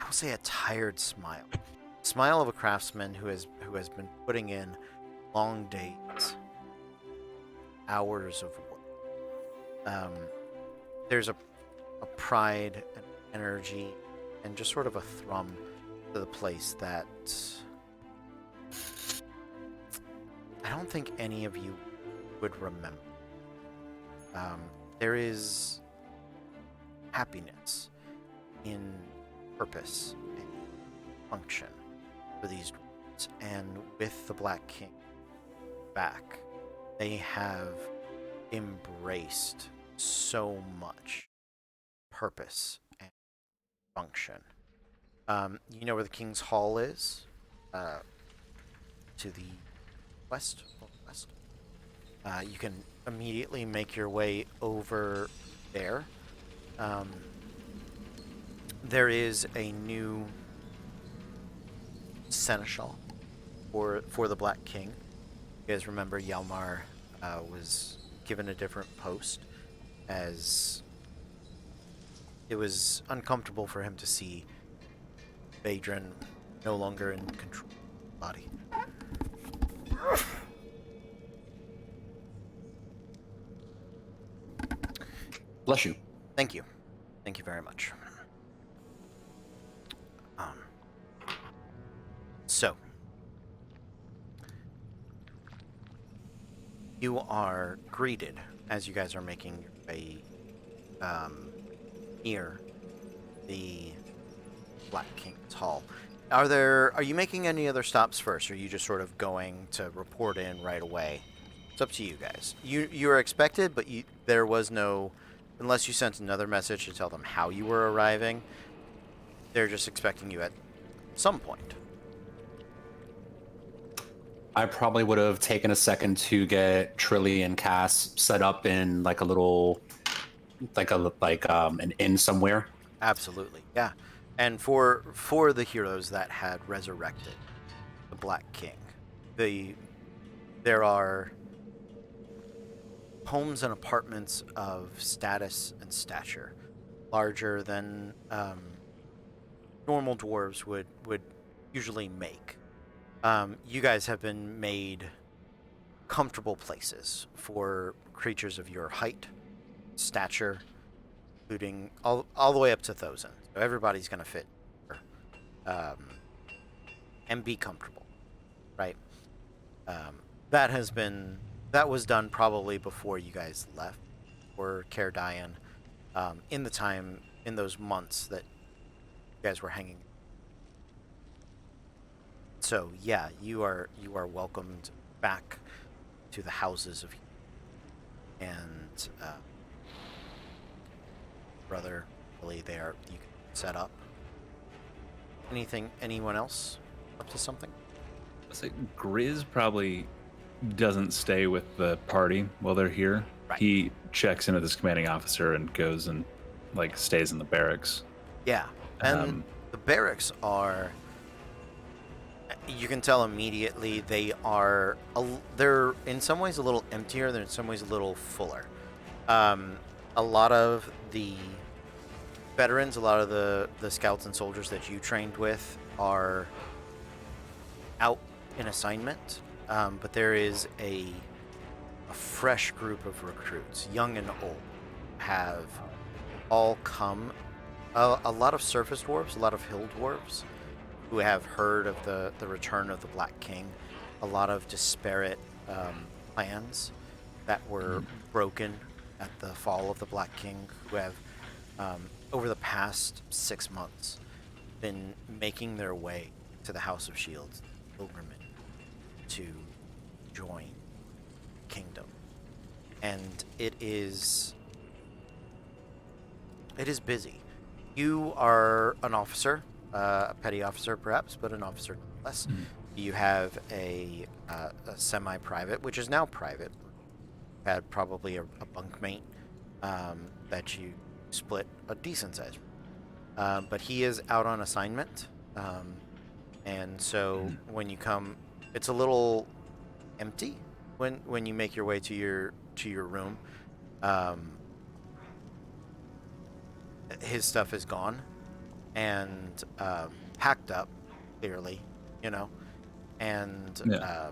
would say a tired smile of a craftsman who has been putting in long days, hours of work. There's a pride and energy and just sort of a thrum to the place that I don't think any of you would remember. There is happiness in purpose and function for these dwarves, and with the Black King back, they have embraced so much purpose and function. You know where the King's Hall is? To the west. You can immediately make your way over there. There is a new seneschal for the Black King. You guys remember Yalmar was given a different post, as it was uncomfortable for him to see Vadran no longer in control of the body. Bless you. Thank you. Thank you very much. you are greeted as you guys are making your way near the Black King's Hall. Are you making any other stops first, or are you just sort of going to report in right away? It's up to you guys. You were expected, but there was no, unless you sent another message to tell them how you were arriving. They're just expecting you at some point. I probably would have taken a second to get Trilly and Cass set up in like a little, an inn somewhere. Absolutely, yeah. And for the heroes that had resurrected the Black King, there are homes and apartments of status and stature, larger than normal dwarves would usually make. You guys have been made comfortable places for creatures of your height, stature, including all the way up to Thousand. So everybody's going to fit and be comfortable, right? That was done probably before you guys left for Cardian, in those months that you guys were hanging. So yeah, you are welcomed back to the houses of, and brother, really, there you can set up. Anyone else up to something? So Grizz probably doesn't stay with the party while they're here. Right. He checks in with his commanding officer and goes and stays in the barracks. Yeah, and the barracks are. You can tell immediately they're in some ways a little emptier. They're in some ways a little fuller. A lot of the veterans, a lot of the scouts and soldiers that you trained with are out in assignment, but there is a fresh group of recruits, young and old, have all come. A lot of surface dwarves, a lot of hill dwarves, who have heard of the return of the Black King, a lot of disparate plans that were broken at the fall of the Black King, who have, over the past 6 months, been making their way to the House of Shields, pilgrimage, to join the kingdom. And it is busy. You are an officer, a petty officer perhaps, but an officer nonetheless. You have a semi-private, which is now private. Had probably a bunkmate that you split a decent size. But he is out on assignment, and so when you come, it's a little empty when you make your way to your room. His stuff is gone and packed up, clearly, and Yeah.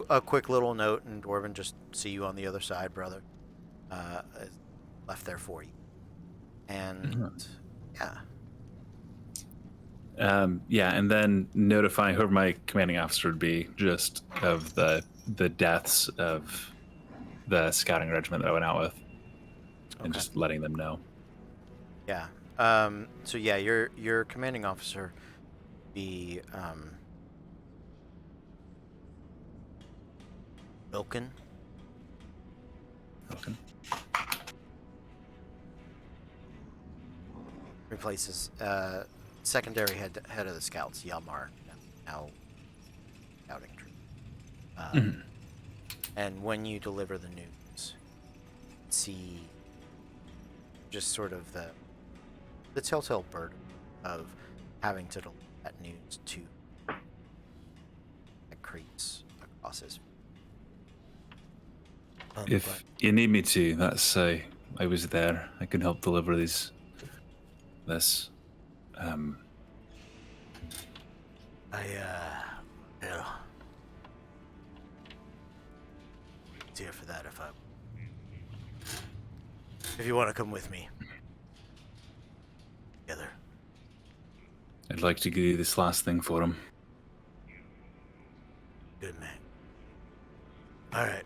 A quick little note, and Dwarven, just see you on the other side, brother. Is left there for you, and yeah, and then notifying whoever my commanding officer would be just of the deaths of the scouting regiment that I went out with, and Okay. just letting them know. Yeah. So yeah, your commanding officer be Wilkin. Okay. Replaces secondary head of the scouts, Yalmar, now scouting troop. And when you deliver the news, see just sort of the telltale burden of having to deliver that news to that creeps across his. If you need me to, let's say I was there. I can help deliver this. Yeah. It's here for that if you want to come with me. Together. I'd like to do this last thing for him. Good man. All right.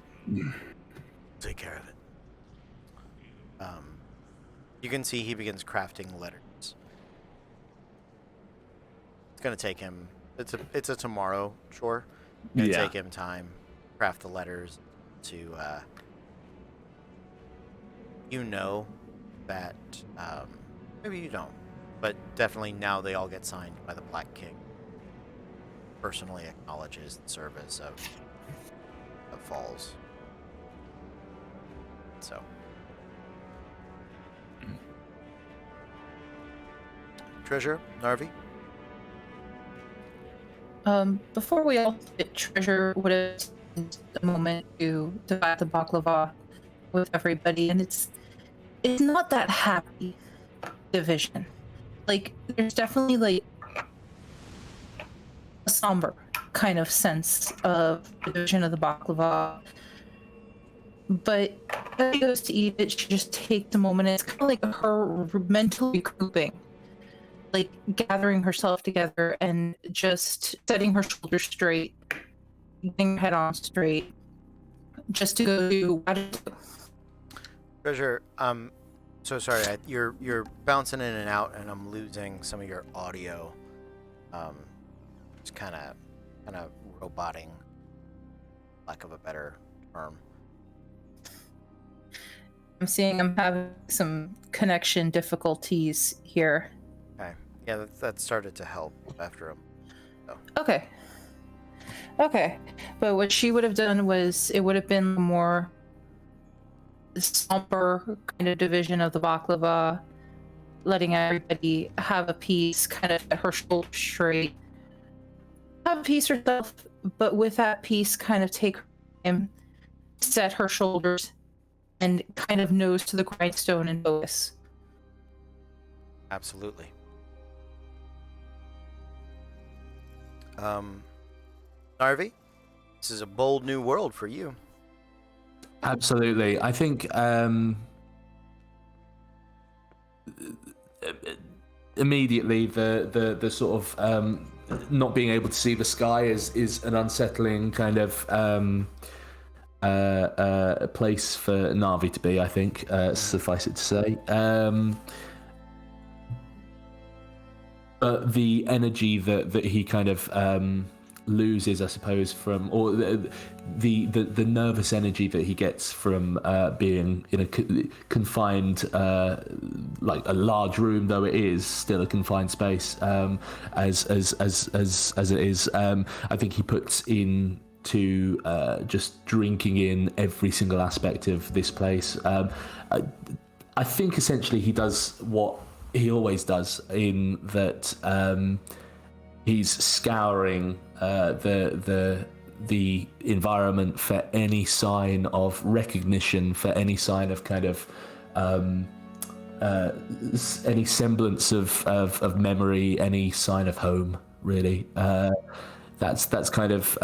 Take care of it. You can see he begins crafting letters. It's gonna take him. It's a tomorrow chore. It's gonna take him time. Craft the letters to. That maybe you don't, but definitely now they all get signed by the Black King. Personally acknowledges the service of Falls. So. Treasure, Narvi? Before we all get Treasure would have taken a moment to divide the baklava with everybody, and it's not that happy division. Like, there's definitely like a somber kind of sense of the division of the baklava. But as she goes to eat it, she just takes a moment. It's kind of like her mentally recouping, like gathering herself together and just setting her shoulders straight, getting her head on straight, just to go do. Treasure, so sorry, you're bouncing in and out, and I'm losing some of your audio. It's kind of roboting, lack of a better term. I'm seeing I'm having some connection difficulties here. Okay, yeah, that started to help after him. So. Okay, but what she would have done was it would have been more somber kind of division of the baklava, letting everybody have a piece, kind of get her shoulders straight, have a piece herself, but with that piece kind of take him, set her shoulders, and kind of nose to the grindstone and focus. Absolutely. Narvi, this is a bold new world for you. Absolutely. I think immediately the sort of not being able to see the sky is an unsettling kind of a place for Navi to be, I think, suffice it to say. But the energy that he kind of loses, I suppose, from, or the nervous energy that he gets from being in a confined, like a large room, though it is still a confined space, as it is. I think he puts in to just drinking in every single aspect of this place. I think essentially he does what he always does, in that he's scouring the environment for any sign of recognition, for any sign of kind of any semblance of memory, any sign of home, really. That's kind of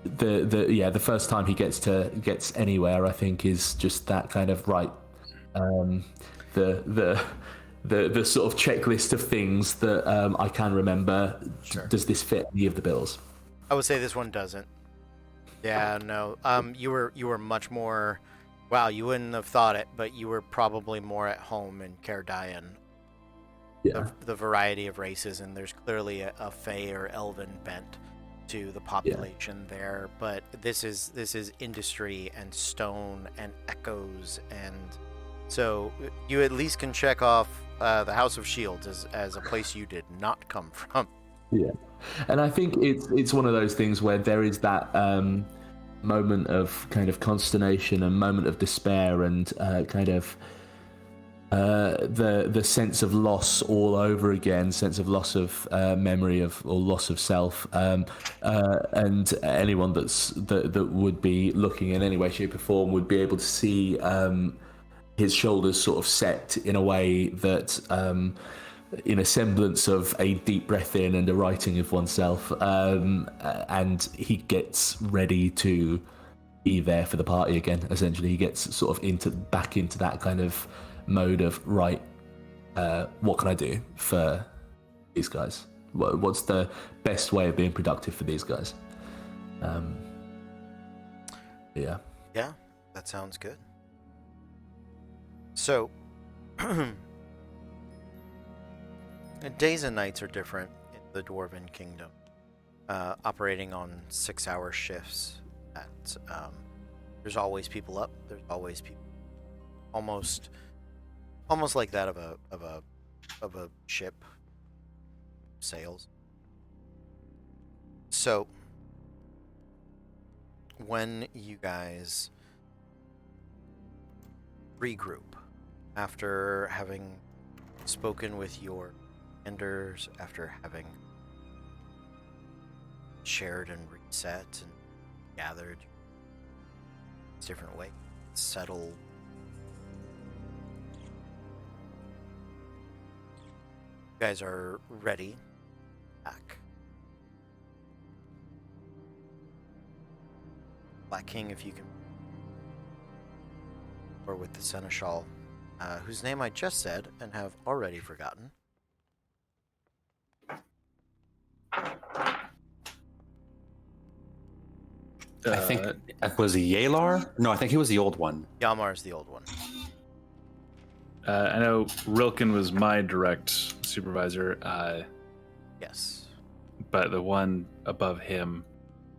the first time he gets anywhere, I think, is just that kind of right. The sort of checklist of things that I can remember. Sure. Does this fit any of the bills? I would say this one doesn't. Yeah, no. You were much more. Wow, you wouldn't have thought it, but you were probably more at home in Cardaean. Yeah. The variety of races, and there's clearly a Fey or Elven bent to the population there. But this is industry and stone and echoes, and so you at least can check off the House of Shields as a place you did not come from. Yeah, and I think it's one of those things where there is that moment of kind of consternation and moment of despair, and kind of the sense of loss all over again, sense of loss of memory of, or loss of self, and anyone that would be looking in any way, shape, or form would be able to see his shoulders sort of set in a way that, in a semblance of a deep breath in and a righting of oneself, and he gets ready to be there for the party again. Essentially, he gets sort of back into that kind of mode of, right, what can I do for these guys? What's the best way of being productive for these guys? Yeah. Yeah, that sounds good. So, days and nights are different in the Dwarven Kingdom, operating on 6-hour shifts. There's always people up. There's always people, almost like that of a ship sails. So, when you guys regroup after having spoken with your enders, after having shared and reset and gathered different ways, settled, you guys are ready back. Black King, if you can, or with the Seneschal, whose name I just said and have already forgotten. I think was he Yalar? No, I think he was the old one. Yalmar's the old one. I know Rilken was my direct supervisor, Yes. but the one above him,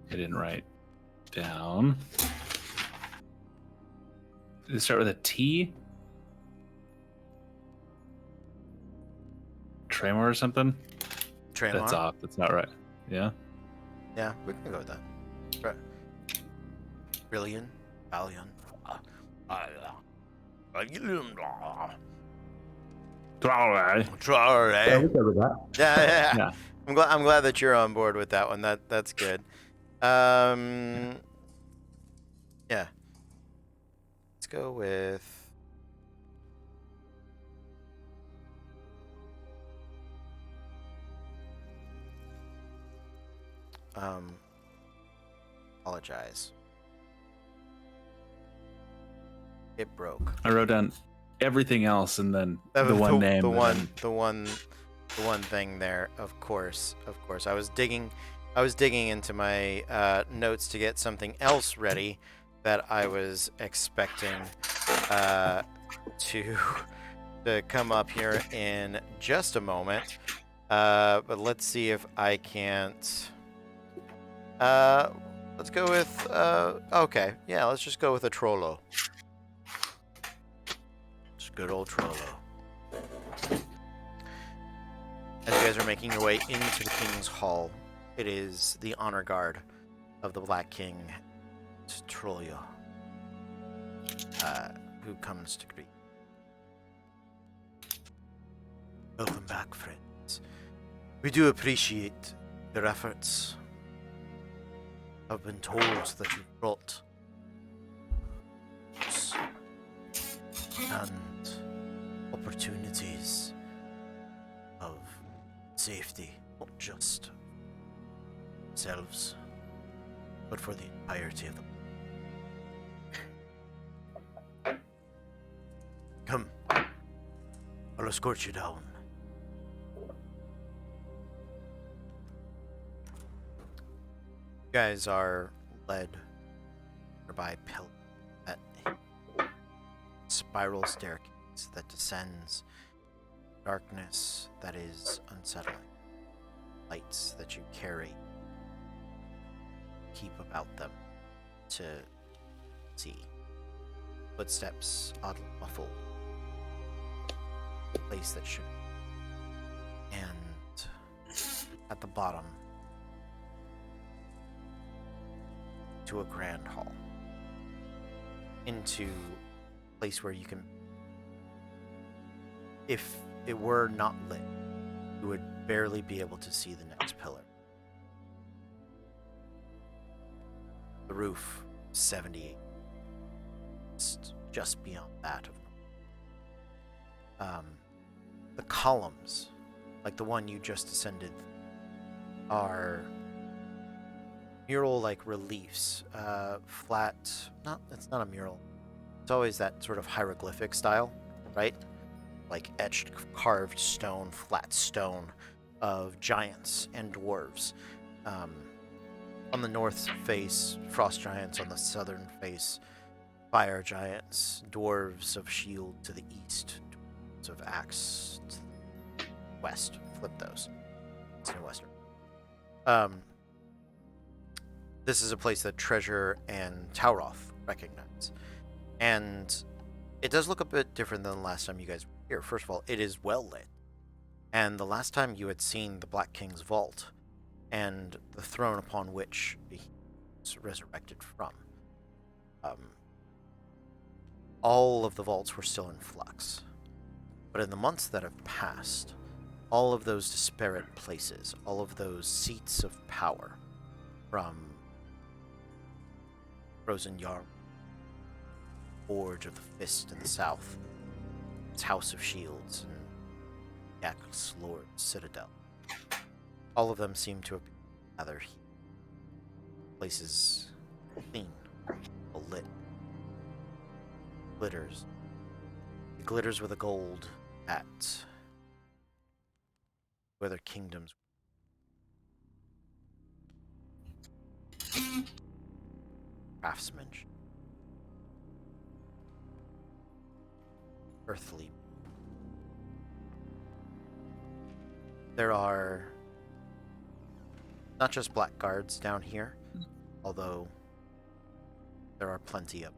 I didn't write down. Did it start with a T? Tremor or something? Traymar? That's off. That's not right. Yeah. Yeah, we can go with that. Right. Brilliant. Valiant. Yeah, Try. we'll go with that. Yeah. Yeah. I'm glad that you're on board with that one. That's good. Yeah. Let's go with apologize. It broke. I wrote down everything else and then the one name. The and one thing there. Of course. I was digging into my notes to get something else ready that I was expecting to come up here in just a moment. But let's see if I can't. Let's go with. Okay, yeah. Let's just go with a Trollo. Just good old Trollo. As you guys are making your way into the King's Hall, it is the honor guard of the Black King, Trollio, who comes to greet. Welcome back, friends. We do appreciate your efforts. I've been told that you've brought us and opportunities of safety, not just themselves, but for the entirety of them. Come, I'll escort you down. You guys are led by pillars at a spiral staircase that descends darkness that is unsettling. Lights that you carry, keep about them to see. Footsteps oddly muffled. A place that should. And at the bottom, to a grand hall. Into a place where you can, if it were not lit, you would barely be able to see the next pillar. The roof, 78. Just beyond that of the columns, like the one you just ascended, are mural-like reliefs, flat. It's not a mural. It's always that sort of hieroglyphic style, right? Like etched, carved stone, flat stone of giants and dwarves. On the north face, frost giants. On the southern face, fire giants. Dwarves of shield to the east. Dwarves of axe to the west. Flip those. East and western. This is a place that Treasure and Tauroth recognize. And it does look a bit different than the last time you guys were here. First of all, it is well lit. And the last time you had seen the Black King's vault and the throne upon which he was resurrected from, all of the vaults were still in flux. But in the months that have passed, all of those disparate places, all of those seats of power, from Frozen Yarm, Forge of the Fist in the south, its House of Shields, and Yak's Lord Citadel, all of them seem to have been gathered here. Places clean, well lit. Glitters. It glitters with a gold at where their kingdoms. Craftsmanship. Earthly. There are not just black guards down here, although there are plenty of.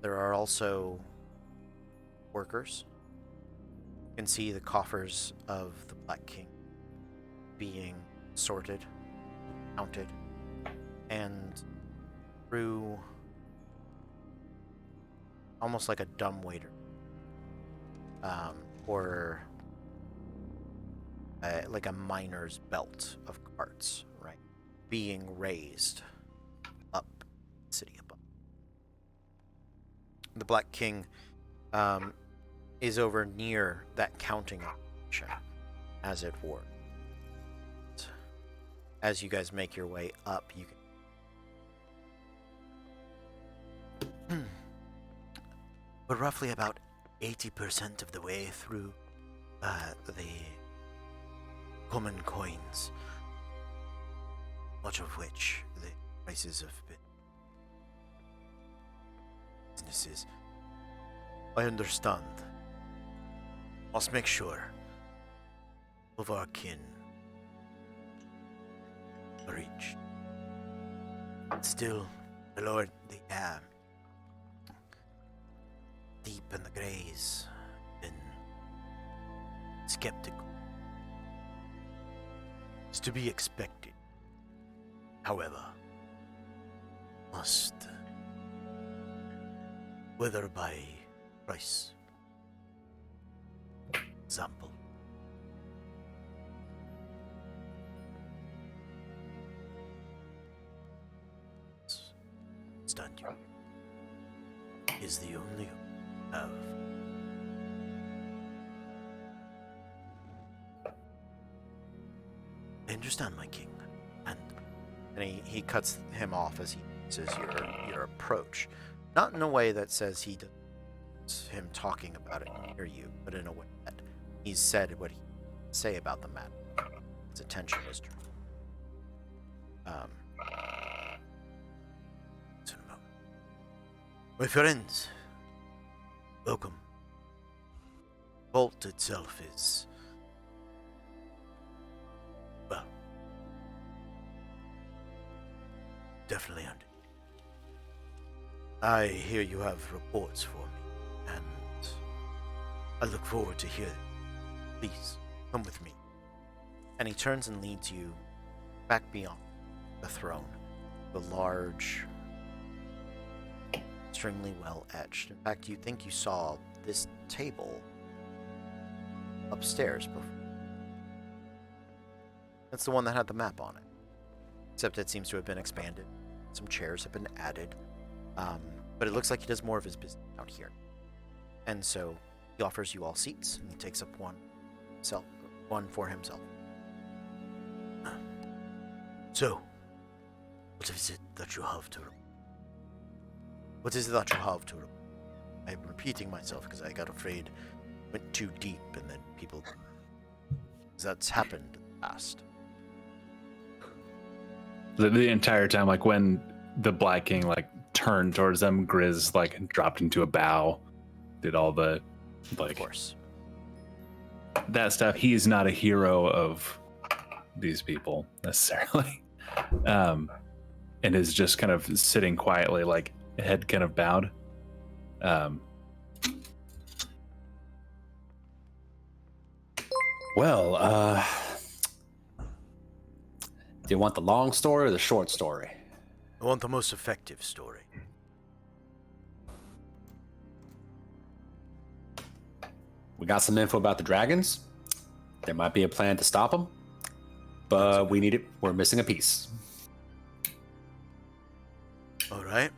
There are also workers. You can see the coffers of the Black King being sorted, counted, and through almost like a dumbwaiter, or like a miner's belt of carts, right, being raised up the city above. The Black King is over near that counting operation, as it were. As you guys make your way up, you can. We're roughly about 80% of the way through the common coins, much of which the prices have been businesses. I understand. Must make sure of our kin are reached. Still, the Lord, the deep in the grays, been skeptical. It's to be expected. However, must whether by price. Example. Stand you is the only of. I understand, my king, and he cuts him off as he says your approach, not in a way that says he does him talking about it near you, but in a way that he's said what he say about the matter. His attention is drawn. My friends, welcome. Vault itself is, well, definitely under. I hear you have reports for me, and I look forward to hearing. Please, come with me. And he turns and leads you back beyond the throne, the large, extremely well etched. In fact, you think you saw this table upstairs before. That's the one that had the map on it. Except it seems to have been expanded. Some chairs have been added. But it looks like he does more of his business out here. And so he offers you all seats, and he takes up one for himself. So, what is it that you have to report? What is it that you have to report? I'm repeating myself because I got afraid, went too deep, and then people. That's happened in the past. The entire time, like when the Black King like turned towards them, Grizz like dropped into a bow, did all the Of like course. that stuff. He is not a hero of these people necessarily, and is just kind of sitting quietly, like head kind of bowed. Well, do you want the long story or the short story? I want the most effective story. We got some info about the dragons. There might be a plan to stop them, but we need it. We're missing a piece. All right.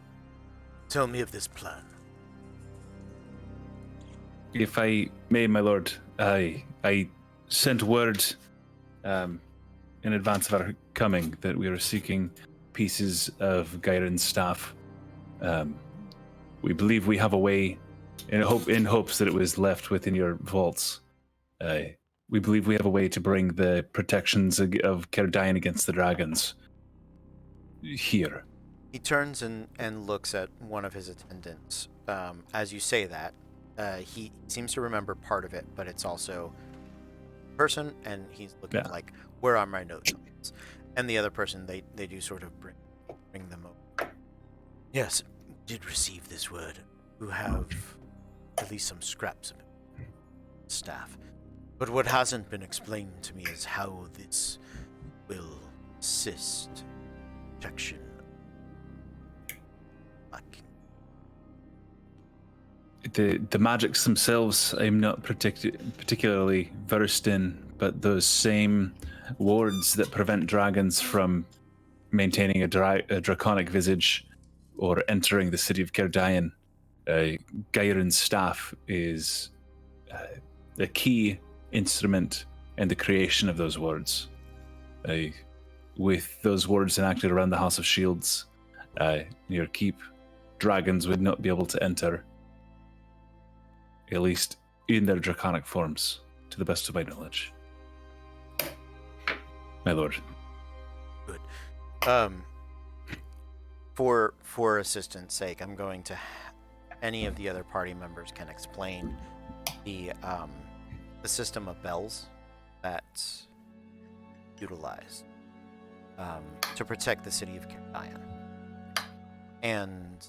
Tell me of this plan. If I may, my lord, I sent word in advance of our coming that we are seeking pieces of Gyron's staff. We believe we have a way, in hopes that it was left within your vaults. We believe we have a way to bring the protections of Cerdian against the dragons here. He turns and looks at one of his attendants. As you say that, he seems to remember part of it, but it's also person, and he's looking like, where are my notes? And the other person, they do sort of bring them over. Yes, did receive this word. Who have at least some scraps of staff. But what hasn't been explained to me is how this will assist protection. The magics themselves, I'm not particularly versed in, but those same wards that prevent dragons from maintaining a draconic visage or entering the city of Cerdian, Gyron's staff is a key instrument in the creation of those wards. With those wards enacted around the House of Shields, near keep, dragons would not be able to enter, at least in their draconic forms, to the best of my knowledge. My lord. Good. For assistance sake, I'm going to any of the other party members can explain the system of bells that's utilized to protect the city of Cerdian. And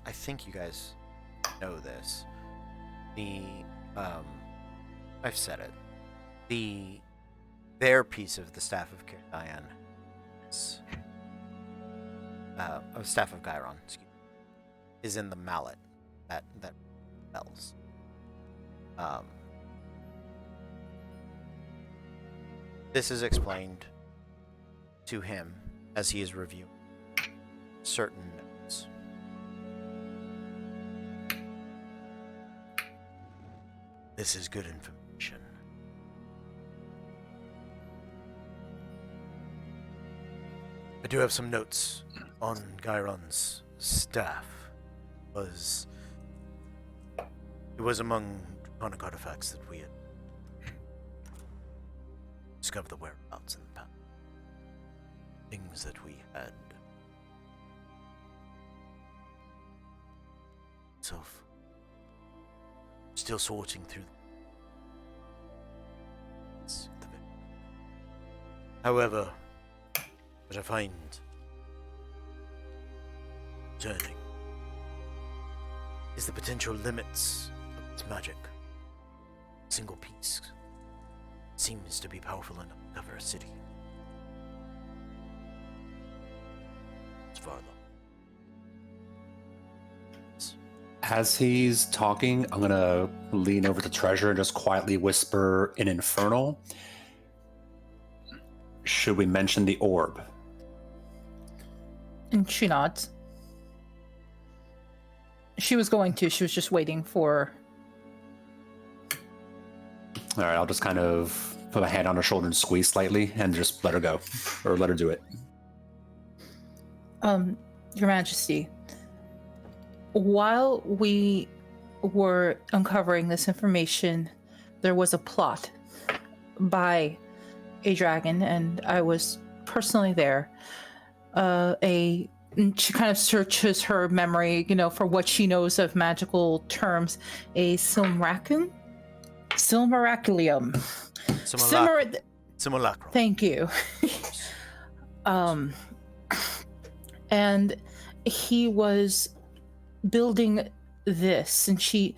I think you guys know this. I've said it. Their piece of the staff of Cerdian is staff of Gyron, is in the mallet that bells. This is explained to him as he is reviewing certain notes. This is good information. I do have some notes on Gyron's staff. It was among draconic artifacts that we had discovered the whereabouts in the past. Things that we had still sorting through. However, what I find concerning is the potential limits of its magic. A single piece seems to be powerful enough to cover a city. It's far along. As he's talking, I'm gonna lean over to Treasure and just quietly whisper in Infernal. Should we mention the orb? And she nods. She was going to. She was just waiting for. All right, I'll just kind of put my hand on her shoulder and squeeze slightly and just let her go. Or let her do it. Your Majesty, while we were uncovering this information, there was a plot by a dragon, and I was personally there. And she kind of searches her memory, for what she knows of magical terms. A Silmaraculium. Simulacrum. Thank you. And he was building this, and she,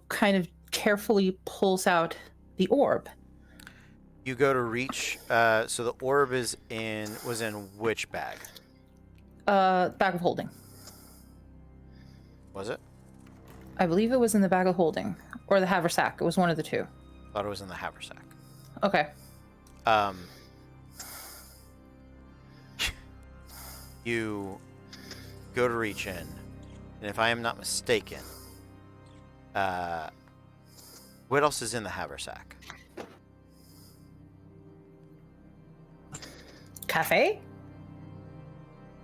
kind of carefully pulls out the orb. You go to reach. So the orb was in which bag? Bag of holding. Was it? I believe it was in the bag of holding, or the haversack. It was one of the two. Thought it was in the haversack. Okay. You go to reach in, and if I am not mistaken, what else is in the haversack? Cafe?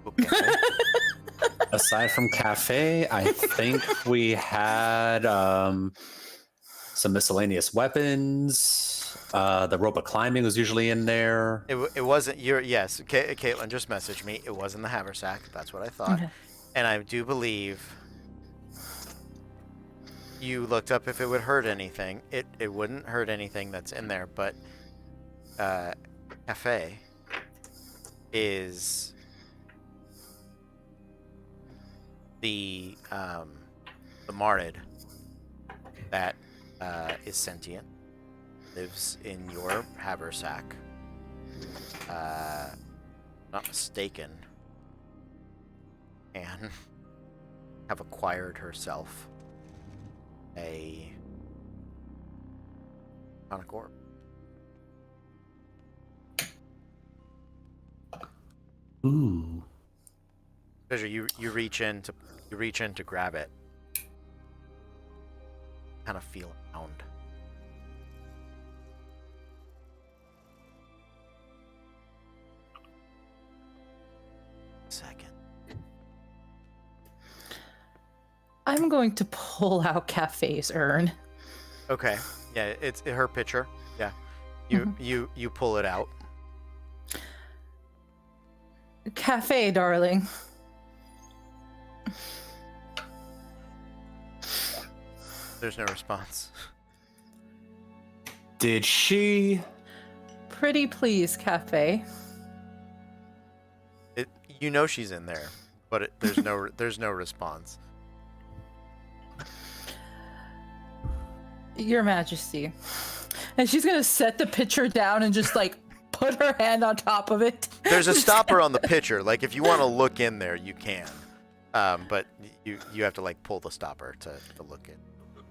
Okay. Aside from cafe, I think we had some miscellaneous weapons. The rope of climbing was usually in there. It wasn't your yes. Caitlin just messaged me. It was in the haversack. That's what I thought. Okay. And I do believe you looked up if it would hurt anything. It wouldn't hurt anything that's in there, but cafe is the Marid that is sentient, lives in your haversack. Not mistaken, and have acquired herself a sonic orb. Ooh. Treasure, you reach in to grab it. Kind of feel around. Second. I'm going to pull out Cafe's urn. Okay. Yeah, it's her picture. Yeah. You pull it out. Cafe, darling. There's no response. Did she? Pretty please, Cafe. You know she's in there, but there's no response. Your Majesty. And she's gonna set the pitcher down and just put her hand on top of it. There's a stopper on the pitcher. Like if you want to look in there, you can, but you have to pull the stopper to look in.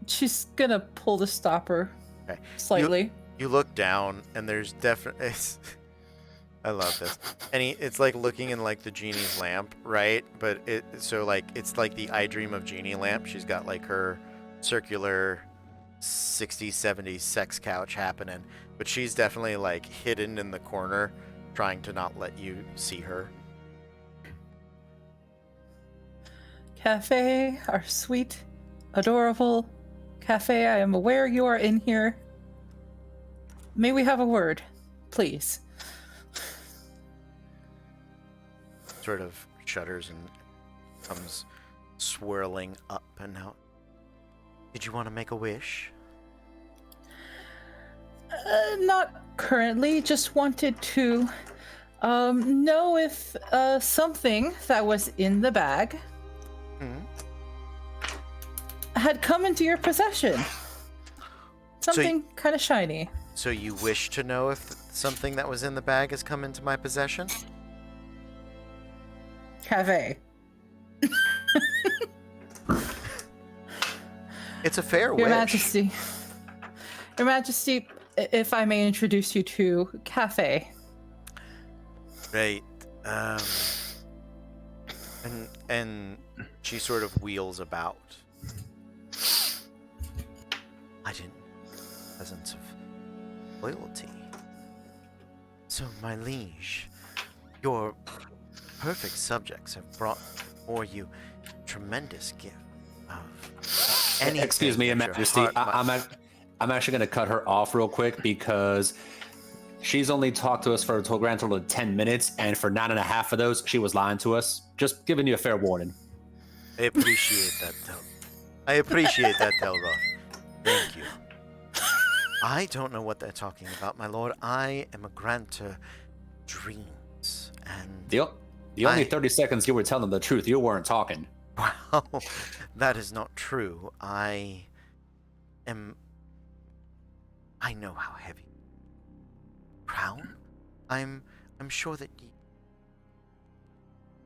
She's gonna pull the stopper Okay. slightly. You look down, and there's definitely. I love this. And it's like looking in the genie's lamp, right? But it's like the I Dream of Genie lamp. She's got her circular 60s, 70s sex couch happening, but she's definitely hidden in the corner, trying to not let you see her. Cafe, our sweet, adorable Cafe, I am aware you are in here. May we have a word, please? Sort of shudders and comes swirling up and out. Did you want to make a wish? Not currently. Just wanted to know if something that was in the bag had come into your possession. Something kind of shiny. So you wish to know if something that was in the bag has come into my possession? Cafe. It's a fair Your wish. Majesty. Your Majesty, if I may introduce you to Cafe. Right. And she sort of wheels about. I didn't presence of loyalty. So, my liege, your perfect subjects have brought for you tremendous gift of anything. Excuse me, Your that your Majesty. heart might- I'm actually going to cut her off real quick because She's only talked to us for a total grand total of 10 minutes, and for 9.5 of those, she was lying to us. Just giving you a fair warning. I appreciate that, Delroth. Thank you. I don't know what they're talking about, my lord. I am a grantor dreams, and The only 30 seconds you were telling the truth, you weren't talking. well, that is not true. I know how heavy. Crown? I'm sure that you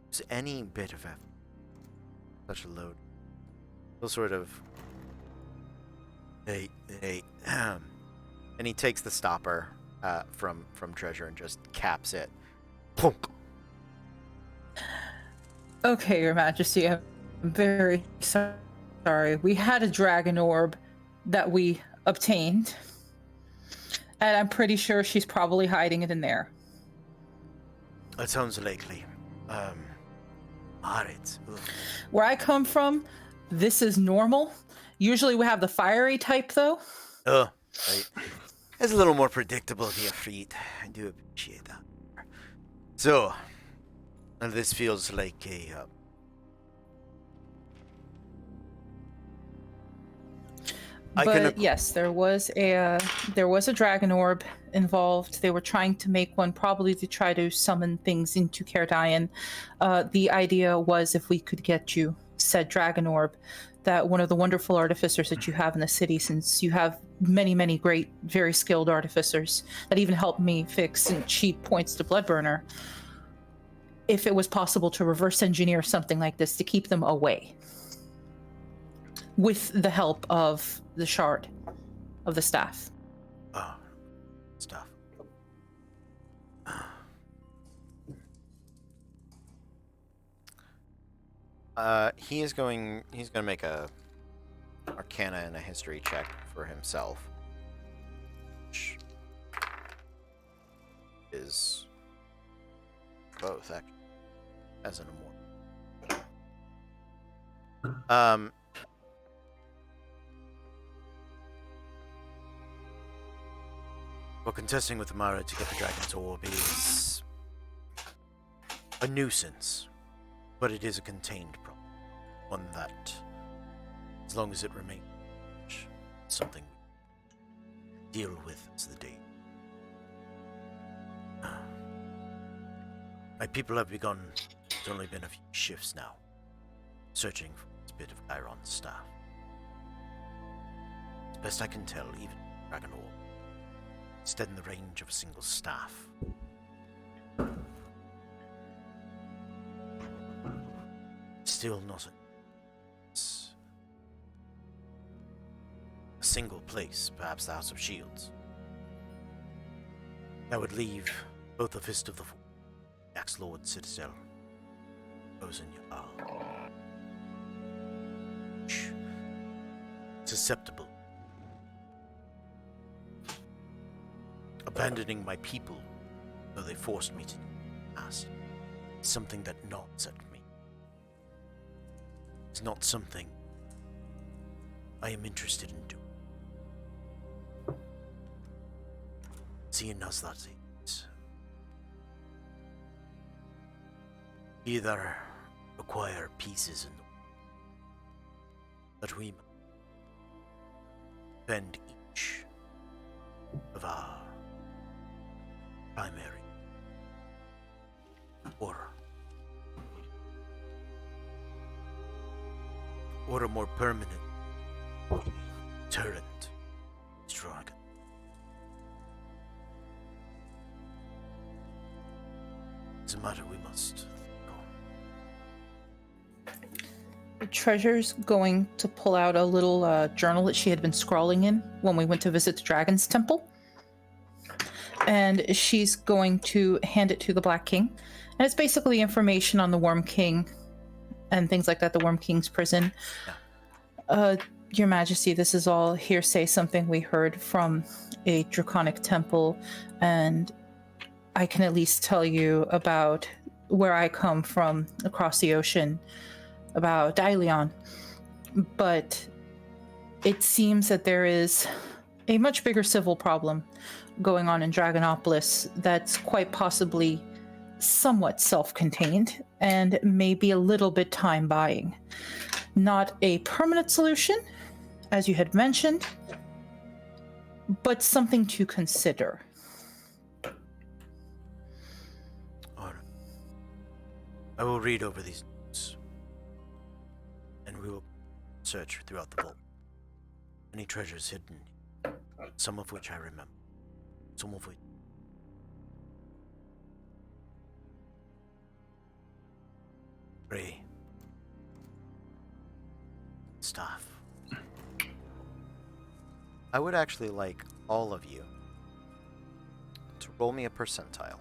use any bit of effort. Such a load. He'll sort of. And he takes the stopper from Treasure and just caps it. Plunk. Okay, Your Majesty, I'm very sorry. We had a dragon orb that we obtained, and I'm pretty sure she's probably hiding it in there. That sounds likely. Alright. Where I come from, this is normal. Usually we have the fiery type, though. Oh, right. It's a little more predictable here, Freed. I do appreciate that. So, this feels like a yes, there was a dragon orb involved. They were trying to make one, probably to try to summon things into Cardian. The idea was if we could get you said dragon orb, that one of the wonderful artificers that you have in the city, since you have many, many great, very skilled artificers that even helped me fix and cheat points to Bloodburner, if it was possible to reverse engineer something like this to keep them away with the help of the shard of the staff. Oh, stuff. He's going to make a Arcana and a History check for himself, which is both actually, as an immortal. Well, contesting with Mara to get the Dragon's Orb is a nuisance, but it is a contained problem. One that, as long as it remains, something we deal with as the day. My people have begun. It's only been a few shifts now, searching for this bit of Chiron's staff. As best I can tell, even Dragon Orb, instead in the range of a single staff. Still not a single place, perhaps the House of Shields. That would leave both the Fist of the Four, the Axe Lord Citadel, those in your susceptible. Abandoning my people, though they forced me to do in the past, is something that gnaws at me. It's not something I am interested in doing. Seeing as that is either acquire pieces in the that we spend each of our primary or a more permanent deterrent dragon. It's a matter we must think on. Treasure's going to pull out a little journal that she had been scrawling in when we went to visit the Dragon's Temple. And she's going to hand it to the Black King. And it's basically information on the Worm King and things like that, the Worm King's prison. Your Majesty, this is all hearsay, something we heard from a draconic temple, and I can at least tell you about where I come from across the ocean, about Dailion. But it seems that there is a much bigger civil problem going on in Dragonopolis that's quite possibly somewhat self-contained and maybe a little bit time buying. Not a permanent solution, as you had mentioned, but something to consider. All right. I will read over these notes, and we will search throughout the vault. Any treasures hidden, some of which I remember, some of which... Ray. Staff. I would actually like all of you to roll me a percentile.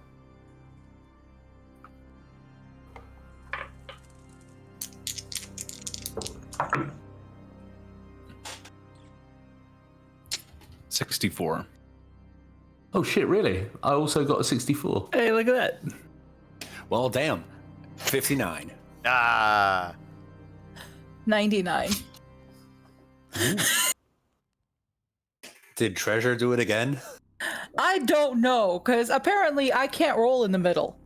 $64. Oh shit, really? I also got a 64. Hey, look at that. Well, damn. 59. Ah, 99. Did Treasure do it again? I don't know, because apparently I can't roll in the middle.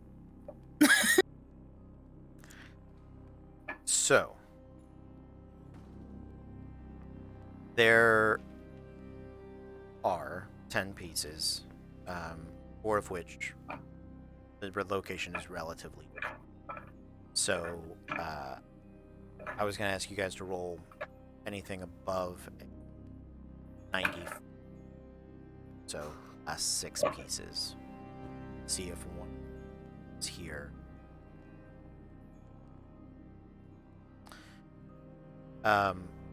so there are 10 pieces, 4 of which the location is relatively. So I was going to ask you guys to roll anything above 90. So last 6 pieces. See if one is here.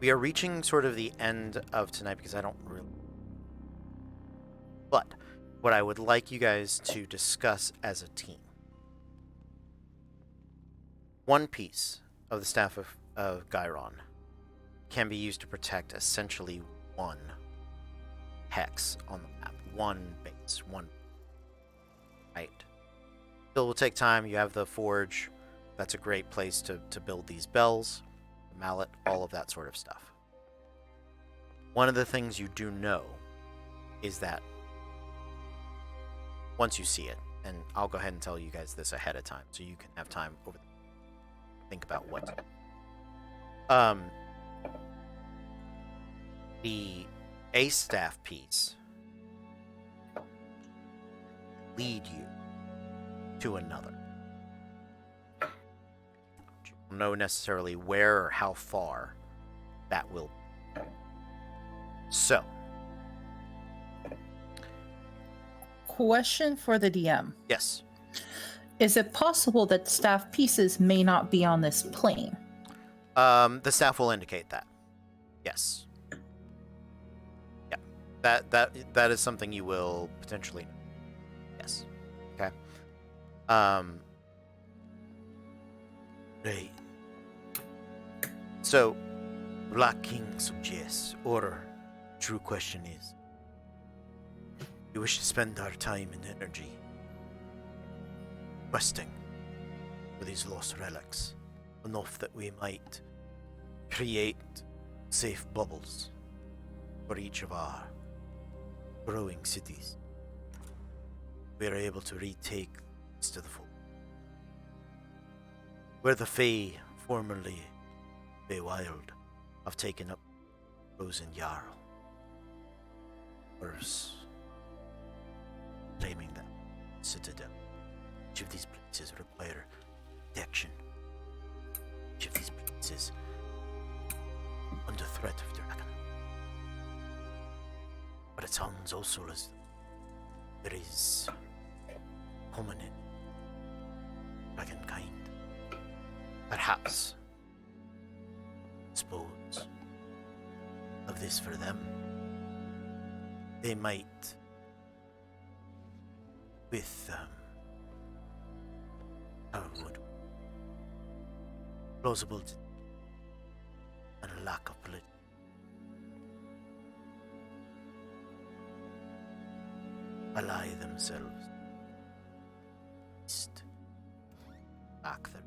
We are reaching sort of the end of tonight because I don't really... But what I would like you guys to discuss as a team. One piece of the Staff of Gyron can be used to protect essentially one hex on the map. One base. One. Right. Still will take time. You have the forge. That's a great place to build these bells. The mallet. All of that sort of stuff. One of the things you do know is that once you see it, and I'll go ahead and tell you guys this ahead of time so you can have time over think about what to do. The A staff piece lead you to another. You don't know necessarily where or how far that will be. So, Question for the DM. yes. Is it possible that staff pieces may not be on this plane? The staff will indicate that. Yes. Yeah. That is something you will potentially know. Yes. Okay. Right. So, Black King suggests, or true question is, we wish to spend our time and energy questing for these lost relics, enough that we might create safe bubbles for each of our growing cities. We are able to retake this to the full. Where the Fae, formerly Feywild, have taken up Frozen Jarl. Worse, claiming that citadel. Each of these places require protection. Each of these places under threat of dragon. But it sounds also as there is hominid dragon kind. Perhaps dispose of this for them. They might, with plausible and a lack of political. Ally themselves. East. Back them.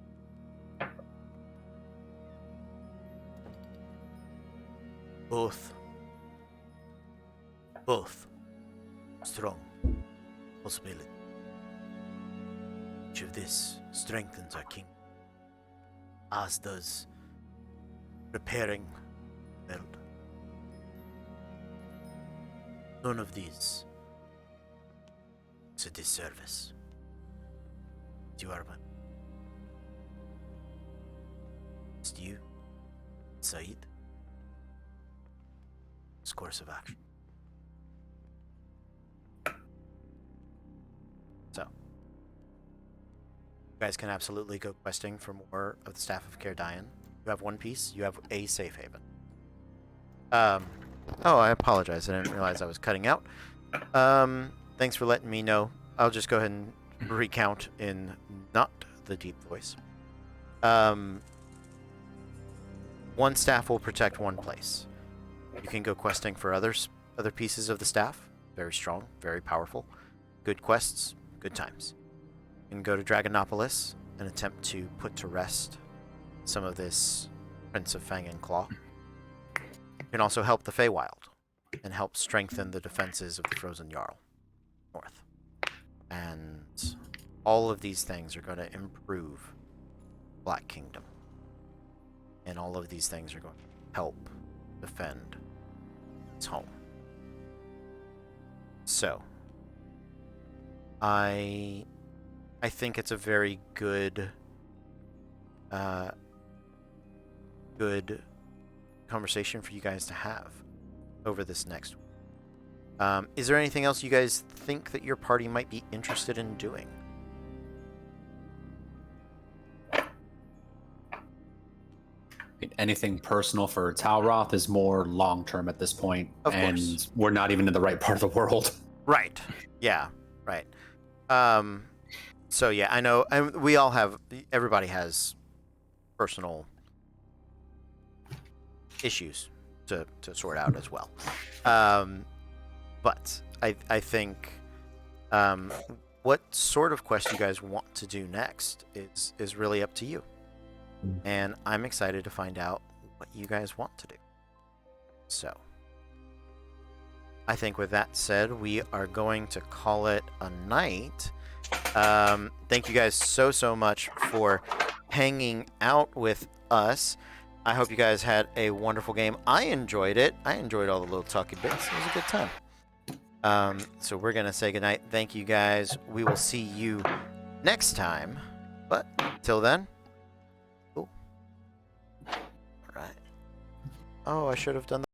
both strong possibility. Each of this strengthens our kingdom, as does repairing the world. None of these is a disservice to our man. It's you, Said. This course of action. So, you guys can absolutely go questing for more of the Staff of Kerdian. You have one piece. You have a safe haven. Oh, I apologize. I didn't realize I was cutting out. Thanks for letting me know. I'll just go ahead and recount in not the deep voice. One staff will protect one place. You can go questing for other pieces of the staff. Very strong, very powerful. Good quests, good times. You can go to Dragonopolis and attempt to put to rest some of this Prince of Fang and Claw. You can also help the Feywild and help strengthen the defenses of the Frozen Jarl north. And all of these things are going to improve Black Kingdom. And all of these things are going to help defend its home. So, I think it's a very good conversation for you guys to have over this next week. Is there anything else you guys think that your party might be interested in doing? Anything personal for Talroth is more long-term at this point, Of and course. we're not even in the right part of the world. Right. Yeah. Right. So yeah, I know, and we all have. Everybody has personal issues to sort out as well. But I think what sort of quest you guys want to do next is really up to you. And I'm excited to find out what you guys want to do. So, I think with that said, we are going to call it a night. Thank you guys so much for hanging out with us. I hope you guys had a wonderful game. I enjoyed it. I enjoyed all the little talky bits. It was a good time. So we're going to say goodnight. Thank you guys. We will see you next time. But till then. Cool. All right. Oh, I should have done that.